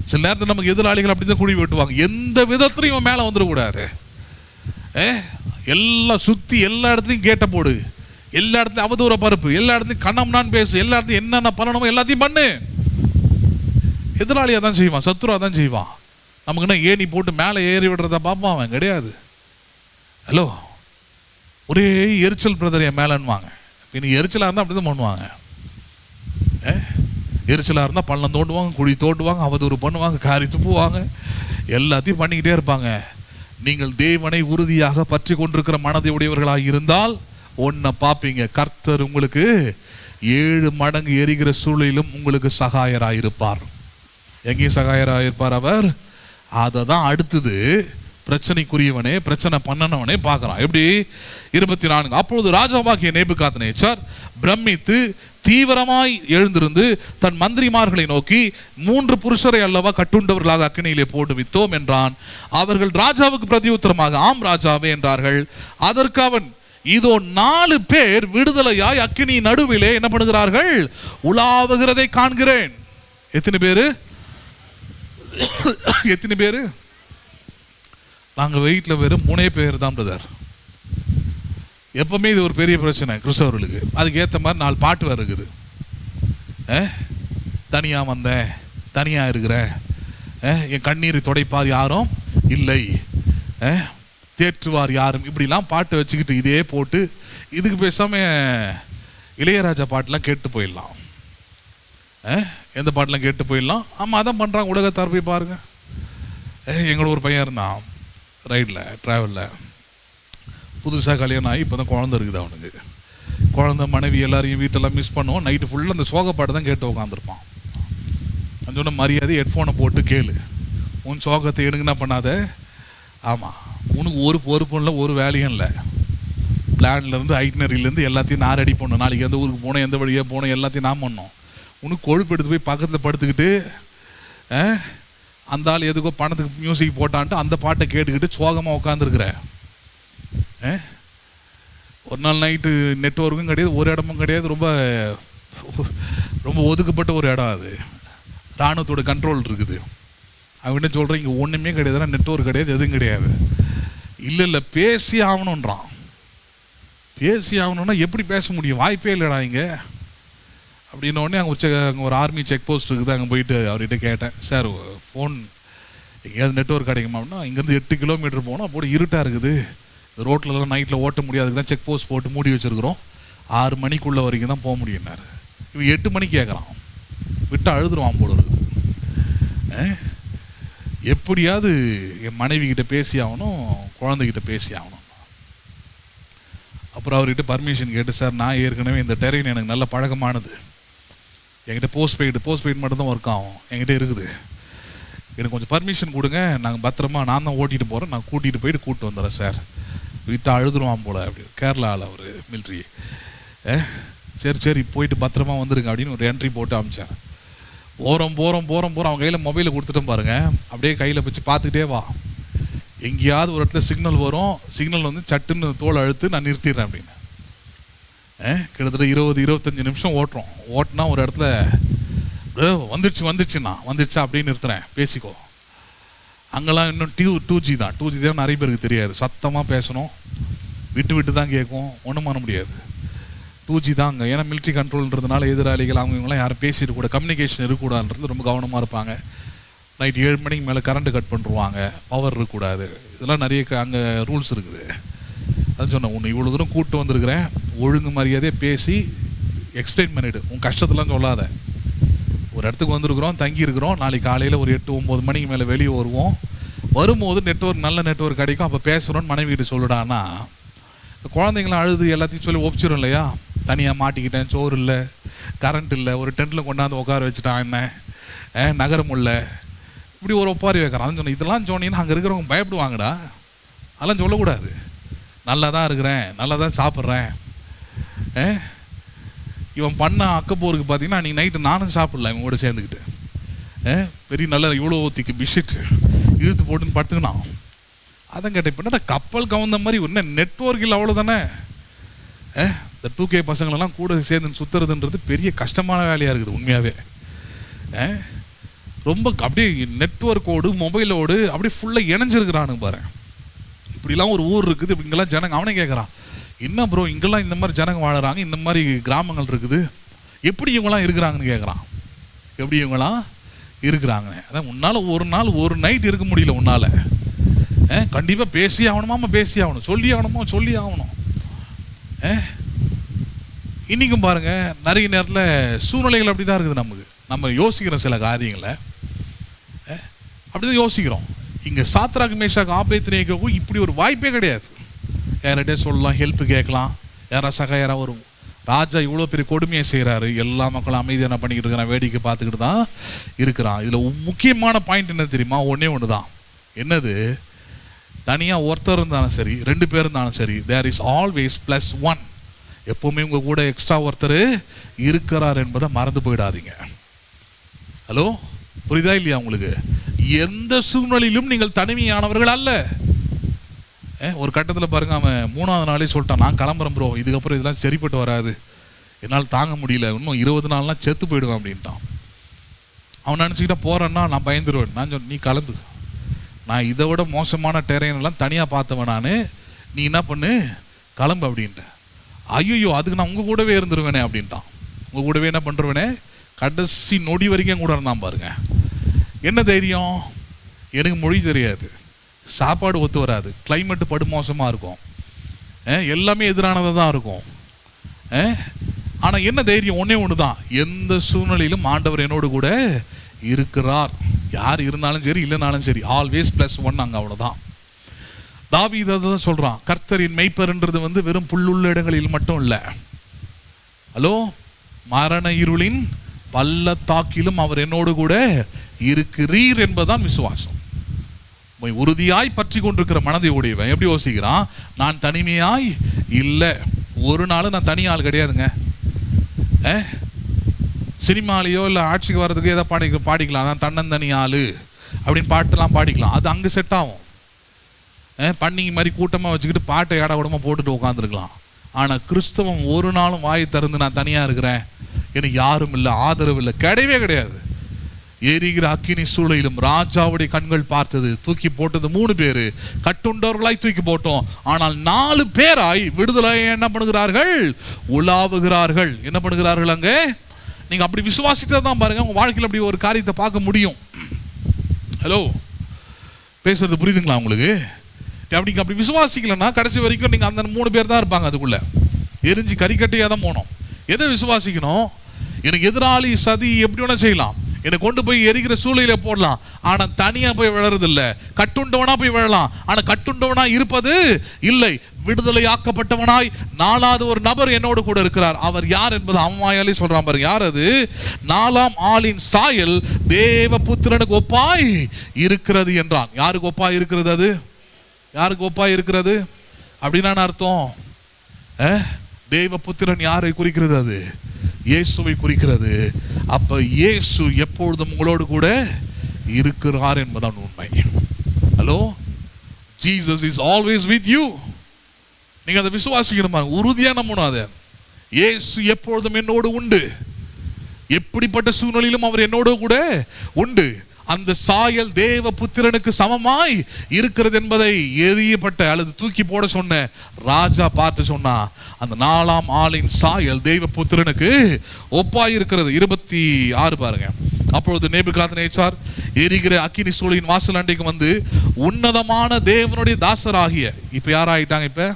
சில நேரத்தில் நமக்கு எதிராளிகள் அப்படிதான் குழி வெட்டுவாங்க. எந்த விதத்திலையும் இவன் மேலே வந்துடக்கூடாது. எல்லாம் சுற்றி எல்லா இடத்துலையும் கேட்ட போடு, எல்லா இடத்துலையும் அவதூற பருப்பு, எல்லா இடத்துலையும் கண்ணம்னான்னு பேசு, எல்லா இடத்துலையும் என்னென்ன பண்ணணுமோ எல்லாத்தையும் பண்ணு. எதிராளியாக தான் செய்வான், சத்துருவாக தான் செய்வான். நமக்கு என்ன ஏணி போட்டு மேலே ஏறி விடுறத பார்ப்பான் அவன்? கிடையாது. ஹலோ, ஒரே எரிச்சல் பிரதர் என் மேலேன்னுவாங்க. இன்னும் எரிச்சலாக இருந்தால் அப்படி தான் பண்ணுவாங்க. எரிச்சலாக இருந்தால் பள்ளம் தோண்டுவாங்க, குழி தோண்டுவாங்க, அவதூறு பண்ணுவாங்க, காரி துப்புவாங்க, எல்லாத்தையும் பண்ணிக்கிட்டே இருப்பாங்க. நீங்கள் தேவனை உறுதியாக பற்றி கொண்டிருக்கிற மனதை உடையவர்களாக இருந்தால் ஒன்றை பார்ப்பீங்க, கர்த்தர் உங்களுக்கு 7 மடங்கு எரிகிற சூழலிலும் உங்களுக்கு சகாயராயிருப்பார். எங்கேயும் சகாயராயிருப்பார் அவர். அதை தான் அடுத்தது பிரச்சனைக்குரியவனே, பிரச்சனை பண்ணனவனே பார்க்குறான். எப்படி? 24. அப்பொழுது ராஜாவாகிய நேபுகாத்நேச்சார் பிரமித்து தீவிரமாய் எழுந்திருந்து தன் மந்திரிமார்களை நோக்கி, 3 புருஷரை அல்லவா கட்டுண்டவர்களாக அக்கினியிலே போட்டு வித்தோம் என்றான். அவர்கள் ராஜாவுக்கு பிரதியுத்தரமாக, ஆம் ராஜாவே என்றார்கள். அதற்கு அவன், இதோ 4 பேர் விடுதலையாய் அக்கினி நடுவிலே என்ன பண்ணுகிறார்கள், உலாவுகிறதை காண்கிறேன். எத்தனை பேரு? நாங்க வீட்டில் வெறும் 3 பேர் தான் பிரதர். எப்பவுமே இது ஒரு பெரிய பிரச்சனை கிறிஸ்தவர்களுக்கு. அதுக்கு ஏற்ற மாதிரி 4 பாட்டு வேறு இருக்குது. தனியா வந்தேன், தனியா இருக்கிறேன், என் கண்ணீரை துடைப்பார் யாரும் இல்லை, தேற்றுவார் யாரும், இப்படிலாம் பாட்டு வச்சுக்கிட்டு இதே போட்டு இதுக்கு பேசாம இளையராஜா பாட்டெலாம் கேட்டு போயிடலாம். எந்த பாட்டெலாம் கேட்டு போயிடலாம். ஆமாம், அதான் பண்ணுறாங்க. உலகத்தார் போய் பாருங்க. எங்களோட ஒரு பையன் இருந்தான் ரைடில், ட்ராவலில், புதுசாக கல்யாணம் ஆகி இப்போ தான் குழந்தை இருக்குது அவனுக்கு. குழந்தை, மனைவி எல்லாரையும் வீட்டெல்லாம் மிஸ் பண்ணுவோம். நைட்டு ஃபுல்லாக அந்த சோகப்பாட்டு தான் கேட்டு உட்காந்துருப்பான். அந்த சொன்ன மரியாதை ஹெட்ஃபோனை போட்டு கேளு, உன் சோகத்தை எடுங்கன்னா பண்ணாத. ஆமாம், உனக்கு ஒரு பொறுப்பும் இல்லை, ஒரு வேலையும் இல்லை. பிளான்லேருந்து ஐட்னரியிலேருந்து எல்லாத்தையும் நான் ரெடி பண்ணணும். நாளைக்கு எந்த ஊருக்கு போனோம், எந்த வழியாக போனோம், எல்லாத்தையும் நான் பண்ணோம். உனக்கு கொழுப்பு எடுத்து போய் பக்கத்தில் படுத்துக்கிட்டு அந்த ஆள் எதுக்கோ பணத்துக்கு மியூசிக் போட்டான்ட்டு அந்த பாட்டை கேட்டுக்கிட்டு சோகமாக உட்காந்துருக்குற. ஒரு நாள் நைட்டு நெட்வொர்க்கும் கிடையாது, ஒரு இடமும் கிடையாது, ரொம்ப ரொம்ப ஒதுக்கப்பட்ட ஒரு இடம். அது இராணுவத்தோட கண்ட்ரோல் இருக்குது. அவங்ககிட்ட சொல்கிறேன், இங்கே ஒன்றுமே கிடையாது, நெட்வொர்க் கிடையாது, எதுவும் கிடையாது. இல்லை பேசி ஆகணுன்றான். பேசி ஆகணுன்னா எப்படி பேச முடியும்? வாய்ப்பே இல்லைடா இங்கே அப்படின்னோடனே அங்கே ஒரு ஆர்மி செக் போஸ்ட் இருக்குது. அங்கே போயிட்டு அவர்கிட்ட கேட்டேன், சார் ஃபோன் எங்கேயாவது நெட்வொர்க் கிடைக்குமா அப்படின்னா, இங்கேருந்து 8 கிலோமீட்டர் போனால் அப்போ இருட்டாக இருக்குது, ரோட்லலாம் நைட்டில் ஓட்ட முடியாதுக்கு தான் செக் போஸ்ட் போட்டு மூடி வச்சுருக்குறோம், 6 மணிக்குள்ளே வரைக்கும் தான் போக முடியும்னாரு. இவன் 8 மணிக்கு கேட்குறான், விட்டு அழுதுருவான் போல இருக்குது. எப்படியாவது என் மனைவி கிட்ட பேசி ஆகணும், குழந்தைகிட்ட பேசி ஆகணும். அப்புறம் அவர்கிட்ட பர்மிஷன் கேட்டு, சார் நான் ஏற்கனவே இந்த டெரெயின் எனக்கு நல்ல பழக்கமானது, என்கிட்ட போஸ்ட்பெய்டு மட்டும்தான் ஒர்க் ஆகும், என்கிட்ட இருக்குது, எனக்கு கொஞ்சம் பர்மிஷன் கொடுங்க, நாங்கள் பத்திரமா நான் தான் ஓட்டிகிட்டு போகிறேன், நான் கூட்டிகிட்டு போயிட்டு கூப்பிட்டு வந்துடுறேன் சார். விட்டு அழுதுருவான் போல். அப்படி கேரளாவில் அவர் மிலிட்ரி. சரி போயிட்டு பத்திரமா வந்துருங்க அப்படின்னு ஒரு என்ட்ரி போட்டு அமிச்சார். போகிறோம் அவன் கையில் மொபைலை கொடுத்துட்டோம் பாருங்க, அப்படியே கையில் வச்சு பார்த்துக்கிட்டே வா, எங்கேயாவது ஒரு இடத்துல சிக்னல் வரும், சிக்னல் வந்து சட்டுன்னு தோல் அழுத்து நான் நிறுத்திடுறேன் அப்படின்னு. கிட்டத்தட்ட 20-25 நிமிஷம் ஓட்டினா ஒரு இடத்துல வந்துடுச்சா அப்படின்னு நிறுத்துறேன், பேசிக்கோ. அங்கெல்லாம் இன்னும் 2G தான். 2G தான் நிறைய பேருக்கு தெரியாது. சத்தமாக பேசணும், விட்டு தான் கேட்கும், ஒன்றும் பண்ண முடியாது. 2G தான் அங்கே. ஏன்னா மிலிட்ரி கண்ட்ரோல்ன்றதுனால எதிராளிகள் அவங்களாம் யாரும் பேசிடக்கூடாது, கம்யூனிகேஷன் இருக்கக்கூடாதுன்றது ரொம்ப கவனமாக இருப்பாங்க. நைட் 7 மணிக்கு மேலே கரண்ட்டு கட் பண்ணிருவாங்க, பவர் இருக்கக்கூடாது, இதெல்லாம் நிறைய அங்கே ரூல்ஸ் இருக்குது. அது சொன்னேன், உன்னை இவ்வளோ தூரம் கூப்பிட்டு வந்திருக்கிறேன், ஒழுங்கு மரியாதையே பேசி எக்ஸ்பிளைன் பண்ணிவிடு, உன் கஷ்டத்தெல்லாம் சொல்லாத. ஒரு இடத்துக்கு வந்திருக்கிறோம், தங்கியிருக்கிறோம், நாளைக்கு காலையில் ஒரு 8-9 மணிக்கு மேலே வெளியே வரும்போது நல்ல நெட்வொர்க் கிடைக்கும், அப்போ பேசுகிறோன்னு மனைவிகிட்ட சொல்லிடான்னா, குழந்தைங்களாம் அழுது எல்லாத்தையும் சொல்லி ஒப்பிச்சிடும் இல்லையா. தனியாக மாட்டிக்கிட்டேன், சோறு இல்லை, கரண்ட் இல்லை, ஒரு டென்ட்டில் கொண்டாந்து உட்கார வச்சுட்டான், என்ன நகரம் இல்லை, இப்படி ஒரு ஒப்பாரி வைக்கிறான். சொன்னேன், இதெல்லாம் சொன்னீங்கன்னா அங்கே இருக்கிறவங்க பயப்படுவாங்கடா, அதெல்லாம் சொல்லக்கூடாது. நல்லா தான் இருக்கிறேன், நல்லா தான் சாப்பிட்றேன். இவன் பண்ண அக்கப்போருக்கு பார்த்தீங்கன்னா அன்றைக்கி நைட்டு நானும் சாப்பிடல, இவன் கூட சேர்ந்துக்கிட்டு பெரிய நல்ல இவ்வளோ திக்கு பிஷெட் இழுத்து போட்டுன்னு படுத்துக்கினான். அதான் கேட்டேன், இப்போ என்ன கப்பல் கவர்ந்த மாதிரி இன்னும் நெட்வொர்க் இல்லை அவ்வளோதானே. இந்த 2K பசங்களெல்லாம் கூட சேர்ந்து சுற்றுறதுன்றது பெரிய கஷ்டமான வேலையாக இருக்குது உண்மையாகவே. ரொம்ப அப்படியே நெட்வொர்க்கோடு மொபைலோடு அப்படியே ஃபுல்லாக இணைஞ்சிருக்கிறானுங்க பாரு. இப்படிலாம் ஒரு ஊர் இருக்குது, இப்படிங்கெல்லாம் ஜனங்க. அவனே கேட்குறான், என்ன ப்ரோ இங்கெல்லாம் இந்த மாதிரி ஜனங்க வாழறாங்க, இந்த மாதிரி கிராமங்கள் இருக்குது, எப்படி இவங்களாம் இருக்கிறாங்கன்னு கேட்குறான். எப்படி இவங்களாம் இருக்கிறாங்க? அதான் உன்னால் ஒரு நாள் ஒரு நைட் இருக்க முடியல உன்னால். கண்டிப்பாக பேசி ஆகணுமா, பேசி ஆகணும், சொல்லி ஆகணும். இன்றைக்கும் பாருங்கள், நிறைய நேரத்தில் சூழ்நிலைகள் அப்படி தான் இருக்குது. நம்ம யோசிக்கிற சில காரியங்களை அப்படி தான் யோசிக்கிறோம். இங்கே சாத்ராக் மேஷாக் ஆபேத்நேகோவுக்கு இப்படி ஒரு வாய்ப்பே கிடையாது. யார்கிட்டே சொல்லலாம், ஹெல்ப் கேட்கலாம், யாரா வரும். ராஜா இவ்வளோ பெரிய கொடுமையை செய்கிறாரு, எல்லா மக்களும் அமைதியாக என்ன பண்ணிக்கிட்டு இருக்கிறான், வேடிக்கை பார்த்துக்கிட்டு தான் இருக்கிறான். இதில் முக்கியமான பாயிண்ட் என்ன தெரியுமா? ஒன்று தான். என்னது? தனியாக ஒருத்தர் இருந்தாலும் சரி, 2 பேர் இருந்தாலும் சரி, தேர் இஸ் ஆல்வேஸ் +1. எப்பவுமே உங்க கூட எக்ஸ்ட்ரா ஒருத்தர் இருக்கிறார் என்பதை மறந்து போயிடாதீங்க. ஹலோ, புரியுதா இல்லையா உங்களுக்கு? எந்த சூழ்நிலையிலும் நீங்கள் தனிமையானவர்கள் அல்ல. ஒரு கட்டத்தில் பாருங்க, அவன் 3ஆவது நாளே சொல்லிட்டான், நான் கிளம்புறேன் ப்ரோ, இதுக்கப்புறம் இதெல்லாம் சரிப்பட்டு வராது, என்னால் தாங்க முடியல, இன்னும் 20 நாள்லாம் செத்து போயிடுவேன் அப்படின்ட்டான். அவன் நினச்சிக்கிட்டா போறேன்னா நான் பயந்துருவேன். நான் சொன்னேன், நீ கிளம்பு, நான் இதை விட மோசமான டெரெயினெல்லாம் தனியாக பார்த்தவன் நான், நீ என்ன பண்ணு கிளம்பு அப்படின்ட்டேன். ஐயோ, அதுக்கு நான் உங்கள் கூடவே இருந்துருவேனே அப்படின்ட்டான். உங்கள் கூடவே என்ன பண்ணுருவேனே, கடைசி நொடி வரைக்கும் கூட இருந்தான் பாருங்க. என்ன தைரியம்? எனக்கு மொழி தெரியாது, சாப்பாடு ஒத்து வராது, கிளைமேட்டு படு மோசமாக இருக்கும், எல்லாமே எதிரானதாக தான் இருக்கும். ஆனால் என்ன தைரியம்? ஒன்றே ஒன்று தான், எந்த சூழ்நிலையிலும் ஆண்டவர் என்னோடு கூட இருக்கிறார். யார் இருந்தாலும் சரி இல்லைனாலும் சரி, ஆல்வேஸ் +1 அங்கே, அவ்வளோதான். தாவீது தான் சொல்கிறான், கர்த்தரின் மெய்ப்பர்ன்றது வெறும் புல்லுள்ள இடங்களில் மட்டும் இல்லை. ஹலோ, மரண இருளின் பள்ளத்தாக்கிலும் அவர் என்னோடு கூட இருக்கிறீர் என்பதுதான் விசுவாசம். உறுதியாய் பற்றி கொண்டிருக்கிற மனதை உடையவன் எப்படி யோசிக்கிறான்? நான் தனிமையாய் இல்லை. ஒரு நாள் நான் தனி ஆள் கிடையாதுங்க. சினிமாலேயோ இல்லை ஆட்சிக்கு வர்றதுக்கு ஏதோ பாடிக்கலாம், நான் தன்னந்தனி ஆள் அப்படின்னு பாட்டெல்லாம் பாடிக்கலாம், அது அங்கே செட் ஆகும். பண்ணிங்க மாதிரி கூட்டமாக வச்சுக்கிட்டு பாட்டை ஏடா கூடமாக போட்டுட்டு உட்காந்துருக்கலாம். ஆனால் கிறிஸ்தவம் ஒரு நாளும் வாய் திறந்து நான் தனியாக இருக்கிறேன், எனக்கு யாரும் இல்லை, ஆதரவு இல்லை, கிடையவே கிடையாது. எரிகிற அக்கினி சூளையிலும் ராஜாவுடைய கண்கள் பார்த்தது, தூக்கி போட்டது 3 பேர், கட்டுண்டவர்களாய் தூக்கி போட்டோம். ஆனால் 4 பேராய் விடுதலை என்ன பண்ணுகிறார்கள்? உலாவுகிறார்கள். என்ன பண்ணுகிறார்கள்? அங்கே நீங்க அப்படி விசுவாசித்தா தான் பாருங்க உங்க வாழ்க்கையில் அப்படி ஒரு காரியத்தை பார்க்க முடியும். ஹலோ, பேசுறது புரியுதுங்களா உங்களுக்கு? அப்படி விசுவாசிக்கலன்னா கடைசி வரைக்கும் நீங்க அந்த 3 பேர் தான் இருப்பாங்க, அதுக்குள்ள எரிஞ்சு கறிக்கட்டையாக தான் போனோம். எதை விசுவாசிக்கணும்? எனக்கு எதிராளி சதி எப்படி வேணா செய்யலாம், என்னை கொண்டு போய் எரிகிற சூளையில போடலாம், ஆனா தனியா போய் விழறதில்லை. கட்டுண்டவனா போய் விழலாம், ஆனா கட்டுண்டவனா இருப்பது இல்லை. விடுதலை ஆக்கப்பட்டவனாய் 4வது ஒரு நபர் என்னோடு கூட இருக்கிறார். அவர் யார் என்பது அவன் வாயாலே சொல்றான் பாருங்க. யார் அது? 4ஆம் ஆளின் சாயல் தேவபுத்திரனுக்கு ஒப்பாய் இருக்கிறது என்றான். யாருக்கு ஒப்பாய் இருக்கிறது? அது யாருக்கு ஒப்பாய் இருக்கிறது அப்படின்னா அர்த்தம், தேவபுத்திரன் யாரை குறிக்கிறது? அது இயேசுவை குறிக்கிறது. அப்ப இயேசு எப்பொழுதும் உங்களோடு கூட இருக்கிறார் என்பதான் உண்மை. Hello, Jesus is always with you. நீங்க அதை விசுவாசிக்கணுமா? உறுதியா நம்பணும். அதை இயேசு எப்பொழுதும் என்னோடு உண்டு, எப்படிப்பட்ட சூழ்நிலையிலும் அவர் என்னோடு கூட உண்டு. அந்த சாயல் தேவ புத்திரனுக்கு சமமாய் இருக்கிறது என்பதை எரியப்பட்ட அல்லது தூக்கி போட சொன்ன ராஜா பார்த்து சொன்னா, அந்த 4ஆம் ஆளின் சாயல் தேவ புத்திரனுக்கு ஒப்பாய் இருக்கிறது. 26 பாருங்க. அப்பொழுது நேபுகாத்நேச்சார் எரிகிற அக்கினி சூளையின் வாசல் அண்டைக்கு வந்து உன்னதமான தேவனுடைய தாசராகிய, இப்ப யாராயிட்டாங்க? இப்ப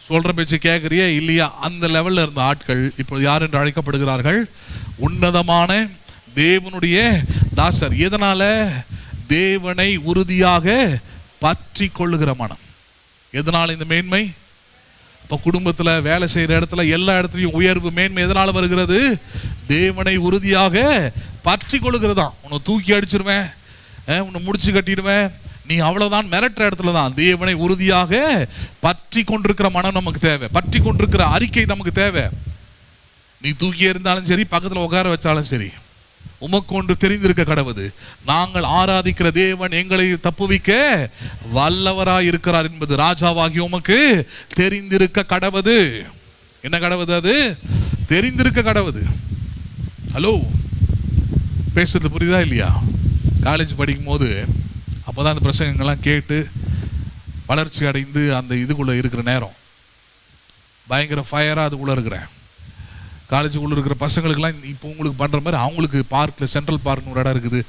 சொல்ற பேச்சு கேட்கறியா இல்லையா? அந்த லெவல்ல இருந்த ஆட்கள் இப்போது யார் என்று அழைக்கப்படுகிறார்கள்? உன்னதமான தேவனுடைய தாசர். எதனால? தேவனை உறுதியாக பற்றி கொள்ளுகிற மனம். எதனால இந்த மேன்மை? இப்ப குடும்பத்துல, வேலை செய்யற இடத்துல, எல்லா இடத்துலயும் உயர்வு மேன்மை எதனால வருகிறது? தேவனை உறுதியாக பற்றி கொள்ளுகிறதான். உன்னை தூக்கி அடிச்சிருவேன், உன்னை முடிச்சு கட்டிடுவேன், நீ அவ்வளவுதான் மிரட்டுற இடத்துல தான். தேவனை உறுதியாக பற்றி கொண்டிருக்கிற மனம் நமக்கு தேவை, பற்றி கொண்டிருக்கிற அறிக்கை நமக்கு தேவை. நீ தூக்கி இருந்தாலும் சரி, பக்கத்துல உட்கார வச்சாலும் சரி, உமக்கு ஒன்று தெரிந்திருக்க கடவுது, நாங்கள் ஆராதிக்கிற தேவன் எங்களை தப்புவிக்க வல்லவராய் இருக்கிறார் என்பது ராஜாவாகி உமக்கு தெரிந்திருக்க கடவுது. என்ன கடவுது? அது தெரிந்திருக்க கடவுது. ஹலோ, பேசுறது புரியுதா இல்லையா? காலேஜ் படிக்கும் போது அப்போதான் அந்த பிரசங்கங்கள்லாம் கேட்டு வளர்ச்சி அடைந்து அந்த இதுக்குள்ள இருக்கிற நேரம் பயங்கர ஃபயரா அதுக்குள்ள இருக்கிறேன். காலேஜுக்குள்ள இருக்கிற பசங்களுக்குலாம் இப்போ உங்களுக்கு பண்ணுற மாதிரி அவங்களுக்கு பார்க்கில், சென்ட்ரல் பார்க்னு ஒரு இடம் இருக்குது,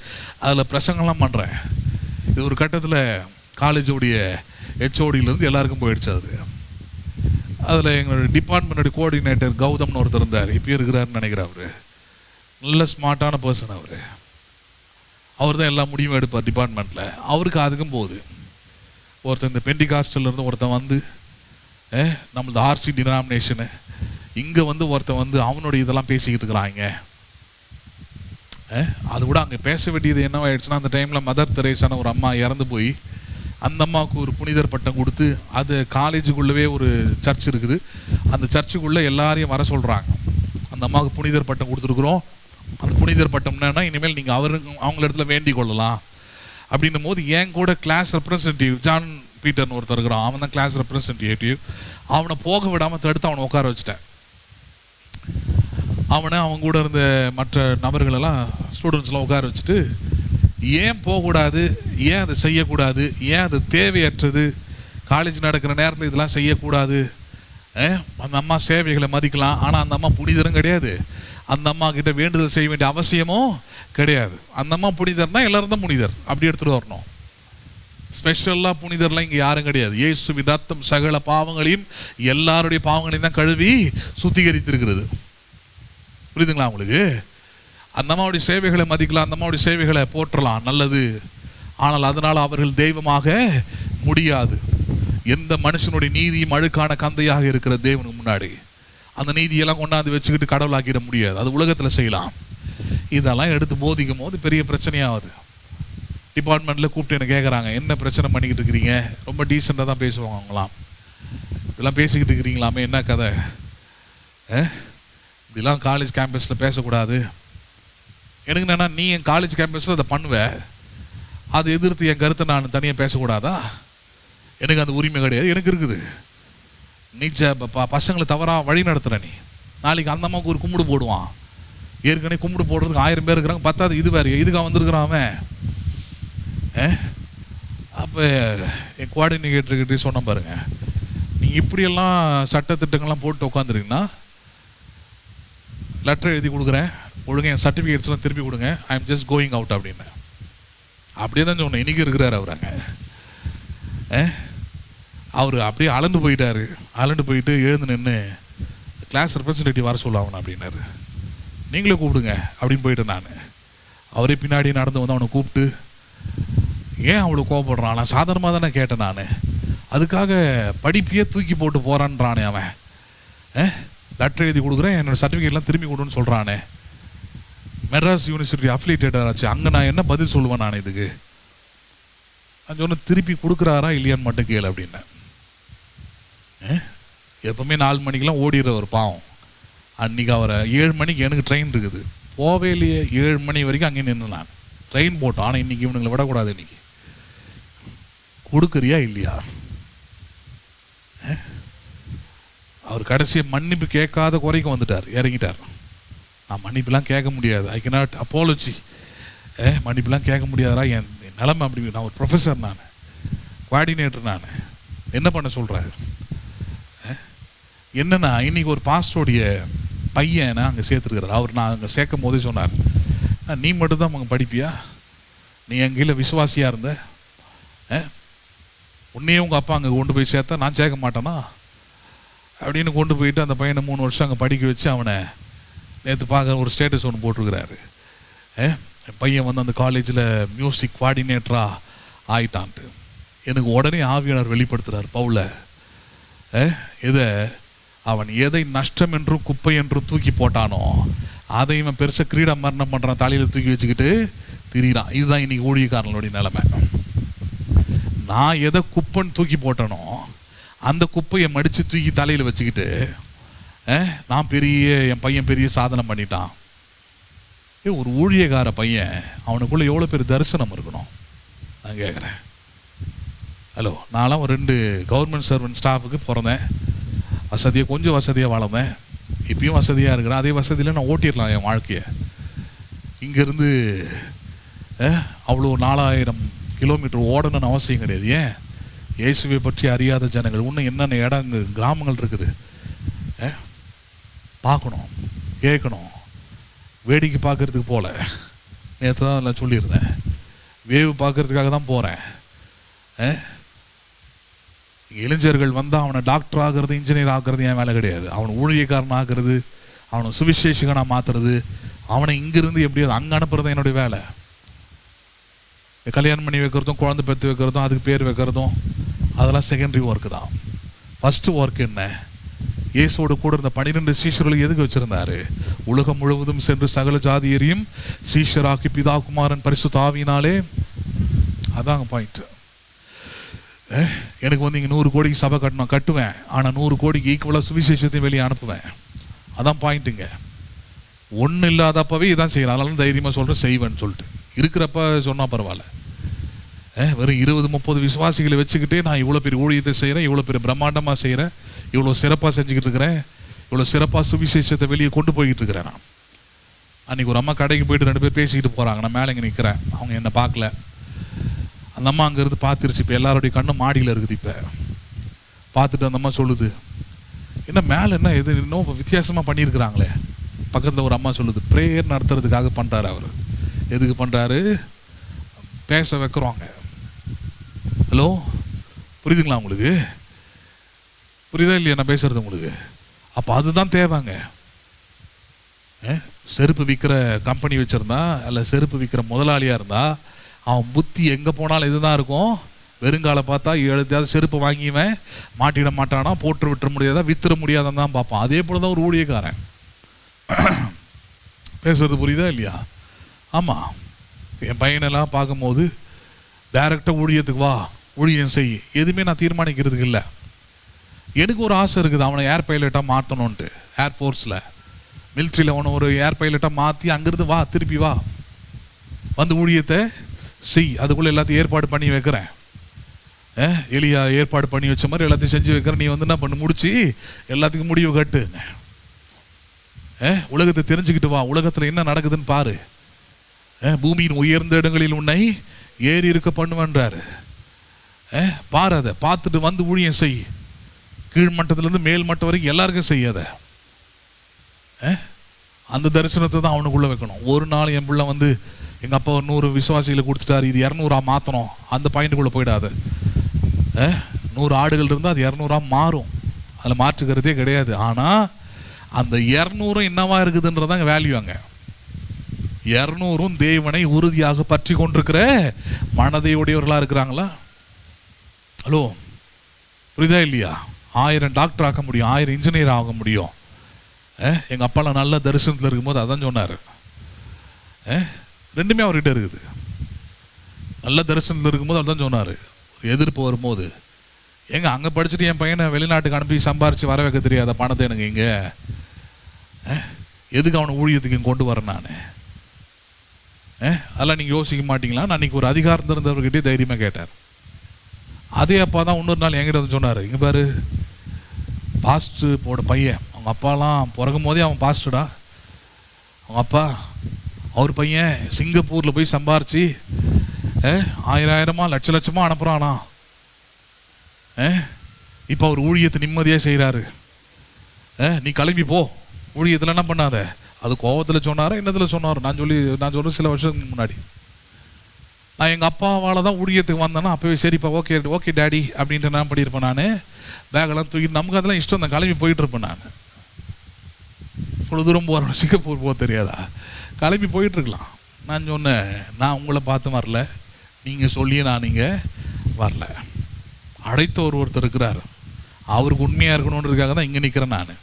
அதில் பிரசங்கம்லாம் பண்ணுறேன். இது ஒரு கட்டத்தில் காலேஜோடைய ஹெச்ஓடியிலேருந்து எல்லாருக்கும் போயிடுச்சு. அதில் எங்களுடைய டிபார்ட்மெண்ட்டோட கோஆர்டினேட்டர் கௌதம்னு ஒருத்தர் இருந்தார், இப்போ இருக்கிறாருன்னு நினைக்கிறேன். அவர் நல்ல ஸ்மார்ட்டான பர்சன். அவர் தான் எல்லா முடிவும் எடுப்பார் டிபார்ட்மெண்ட்டில். அவருக்கு அதுக்கும் போகுது. ஒருத்தர் இந்த பெண்டிகாஸ்டல்லேருந்து ஒருத்தன் வந்து நம்மளது ஆர்சி டினாமினேஷனு இங்கே வந்து ஒருத்தன் வந்து அவனுடைய இதெல்லாம் பேசிக்கிட்டு இருக்கிறாங்க. அது கூட அங்கே பேச வேண்டியது என்னவாயிடுச்சுன்னா, அந்த டைமில் மதர் தெரேசான ஒரு அம்மா இறந்து போய் அந்த அம்மாவுக்கு ஒரு புனிதர் பட்டம் கொடுத்து, அது காலேஜுக்குள்ளவே ஒரு சர்ச் இருக்குது, அந்த சர்ச்சுக்குள்ளே எல்லாரையும் வர சொல்கிறாங்க. அந்த அம்மாவுக்கு புனிதர் பட்டம் கொடுத்துருக்குறோம். அந்த புனிதர் பட்டம் என்னன்னா, இனிமேல் நீங்கள் அவங்கள இடத்துல வேண்டிக் கொள்ளலாம் அப்படின்னும் போது, என் கூட கிளாஸ் ரெப்ரசன்டேட்டிவ் ஜான் பீட்டர்னு ஒருத்தர் இருக்கிறான். அவன் தான் கிளாஸ் ரெப்ரசன்டேட்டிவ். அவனை போக விடாமல் தடுத்து அவனை உட்கார வச்சுட்டேன். அவன் கூட இருந்த மற்ற நபர்களெல்லாம், ஸ்டூடெண்ட்ஸ்லாம் உட்கார வச்சுட்டு, ஏன் போகக்கூடாது, ஏன் அதை செய்யக்கூடாது, ஏன் அது தேவையற்றது, காலேஜ் நடக்கிற நேரத்தில் இதெல்லாம் செய்யக்கூடாது, அந்த அம்மா சேவைகளை மதிக்கலாம், ஆனால் அந்த அம்மா புனிதரும் கிடையாது, அந்த அம்மா கிட்ட வேண்டுதல் செய்ய வேண்டிய அவசியமும் கிடையாது. அந்த அம்மா புனிதர்னா எல்லாரும் தான் புனிதர், அப்படி எடுத்துகிட்டு வரணும். ஸ்பெஷலாக புனிதர்லாம் இங்கே யாரும் கிடையாது. இயேசுவின் ரத்தம் சகல பாவங்களையும், எல்லாருடைய பாவங்களையும் தான் கழுவி சுத்திகரித்திருக்கிறது. புரியுதுங்களா உங்களுக்கு? அந்த அம்மாவுடைய சேவைகளை மதிக்கலாம், அந்த அம்மாவுடைய சேவைகளை போற்றலாம், நல்லது. ஆனால் அதனால் அவர்கள் தெய்வமாக முடியாது. எந்த மனுஷனுடைய நீதியும் அழுக்கான கந்தையாக இருக்கிற தேவனுக்கு முன்னாடி அந்த நீதியெல்லாம் கொண்டாந்து வச்சுக்கிட்டு கடவுளாக்கிட முடியாது. அது உலகத்தில் செய்யலாம். இதெல்லாம் எடுத்து போதிக்கும் போது பெரிய பிரச்சனையாகுது. டிபார்ட்மெண்ட்டில் கூப்பிட்டு என்ன கேட்குறாங்க, என்ன பிரச்சனை பண்ணிக்கிட்டு இருக்கிறீங்க? ரொம்ப டீசெண்டாக தான் பேசுவாங்க அவங்களாம். இதெல்லாம் பேசிக்கிட்டு இருக்கிறீங்களாமே, என்ன கதை? இப்படிலாம் காலேஜ் கேம்பஸில் பேசக்கூடாது. எனக்கு என்னென்னா, நீ என் காலேஜ் கேம்பஸில் அதை பண்ணுவேன், அதை எதிர்த்து என் கருத்தை நான் தனியாக பேசக்கூடாதா? எனக்கு அந்த உரிமை கிடையாது. எனக்கு இருக்குது. நீ பசங்களை தவறாக வழி நடத்துகிற. நீ நாளைக்கு அந்த அம்மாவுக்கு ஒரு கும்பிடு போடுவான். ஏற்கனவே கும்பிடு போடுறதுக்கு 1000 பேர் இருக்கிறாங்க, 10வது இது வேறு, இதுக்காக வந்திருக்கிறான் அவன். அப்போ என் கோஆர்டினேட்டர்கிட்டே சொன்ன பாருங்க, நீங்கள் இப்படியெல்லாம் சட்டத்திட்டங்கள்லாம் போட்டு உட்காந்துருக்கீங்கன்னா, லெட்டர் எழுதி கொடுக்குறேன், ஒழுங்கு என் சர்டிஃபிகேட்ஸ்லாம் திருப்பி கொடுங்க, I am just going out அப்படின்னு. அப்படியே தான் சொன்னேன். இன்றைக்கி இருக்கிறார் அவர் அங்கே. அவர் அப்படியே அலண்டு போயிட்டார். அலண்டு போயிட்டு எழுந்து நின்று, கிளாஸ் ரெப்ரசன்டேட்டிவ் வர சொல்லுவாங்க அப்படின்னாரு. நீங்களே கூப்பிடுங்க அப்படின்னு போயிட்டேன் நான். அவரே பின்னாடி நடந்து வந்து அவனை கூப்பிட்டு, ஏன் அவ்வளோ கோவப்படுறான்? நான் சாதாரணமாக தானே கேட்டேன் நான். அதுக்காக படிப்பையே தூக்கி போட்டு போகிறான்றானே அவன். லெட்டர் எழுதி கொடுக்குறேன், என்னோடய சர்டிஃபிகேட்லாம் திரும்பி கொடுன்னு சொல்கிறானே. மெட்ராஸ் யூனிவர்சிட்டி அஃபிலியேட்டட் ஆச்சு, அங்கே நான் என்ன பதில் சொல்லுவேன் நான் இதுக்கு? நான் சொன்ன, திருப்பி கொடுக்குறாரா இல்லையான்னு மட்டும் கேளு அப்படின்னேன். எப்பவுமே 4 மணிக்கெலாம் ஓடிடுற ஒரு பாவம். அன்றைக்கி அவரை 7 மணிக்கு எனக்கு ட்ரெயின் இருக்குது, போவே இல்லையே. 7 மணி வரைக்கும் அங்கே நின்று நான் ட்ரெயின் போட்டோம். ஆனால் இன்றைக்கி இவனுங்களை விடக்கூடாது. இன்றைக்கி கொடுக்குறியா இல்லையா? அவர் கடைசியை மன்னிப்பு கேட்காத குறைக்கு வந்துட்டார், இறங்கிட்டார். நான் மன்னிப்புலாம் கேட்க முடியாது, ஐ கேனாட் அப்பாலஜி. மன்னிப்புலாம் கேட்க முடியாதா, என் நிலைமை அப்படி. நான் ஒரு ப்ரொஃபஸர், நான் கோஆர்டினேட்டர், நான் என்ன பண்ண சொல்கிறாரு? என்னன்னா, இன்றைக்கி ஒரு பாஸ்டருடைய பையனை அங்கே சேர்த்துருக்கிறார். அவர் நான் அங்கே சேர்க்கும் போதே சொன்னார், நீ மட்டும்தான் அங்கே படிப்பியா? நீ என் கீழே விசுவாசியாக இருந்த, உன்னையே உங்கள் அப்பா அங்கே கொண்டு போய் சேர்த்தா நான் சேர்க்க மாட்டேனா அப்படின்னு கொண்டு போயிட்டு அந்த பையனை 3 வருஷம் அங்கே படிக்க வச்சு அவனை நேற்று பார்க்க ஒரு ஸ்டேட்டஸ் ஒன்று போட்டிருக்கிறாரு. என் பையன் வந்து அந்த காலேஜில் மியூசிக் கோஆர்டினேட்டராக ஆயிட்டான்ட்டு. எனக்கு உடனே ஆவியாளர் வெளிப்படுத்துகிறார் பவுலை. இதை அவன் எதை நஷ்டம் என்றும் குப்பை என்றும் தூக்கி போட்டானோ அதை இவன் பெருசாக கிரீடா மரணம் பண்ணுறான், தலையில் தூக்கி வச்சுக்கிட்டு திரிகிறான். இதுதான் இன்னைக்கு ஊழியக்காரனுடைய நிலைமை. நான் எதை குப்பைன்னு தூக்கி போட்டனோ அந்த குப்பையை மடித்து தூக்கி தலையில் வச்சுக்கிட்டு நான் என் பையன் பெரிய சாதனை பண்ணிட்டான். ஒரு ஊழியக்கார பையன், அவனுக்குள்ளே எவ்வளோ பேர் தரிசனம் இருக்கணும் நான் கேட்குறேன். ஹலோ, நான்லாம் ஒரு 2 கவர்மெண்ட் சர்வெண்ட் ஸ்டாஃபுக்கு பிறந்தேன். கொஞ்சம் வசதியாக வளர்ந்தேன். இப்பயும் வசதியாக இருக்கிறேன். அதே வசதியில் நான் ஓட்டிடலாம் என் வாழ்க்கையை. இங்கேருந்து அவ்வளோ 4000 கிலோமீட்டர் ஓடணும்னு அவசியம் கிடையாது. ஏன்? இயேசுவை பற்றி அறியாத ஜனங்கள் இன்னும் என்னென்ன இடங்க கிராமங்கள் இருக்குது பார்க்கணும், கேட்கணும், வேடிக்கை பார்க்கறதுக்கு போல. நேற்று தான் அதில் சொல்லியிருந்தேன், வேவு பார்க்கறதுக்காக தான் போகிறேன். இளைஞர்கள் வந்தால் அவனை டாக்டர் ஆகிறது, இன்ஜினியர் ஆகிறது என் வேலை கிடையாது. அவனை ஊழியக்காரன் ஆகிறது, அவனை சுவிசேஷகனாக மாற்றுறது, அவனை இங்கிருந்து எப்படியாவது அங்கே அனுப்புறது என்னுடைய வேலை. கல்யாணம் பண்ணி வைக்கிறதும், குழந்தை பெற்று வைக்கிறதும், அதுக்கு பேர் வைக்கிறதும், அதெல்லாம் செகண்டரி ஒர்க்கு தான். ஃபஸ்ட்டு ஒர்க் என்ன? இயேசுவோடு கூட இருந்த 12 சீஷர்களை எதுக்கு வச்சிருந்தாரு? உலகம் முழுவதும் சென்று சகல ஜாதியரையும் சீஷராக்கி பிதா குமாரன் பரிசுத்த ஆவியினாலே. அதாங்க பாயிண்ட். எனக்கு வந்து இங்கே 100 கோடிக்கு சபை கட்டுவேன், ஆனால் 100 கோடிக்கு ஈக்குவலாக சுவிசேஷத்தையும் வெளியே அனுப்புவேன். அதான் பாயிண்ட்டுங்க. ஒன்றும் இல்லாதப்பவே இதான் செய்கிறேன், அதனால தைரியமாக சொல்கிறேன் செய்வேன்னு சொல்லிட்டு. இருக்கிறப்ப சொன்னால் பரவாயில்ல. வெறும் 20-30 விசுவாசிகளை வச்சுக்கிட்டே நான் இவ்வளோ பெரிய ஊழியத்தை செய்கிறேன், இவ்வளோ பெரிய பிரம்மாண்டமாக செய்கிறேன், இவ்வளோ சிறப்பாக செஞ்சுக்கிட்டு இருக்கிறேன், இவ்வளோ சிறப்பாக சுவிசேஷத்தை வெளியே கொண்டு போய்கிட்டு இருக்கிறேன். நான் அன்றைக்கி ஒரு அம்மா கடைக்கு போயிட்டு 2 பேர் பேசிக்கிட்டு போகிறாங்க. நான் மேலே இங்கே நிற்கிறேன், அவங்க என்னை பார்க்கல. அந்த அம்மா அங்கேருந்து பார்த்துருச்சு. இப்போ எல்லாருடைய கண்ணும் மாடியில் இருக்குது. இப்போ பார்த்துட்டு அந்த அம்மா சொல்லுது, என்ன மேலே என்ன எது இன்னும் வித்தியாசமாக பண்ணியிருக்கிறாங்களே. பக்கத்தில் ஒரு அம்மா சொல்லுது, ப்ரேயர் நடத்துறதுக்காக பண்ணுறாரு. அவர் எதுக்கு பண்ணுறாரு? பேச வைக்கிறோங்க. ஹலோ, புரியுதுங்களா உங்களுக்கு? புரியுதா இல்லையா நான் பேசுறது உங்களுக்கு? அப்போ அதுதான் தேவைங்க. செருப்பு விற்கிற கம்பெனி வச்சுருந்தா, இல்லை செருப்பு விற்கிற முதலாளியாக இருந்தால், அவன் புத்தி எங்கே போனாலும் இதுதான் இருக்கும். வெறுங்காலை பார்த்தா எழுதியாவது செருப்பு வாங்கிவன் மாட்டிட மாட்டானா, போட்டு விட்டுற முடியாதா, வித்துற முடியாதான் தான் பார்ப்பான். அதே போல தான் ஒரு ஊழியக்காரன். பேசுறது புரியுதா இல்லையா? ஆமாம். என் பையனெல்லாம் பார்க்கும்போது டைரெக்டாக ஊழியத்துக்கு வா, ஊழியம் செய், எதுவுமே நான் தீர்மானிக்கிறதுக்கு இல்லை. எனக்கு ஒரு ஆசை இருக்குது, அவனை ஏர் பைலட்டாக மாற்றணுன்ட்டு. ஏர்ஃபோர்ஸில் மிலிட்ரியில் அவனை ஒரு ஏர் பைலட்டாக மாற்றி அங்கேருந்து வா, திருப்பி வா, வந்து ஊழியத்தை செய். அதுக்குள்ளே எல்லாத்தையும் ஏற்பாடு பண்ணி வைக்கிறேன். எலியா ஏற்பாடு பண்ணி வச்ச மாதிரி எல்லாத்தையும் செஞ்சு வைக்கிறேன். நீ வந்து என்ன பண்ணு, முடிச்சு எல்லாத்துக்கும் முடிவு கட்டு. உலகத்தை தெரிஞ்சுக்கிட்டு வா, உலகத்தில் என்ன நடக்குதுன்னு பாரு. பூமியின் உயர்ந்த இடங்களில் உன்னை ஏறி இருக்க பண்ணுவேன்றாரு. பாரு, அதை பார்த்துட்டு வந்து ஊழியம் செய். கீழ் மட்டத்திலேருந்து மேல் மட்டம் வரைக்கும் எல்லாருக்கும் செய்யாத. அந்த தரிசனத்தை தான் அவனுக்குள்ளே வைக்கணும். ஒரு நாள் என் பிள்ளை வந்து எங்கள் அப்பா 100 விசுவாசிகளை கொடுத்துட்டாரு, இது 200 மாற்றணும், அந்த பாயிண்ட்டுக்குள்ளே போயிடாது. 100 ஆடுகள் இருந்தால் அது 200 மாறும், அதில் மாற்றுக்கிறதே கிடையாது. ஆனால் அந்த 200 என்னவா இருக்குதுன்றதாங்க வேல்யூங்க. 200 தேவனை உறுதியாக பற்றி கொண்டிருக்கிற மனதை உடையவர்களாக இருக்கிறாங்களா? ஹலோ, புரியுதா இல்லையா? 1000 டாக்டர் ஆக முடியும், 1000 இன்ஜினியர் ஆக முடியும். எங்கள் அப்பாலாம் நல்ல தரிசனத்தில் இருக்கும்போது அதான் சொன்னார். ரெண்டுமே அவர்கிட்ட இருக்குது. நல்ல தரிசனத்தில் இருக்கும்போது அதான் சொன்னார். எதிர்ப்பு வரும்போது, எங்க அங்கே படிச்சுட்டு என் பையனை வெளிநாட்டுக்கு அனுப்பி சம்பாரித்து வர வைக்க தெரியாத பணத்தை எனக்கு இங்கே எதுக்கு அவனை ஊழியத்துக்கு இங்கே கொண்டு வரேன் நான்? அதெல்லாம் நீங்கள் யோசிக்க மாட்டீங்களா? நான் அன்றைக்கி ஒரு அதிகாரம் இருந்தவர்கிட்டே தைரியமாக கேட்டார். அதே அப்பா தான் இன்னொரு நாள் என்கிட்ட வந்து சொன்னார், இங்கே பாரு, பாஸ்ட்டு போட பையன், அவங்க அப்பாலாம் பிறக்கும் போதே அவன் பாஸ்டடா. அவங்க அப்பா அவர் பையன் சிங்கப்பூரில் போய் சம்பாரிச்சு 1000 லட்சமாக அனுப்புகிறானா. இப்போ அவர் ஊழியத்தை நிம்மதியாக செய்கிறாரு. நீ கிளம்பி போ, ஊழியத்தில் என்ன பண்ணாத. அது கோபத்தில் சொன்னாரா என்னத்தில் சொன்னார்? நான் சொல்கிறேன் சில வருஷத்துக்கு முன்னாடி நான் எங்கள் அப்பாவால் தான் ஊழியத்துக்கு வந்தேன்னா அப்போவே சரிப்பா, ஓகே டேடி அப்படின்ட்டு நான் பண்ணியிருப்பேன். நான் பேக்கெல்லாம் தூக்கிட்டு, நமக்கு அதெல்லாம் இஷ்டம் தான், கிளம்பி போயிட்டு இருப்பேன். நான் இவ்வளோ தூரம் போகிறேன், சிங்கப்பூர் போக தெரியாதா? கிளம்பி போயிட்டுருக்கலாம். நான் சொன்னேன், நான் உங்களை பார்த்து வரல, நீங்கள் சொல்லியே நான் இங்கே வரல. அழைத்த ஒருத்தர் இருக்கிறார், அவருக்கு உண்மையாக இருக்கணுன்றதுக்காக தான் இங்கே நிற்கிறேன் நான்.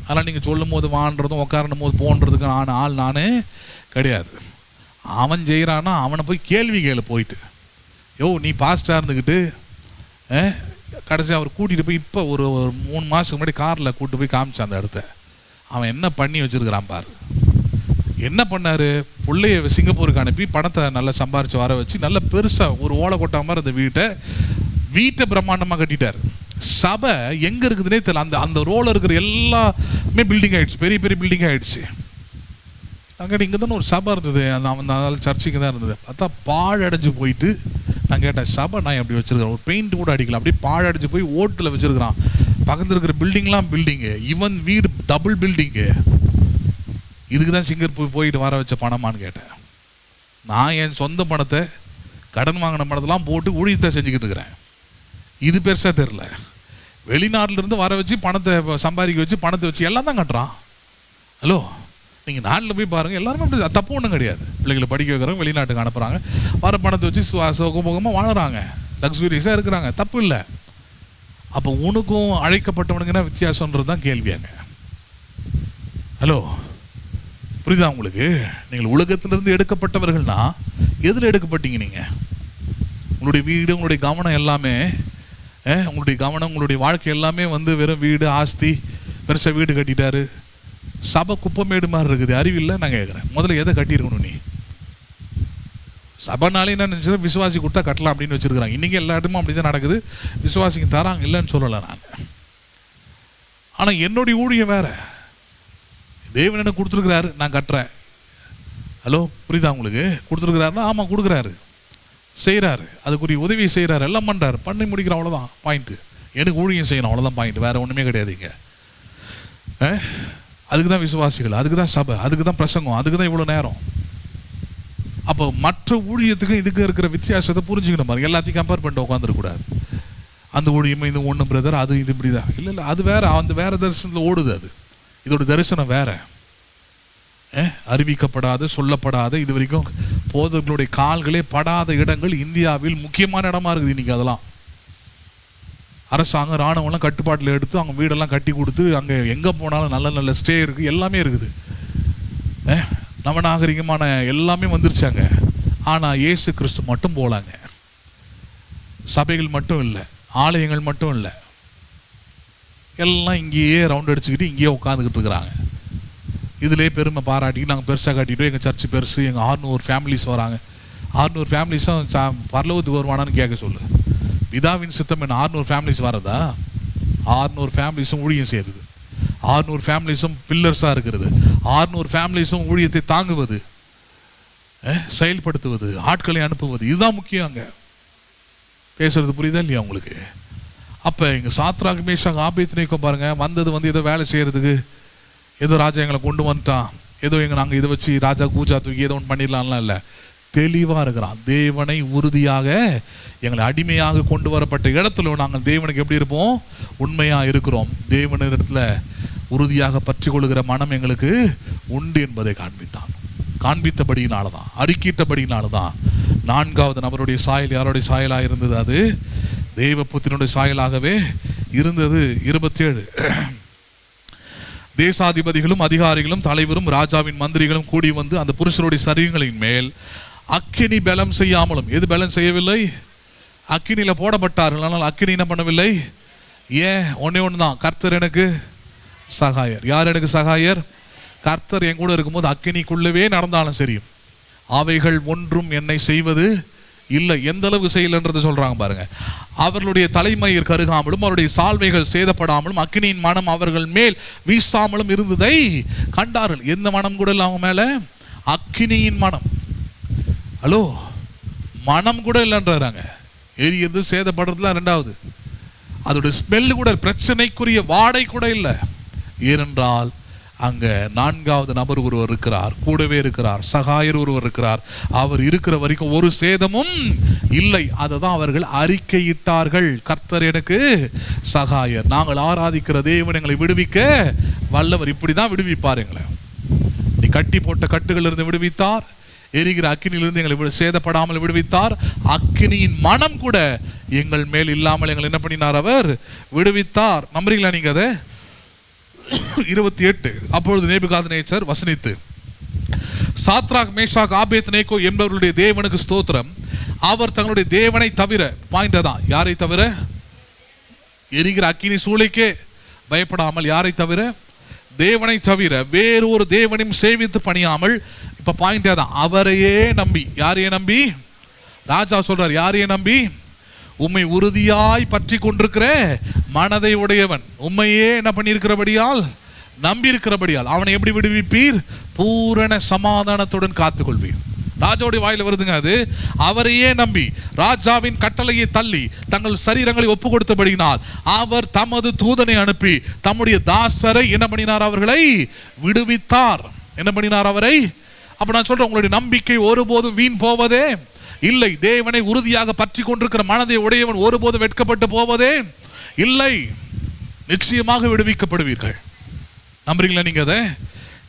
அதனால் நீங்கள் சொல்லும் போது வான்றதும் உட்காரணும் போது போன்றதுக்கு ஆள் நான் கிடையாது. அவன் செய்கிறான்னா அவனை போய் கேள்வி கேளு போயிட்டு. நீ பாஸ்டாக இருந்துக்கிட்டு கடைசி அவர் கூட்டிகிட்டு போய் இப்போ ஒரு 3 மாதத்துக்கு முன்னாடி காரில் கூப்பிட்டு போய் காமிச்சான் அந்த இடத்த. அவன் என்ன பண்ணி வச்சுருக்கிறான் பாரு. என்ன பண்ணார்? பிள்ளைய சிங்கப்பூருக்கு அனுப்பி பணத்தை நல்லா சம்பாரித்து வர வச்சு நல்ல பெருசாக ஒரு ஓலை கொட்டா மாதிரி அந்த வீட்டை பிரம்மாண்டமாக கட்டிட்டார். சபை எங்கே இருக்குதுன்னே தெரியல. அந்த ரோல இருக்கிற எல்லாமே பில்டிங் ஆகிடுச்சு, பெரிய பெரிய பில்டிங் ஆகிடுச்சு. நான் கேட்டேன், இங்கே தானே ஒரு சபை இருந்தது, அந்த சர்ச்சுக்கு தான் இருந்தது. பார்த்தா பாழடைஞ்சு போயிட்டு. நான் கேட்டேன், சபை நான் எப்படி வச்சுருக்கிறேன், ஒரு பெயிண்ட் கூட அடிக்கல, அப்படியே பாழடைஞ்சு போய் ஓட்டில் வச்சுருக்கிறான். பக்கத்தில் இருக்கிற பில்டிங்லாம் பில்டிங்கு, இவன் வீடு டபுள் பில்டிங்கு. இதுக்கு தான் சிங்கப்பூர் போயிட்டு வர வச்ச பணமானு கேட்டேன். நான் என் சொந்த பணத்தை, கடன் வாங்கின பணத்தெல்லாம் போட்டு ஊழியத்தை செஞ்சுக்கிட்டு இருக்கிறேன். இது பெருசாக தெரில. வெளிநாட்டிலேருந்து வர வச்சு பணத்தை சம்பாதிக்க வச்சு பணத்தை வச்சு எல்லாம் தான் கட்டுறான். ஹலோ, நீங்கள் நாட்டில் போய் பாருங்கள், எல்லாருமே அப்படி தப்பு ஒன்றும் கிடையாது. பிள்ளைகளை படிக்க வைக்கிறவங்க வெளிநாட்டுக்கு அனுப்புகிறாங்க, வர பணத்தை வச்சு சுகமுகமாக வாழறாங்க, லக்ஸூரியஸாக இருக்கிறாங்க, தப்பு இல்லை. அப்போ உனக்கும் அழைக்கப்பட்டவனுக்கு என்ன வித்தியாசன்றது தான் கேள்வியாங்க. ஹலோ, புரியுதா உங்களுக்கு? நீங்கள் உலகத்திலிருந்து எடுக்கப்பட்டவர்கள்னா எதில் எடுக்கப்பட்டீங்க? நீங்கள் உங்களுடைய வீடு, உங்களுடைய கவனம் எல்லாமே உங்களுடைய கவனம், உங்களுடைய வாழ்க்கை எல்லாமே வந்து வெறும் வீடு, ஆஸ்தி, பெருசாக வீடு கட்டிட்டாரு, சபை குப்பமேடு மாதிரி இருக்குது, அறிவில்லை. நான் கேட்குறேன், முதல்ல எதை கட்டியிருக்கணும்? நீ சபைனாலே என்ன நினச்சா விசுவாசி கொடுத்தா கட்டலாம் அப்படின்னு வச்சுருக்கிறாங்க. இன்றைக்கி எல்லா இடமும் அப்படி தான் நடக்குது. விசுவாசிக்கு தராங்க, இல்லைன்னு சொல்லலை நான். ஆனால் என்னுடைய ஊழியம் வேறு. தேவன் எனக்கு கொடுத்துருக்கிறாரு, நான் கட்டுறேன். ஹலோ, புரியுதா உங்களுக்கு? கொடுத்துருக்கிறாருன்னா ஆமாம் கொடுக்குறாரு, செய்கிறாரு, அதுக்குரிய உதவி செய்கிறாரு, எல்லாம் பண்ணுறாரு, பண்ணி முடிக்கிற, அவ்வளோதான் பாயிண்ட்டு. எனக்கு ஊழியம் செய்யணும், அவ்வளோதான் பாயிண்ட், வேறு ஒன்றுமே கிடையாதுங்க. அதுக்கு தான் விசுவாசிகள், அதுக்கு தான் சபை, அதுக்கு தான் பிரசங்கம், அதுக்கு தான் இவ்வளோ நேரம். அப்போ மற்ற ஊழியத்துக்கும் இதுக்கு இருக்கிற வித்தியாசத்தை புரிஞ்சுக்கணும் பாருங்க. எல்லாத்தையும் கம்பேர் பண்ணிட்டு உட்காந்துருக்கூடாது. அந்த ஊழியமே இது ஒன்று பிரதர், அது இது இப்படி தான். இல்லை இல்லை, அது வேற, அந்த வேற தரிசனத்தில் ஓடுது. அது இதோட தரிசனம் வேற. அறிவிக்கப்படாத, சொல்லப்படாத, இது வரைக்கும் போதர்களுடைய கால்களே படாத இடங்கள் இந்தியாவில் முக்கியமான இடமா இருக்குது இன்னைக்கு. அதெல்லாம் அரசாங்கம், இராணுவம்லாம் கட்டுப்பாட்டில் எடுத்து அவங்க வீடெல்லாம் கட்டி கொடுத்து அங்கே எங்கே போனாலும் நல்ல நல்ல ஸ்டே இருக்குது, எல்லாமே இருக்குது. நவநாகரிகமான எல்லாமே வந்துருச்சாங்க. ஆனால் இயேசு கிறிஸ்து மட்டும் போகலாங்க. சபைகள் மட்டும் இல்லை, ஆலயங்கள் மட்டும் இல்லை, எல்லாம் இங்கேயே ரவுண்ட் அடிச்சுக்கிட்டு இங்கேயே உட்காந்துக்கிட்டு இருக்கிறாங்க. இதிலே பெருமை பாராட்டிக்கிட்டு நாங்கள் பெருசாக காட்டிட்டோம், எங்கள் சர்ச்சு பெருசு, எங்கள் 600 ஃபேமிலிஸ் வராங்க. 600 ஃபேமிலிஸும் பரலோகத்துக்கு வருவானான்னு கேட்க சொல்லு. பிதாவின் சித்தம் என்ன 600 ஃபேமிலிஸ் வரதா? 600 ஃபேமிலிஸும் ஊழியம் செய்கிறது, 600 ஃபேமிலிஸும் பில்லர்ஸாக இருக்கிறது, 600 ஃபேமிலிஸும் ஊழியத்தை தாங்குவது, செயல்படுத்துவது, ஆட்களை அனுப்புவது, இதுதான் முக்கியம். அங்கே பேசுறது புரியுதா இல்லையா உங்களுக்கு? அப்போ இங்கே சாத்ராக், மேஷாக், ஆபேத்நேகோ பாருங்க, வந்தது வந்து ஏதோ வேலை செய்யறதுக்கு, ஏதோ ராஜா எங்களை கொண்டு வந்துட்டான், ஏதோ நாங்கள் இதை வச்சு ராஜா கூஜா தூக்கி ஏதோ ஒன்று பண்ணிடலாம்லாம் இல்லை. தெளிவாக இருக்கிறான். தேவனை உறுதியாக எங்களை அடிமையாக கொண்டு வரப்பட்ட இடத்துல நாங்கள் தேவனுக்கு எப்படி இருப்போம்? உண்மையாக இருக்கிறோம். தேவனிடத்தில் உறுதியாக பற்றி கொள்ளுகிற மனம் எங்களுக்கு உண்டு என்பதை காண்பித்தான். காண்பித்தபடியினால தான், அறிக்கிட்டபடியினால தான். 4வது நபருடைய சாயல் யாருடைய சாயலாக இருந்தது? அது தேவபுத்திரனுடைய சாயலாகவே இருந்தது. 27 தேசாதிபதிகளும் அதிகாரிகளும் தலைவரும் ராஜாவின் மந்திரிகளும் கூடி வந்து அந்த புருஷருடைய சரீரங்களின் மேல் அக்கினி பலம் செய்யாமலும், எது பலம் செய்யவில்லை? அக்கினியில போடப்பட்டார்கள், ஆனால் அக்கினி என்ன பண்ணவில்லை? ஏன்? ஒன்னே ஒன்று தான், கர்த்தர் எனக்கு சகாயர். யார் எனக்கு சகாயர்? கர்த்தர் என் கூட இருக்கும்போது அக்கினிக்குள்ளவே நடந்தாலும் சரி, அவைகள் ஒன்றும் என்னை செய்வது இல்லை. எந்த அளவு செய்யலன்றது சொல்றாங்க பாருங்க. அவர்களுடைய தலைமயிர் கருகாமலும் அவருடைய சால்வைகள் சேதப்படாமலும் அக்கினியின் மனம் அவர்கள் மேல் வீசாமலும் இருந்ததை கண்டார்கள். எந்த மனம் கூட இல்லை அவங்க மேல? அக்கினியின் மனம். ஹலோ, மனம் கூட இல்லைன்றாங்க. எரியது சேதப்படுறதுலாம் ரெண்டாவது, அதோட ஸ்மெல் கூட, பிரச்சனைக்குரிய வாடை கூட இல்லை. ஏனென்றால் அங்க 4வது நபர் ஒருவர் இருக்கிறார், கூடவே இருக்கிறார், சகாயர் ஒருவர் இருக்கிறார். அவர் இருக்கிற வரைக்கும் ஒரு சேதமும் இல்லை. அதை தான் அவர்கள் அறிக்கையிட்டார்கள். கர்த்தர் எனக்கு சகாயர், நாங்கள் ஆராதிக்கிற தேவன் எங்களை விடுவிக்க வல்லவர். இப்படிதான் விடுவிப்பார் எங்களை. நீ கட்டி போட்ட கட்டுகள் இருந்து விடுவித்தார், எரிகிற அக்கினியிலிருந்து எங்களை சேதப்படாமல் விடுவித்தார். அக்கினியின் மனம் கூட எங்கள் மேல் இல்லாமல் எங்களை என்ன பண்ணினார்? அவர் விடுவித்தார். நம்புறீங்களா நீங்க அதை? 28 அப்பொழுது நேபுகாத்நேச்சர் வசனித்து, சாத்ராக், மேஷாக், ஆபேத்நேகோ என்பவர்களுடைய தேவனுக்கு ஸ்தோத்திரம், அவர் தங்களுடைய தேவனை தவிர, பாயிண்ட் தான், யாரை தவிர? எரிகிற அக்கினி சூளைக்கே பயப்படாமல், யாரை தவிர? தேவனை தவிர வேறு ஒரு தேவனையும் சேவித்து பணியாமல். இப்ப பாயிண்ட் தான், அவரையே நம்பி. யாரையே நம்பி? ராஜா சொல்றார், யாரையே நம்பி? உம்மை உறுதியாய் பற்றி கொண்டிருக்கிற மனதை உடையவன், உம்மையே என்ன பண்ணியிருக்கிறபடியால், நம்பி இருக்கிறபடியால் அவனை எப்படி விடுவிப்பீர்? பூரண சமாதானத்துடன் காத்துக்கொள்வீர். ராஜாவுடைய வாயில வருதுங்க அது. அவரையே நம்பி ராஜாவின் கட்டளையை தள்ளி தங்கள் சரீரங்களை ஒப்பு கொடுத்தபடினால் அவர் தமது தூதனை அனுப்பி தம்முடைய தாசரை என்ன பண்ணினார்? அவர்களை விடுவித்தார். என்ன பண்ணினார்? அவரை. அப்ப நான் சொல்றேன், உங்களுடைய நம்பிக்கை ஒருபோதும் வீண் போவதே இல்லை. தேவனை உறுதியாக பற்றி கொண்டிருக்கிற மனதை உடையவன் ஒருபோதும் வெட்கப்பட்டு போவதே இல்லை. நிச்சயமாக விடுவிக்கப்படுவீர்கள். நம்புறீங்களா நீங்க அதை?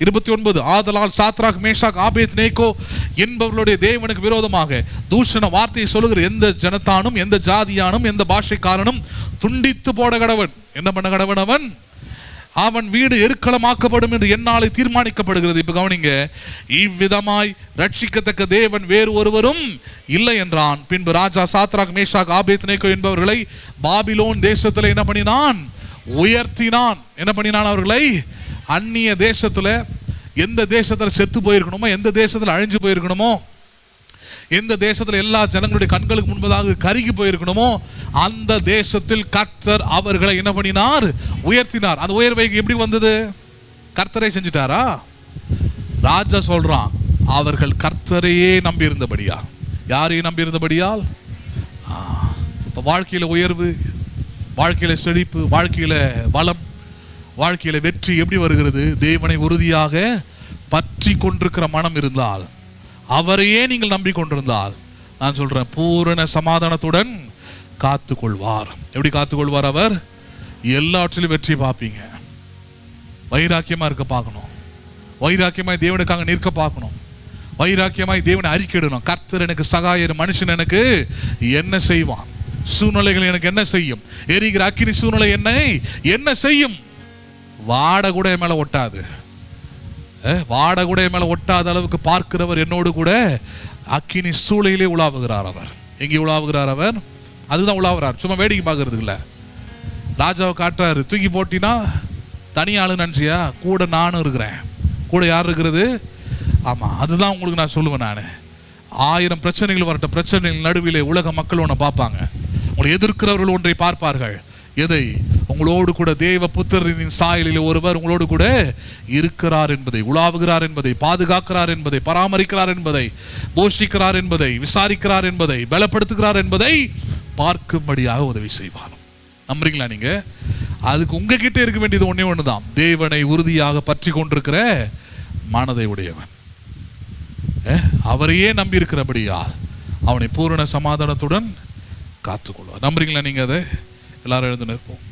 29 ஆதலால் சாத்ராக், மேஷாக், ஆபேத்நேகோ என்பவர்களுடைய தேவனுக்கு விரோதமாக தூஷண வார்த்தையை சொல்லுகிற எந்த ஜனத்தானும், எந்த ஜாதியானும், எந்த பாஷைக்காரனும் துண்டித்து போட கடவன். என்ன பண்ண கடவன்? அவன் அவன் வீடு எருக்களமாக்கப்படும் என்று என்னாலே தீர்மானிக்கப்படுகிறது. இப்ப கவனிங்க, இவ்விதமாய் ரட்சிக்கத்தக்க தேவன் வேறு ஒருவரும் இல்லை என்றான். பின்பு ராஜா சாத்ராக் மேஷாக் ஆபேத்நேகோ என்பவர்களை பாபிலோன் தேசத்துல என்ன பண்ணினான்? உயர்த்தினான். என்ன பண்ணினான்? அவர்களை அந்நிய தேசத்துல, எந்த தேசத்துல செத்து போயிருக்கணுமோ, எந்த தேசத்துல அழிஞ்சு போயிருக்கணுமோ, எந்த தேசத்துல எல்லா ஜனங்களுடைய கண்களுக்கு முன்பதாக கருகி போயிருக்கணுமோ, அந்த தேசத்தில் கர்த்தர் அவர்களை என்ன பண்ணினார்? உயர்த்தினார். அந்த உயர்வை எப்படி வந்தது? கர்த்தரை செஞ்சிட்டாரா? ராஜா சொல்றான், அவர்கள் கர்த்தரையே நம்பி இருந்தபடியா. யாரையும் நம்பி இருந்தபடியால்? இப்ப வாழ்க்கையில உயர்வு, வாழ்க்கையில செழிப்பு, வாழ்க்கையில வளம், வாழ்க்கையில வெற்றி எப்படி வருகிறது? தேவனை உறுதியாக பற்றி கொண்டிருக்கிற மனம் இருந்தால், அவரையே நீங்கள் நம்பிக்கொண்டிருந்தால், நான் சொல்றேன், பூரண சமாதானத்துடன் காத்து கொள்வார். எப்படி காத்து கொள்வார்? அவர் எல்லாவற்றிலும் வெற்றி பார்ப்பீங்க. வைராக்கியமா இருக்க பார்க்கணும், வைராக்கியமாய் தேவனுக்காக நிற்க பார்க்கணும், வைராக்கியமாய் தேவனை அறிக்கையிடணும். கர்த்தர் எனக்கு சகாயர், மனுஷன் எனக்கு என்ன செய்வான்? சூழ்நிலைகள் எனக்கு என்ன செய்யும்? எரிகிற அக்கினி சூழ்நிலை என்னை என்ன செய்யும்? வாட கூட மேல ஒட்டாது, வாட கூட மேல ஒட்டாத அளவுக்கு பார்க்கிறவர் என்னோடு கூட அக்கினி சூளையிலே உலாவுகிறார். அவர் எங்கே உலாவுகிறார்? அவர் அதுதான் உலாவுறார், சும்மா வேடிக்கை பார்க்கறதுக்கு இல்ல. ராஜாவை காட்டுறாரு, தூக்கி போட்டினா தனியாளு நினைச்சியா? கூட நானும் இருக்கிறேன். கூட யார் இருக்கிறது? ஆமா, அதுதான் உங்களுக்கு நான் சொல்லுவேன். நான் 1000 பிரச்சனைகள் வரட்டும், பிரச்சனைகள் நடுவிலே உலக மக்கள் ஒன்றை பார்ப்பாங்க. உங்களை எதிர்க்கிறவர்கள் ஒன்றை பார்ப்பார்கள். எதை? உங்களோடு கூட தேவ புத்திரனின் சாயலில் ஒருவர் உங்களோடு கூட இருக்கிறார் என்பதை, உலாவுகிறார் என்பதை, பாதுகாக்கிறார் என்பதை, பராமரிக்கிறார் என்பதை, போஷிக்கிறார் என்பதை, விசாரிக்கிறார் என்பதை, பலப்படுத்துகிறார் என்பதை பார்க்கும்படியாக உதவி செய்வார். நம்புறீங்களா நீங்க? அதுக்கு உங்ககிட்ட இருக்க வேண்டியது ஒண்ணே ஒண்ணுதான், தேவனை உறுதியாக பற்றி கொண்டிருக்கிற மனதை உடையவன். அவரையே நம்பி இருக்கிறபடியால் அவனை பூரண சமாதானத்துடன் காத்துக்கொள்வார். நம்புறீங்களா நீங்க? அதை எல்லாரும் எழுந்து நிற்போம்.